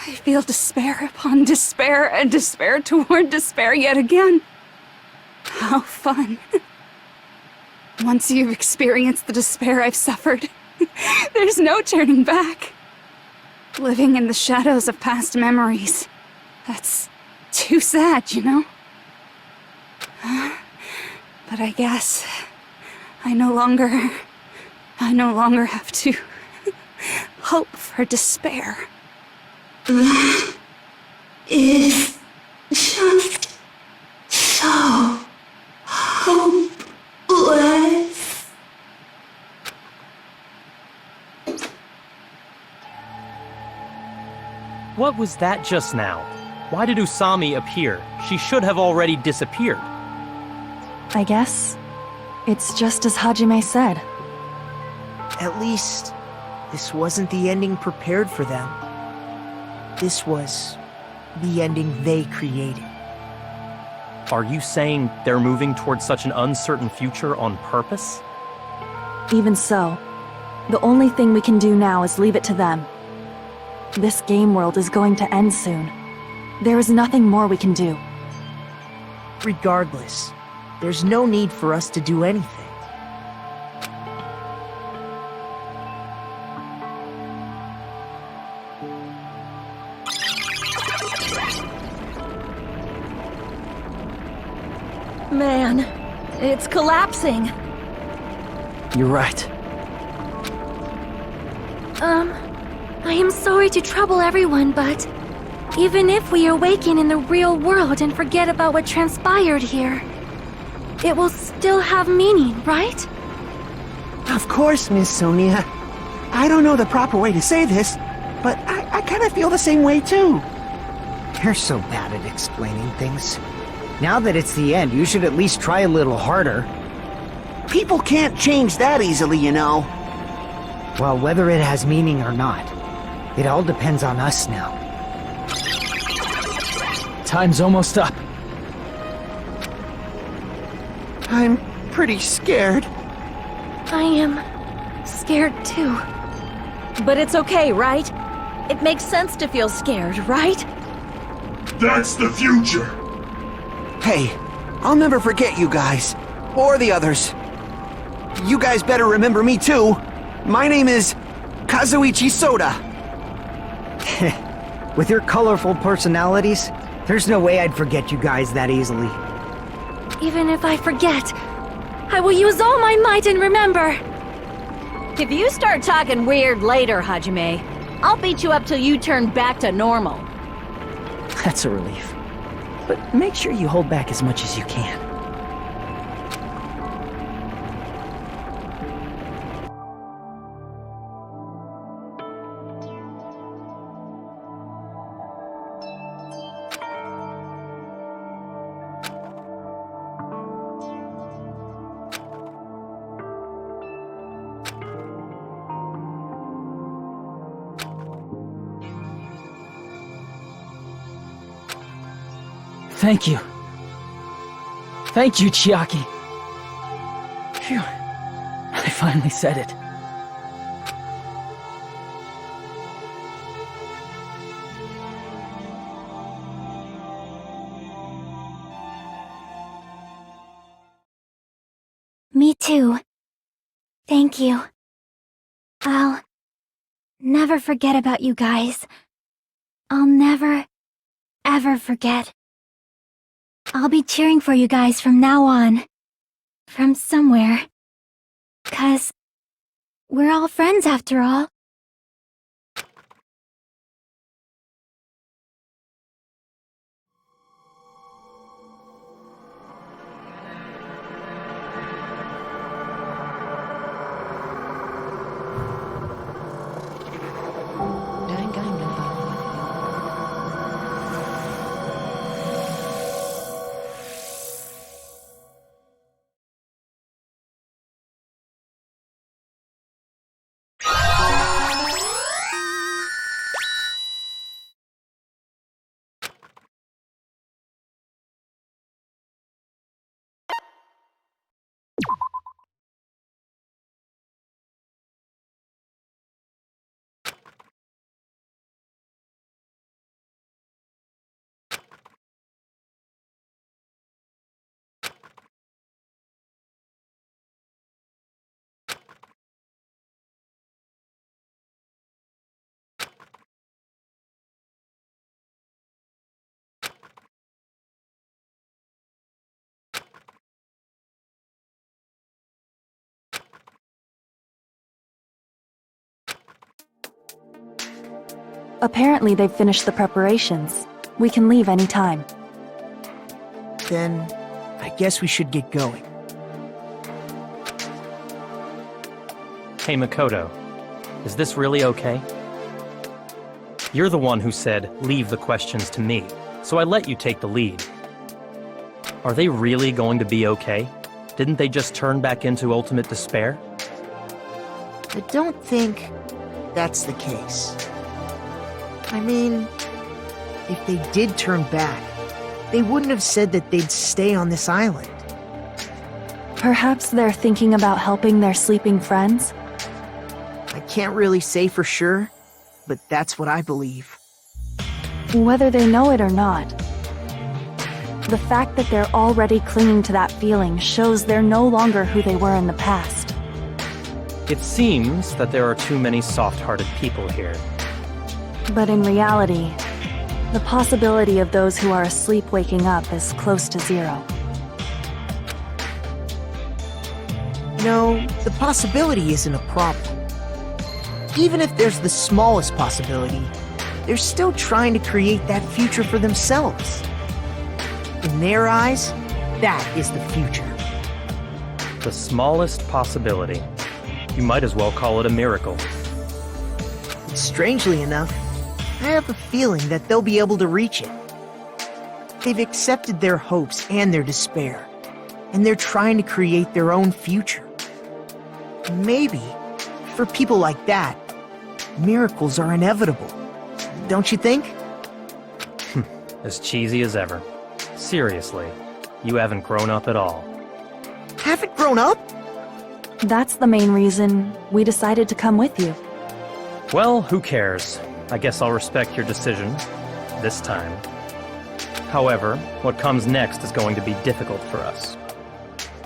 I feel despair upon despair and despair toward despair yet again. How fun. Once you've experienced the despair I've suffered, there's no turning back. Living in the shadows of past memories. That's too sad, you know? But I guess I no longer have to hope for despair. That is just so hopeless. What was that just now? Why did Usami appear? She should have already disappeared. I guess it's just as Hajime said. At least, this wasn't the ending prepared for them. This was the ending they created. Are you saying they're moving towards such an uncertain future on purpose? Even so, the only thing we can do now is leave it to them. This game world is going to end soon. There is nothing more we can do. Regardless, there's no need for us to do anything. Man, it's collapsing. You're right. I am sorry to trouble everyone, but even if we awaken in the real world and forget about what transpired here, it will still have meaning, right? Of course, Miss Sonia. I don't know the proper way to say this, but I kind of feel the same way too. You're so bad at explaining things. Now that it's the end, you should at least try a little harder. People can't change that easily, you know. Well, whether it has meaning or not, it all depends on us now. Time's almost up. I'm pretty scared. I am scared too. But it's okay, right? It makes sense to feel scared, right? That's the future! Hey, I'll never forget you guys. Or the others. You guys better remember me too. My name is Kazuichi Soda. With your colorful personalities, there's no way I'd forget you guys that easily. Even if I forget, I will use all my might and remember. If you start talking weird later, Hajime, I'll beat you up till you turn back to normal. That's a relief. But make sure you hold back as much as you can. Thank you. Thank you, Chiaki. Phew. I finally said it. Me too. Thank you. I'll never forget about you guys. I'll never, ever forget. I'll be cheering for you guys from now on. From somewhere. 'Cause we're all friends after all. Apparently they've finished the preparations. We can leave any time. Then, I guess we should get going. Hey, Makoto. Is this really okay? You're the one who said, leave the questions to me, so I let you take the lead. Are they really going to be okay? Didn't they just turn back into ultimate despair? I don't think that's the case. I mean, if they did turn back, they wouldn't have said that they'd stay on this island. Perhaps they're thinking about helping their sleeping friends? I can't really say for sure, but that's what I believe. Whether they know it or not, the fact that they're already clinging to that feeling shows they're no longer who they were in the past. It seems that there are too many soft-hearted people here. But in reality, the possibility of those who are asleep waking up is close to zero. No, the possibility isn't a problem. Even if there's the smallest possibility, they're still trying to create that future for themselves. In their eyes, that is the future. The smallest possibility. You might as well call it a miracle. Strangely enough, I have a feeling that they'll be able to reach it. They've accepted their hopes and their despair. and they're trying to create their own future. Maybe, for people like that, miracles are inevitable. Don't you think? As cheesy as ever. Seriously, you haven't grown up at all. Haven't grown up? That's the main reason we decided to come with you. Well, who cares? I guess I'll respect your decision. This time. However, what comes next is going to be difficult for us.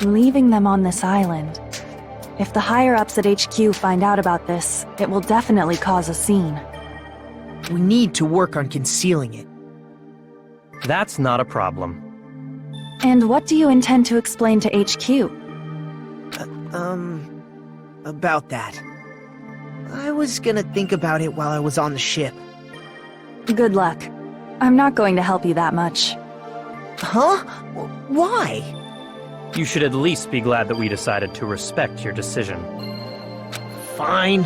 Leaving them on this island. If the higher-ups at HQ find out about this, it will definitely cause a scene. We need to work on concealing it. That's not a problem. And what do you intend to explain to HQ? About that. I was gonna think about it while I was on the ship. Good luck. I'm not going to help you that much. Huh? Why? You should at least be glad that we decided to respect your decision. Fine.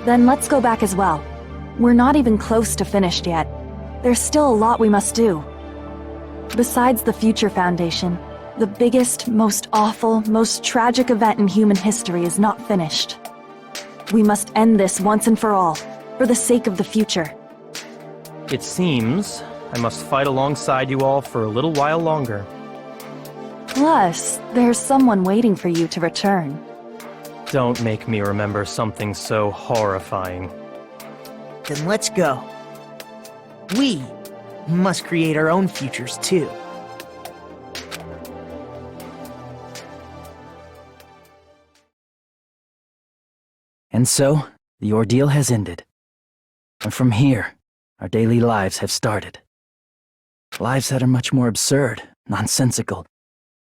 Then let's go back as well. We're not even close to finished yet. There's still a lot we must do. Besides the Future Foundation, the biggest, most awful, most tragic event in human history is not finished. We must end this once and for all, for the sake of the future. It seems I must fight alongside you all for a little while longer. Plus, there's someone waiting for you to return. Don't make me remember something so horrifying. Then let's go. We must create our own futures too. And so, the ordeal has ended. And from here, our daily lives have started. Lives that are much more absurd, nonsensical,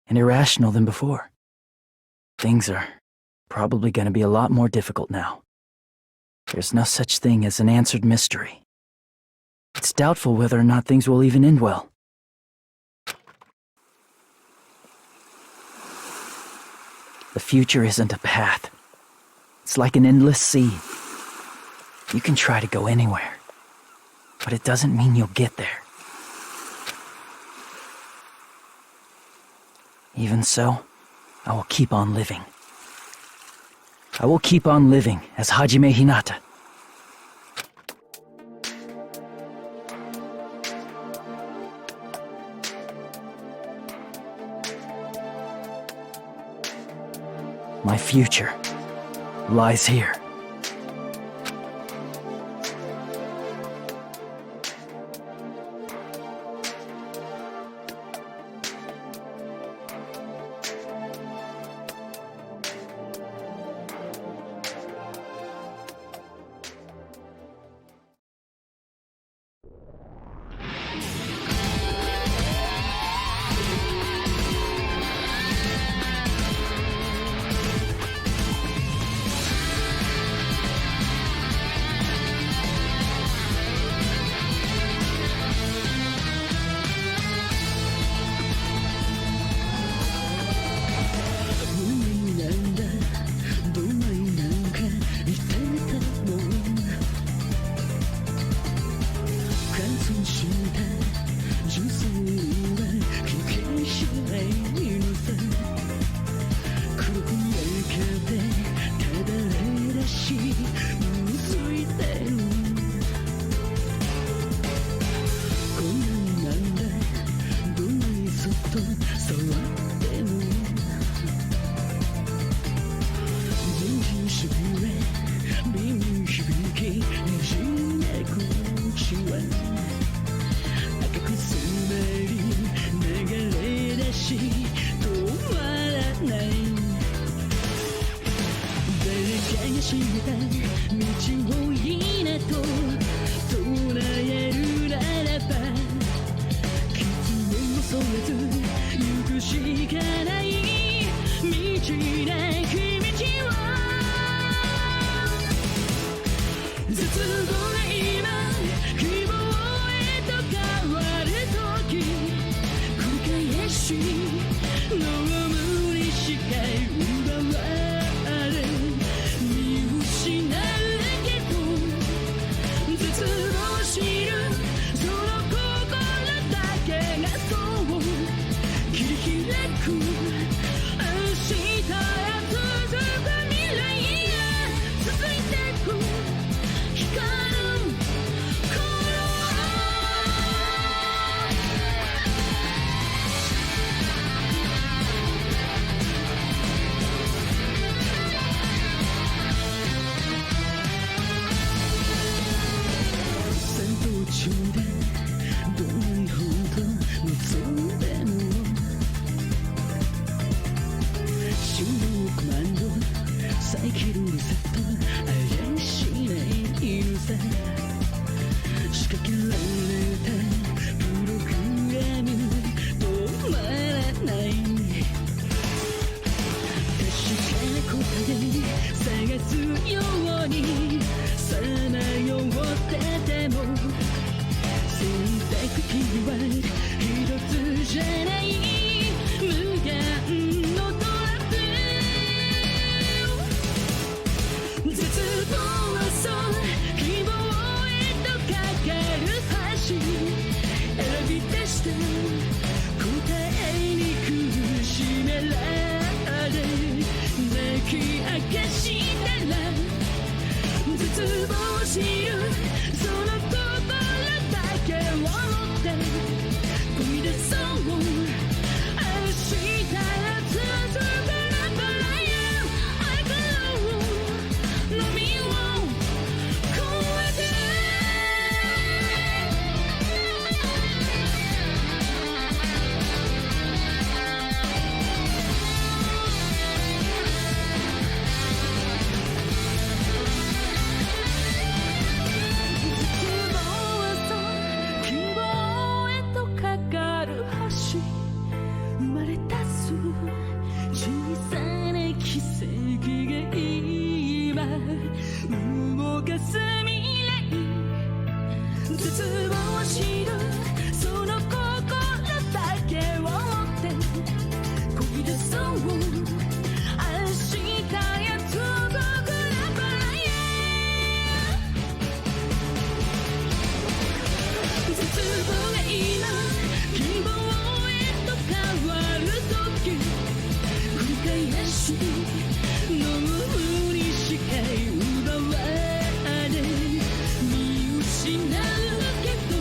and irrational than before. Things are probably going to be a lot more difficult now. There's no such thing as an answered mystery. It's doubtful whether or not things will even end well. The future isn't a path. It's like an endless sea. You can try to go anywhere, but it doesn't mean you'll get there. Even so, I will keep on living. I will keep on living as Hajime Hinata. My future lies here. きるさとあやしないのさ仕掛けられたプログラム止まらない確かな答え探すようにさまよってても選択肢は一つじゃない無限のドラップ絶望はそう希望へとかかる橋選び出した答えに苦しめられ泣き明かしたら絶望しるその心だけを持って踏み出そう明日へ続くラバラやI can know 波を越えて生まれ出す小さな奇跡が今動かす未来絶望しるその心だけを持って漕ぎ出そう明日へ続くラバラや絶望が今希望変わる時繰り返し飲むに視界奪われ見失うけど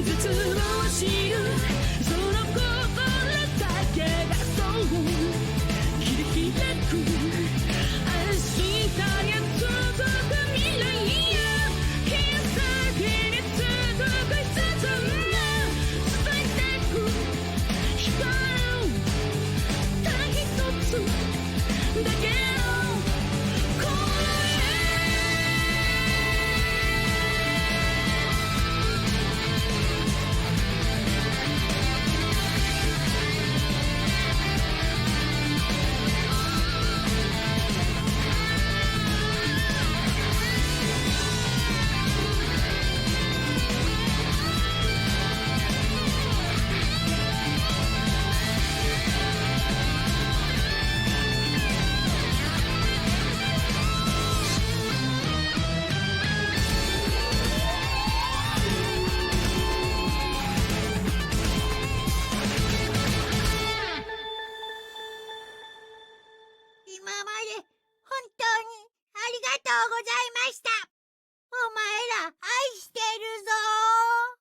絶望しるその心だけがそう切り開く明日へ続く未来や奇跡に続く必然が伝えてくだけの今まで本当にありがとうございました。お前ら愛してるぞー。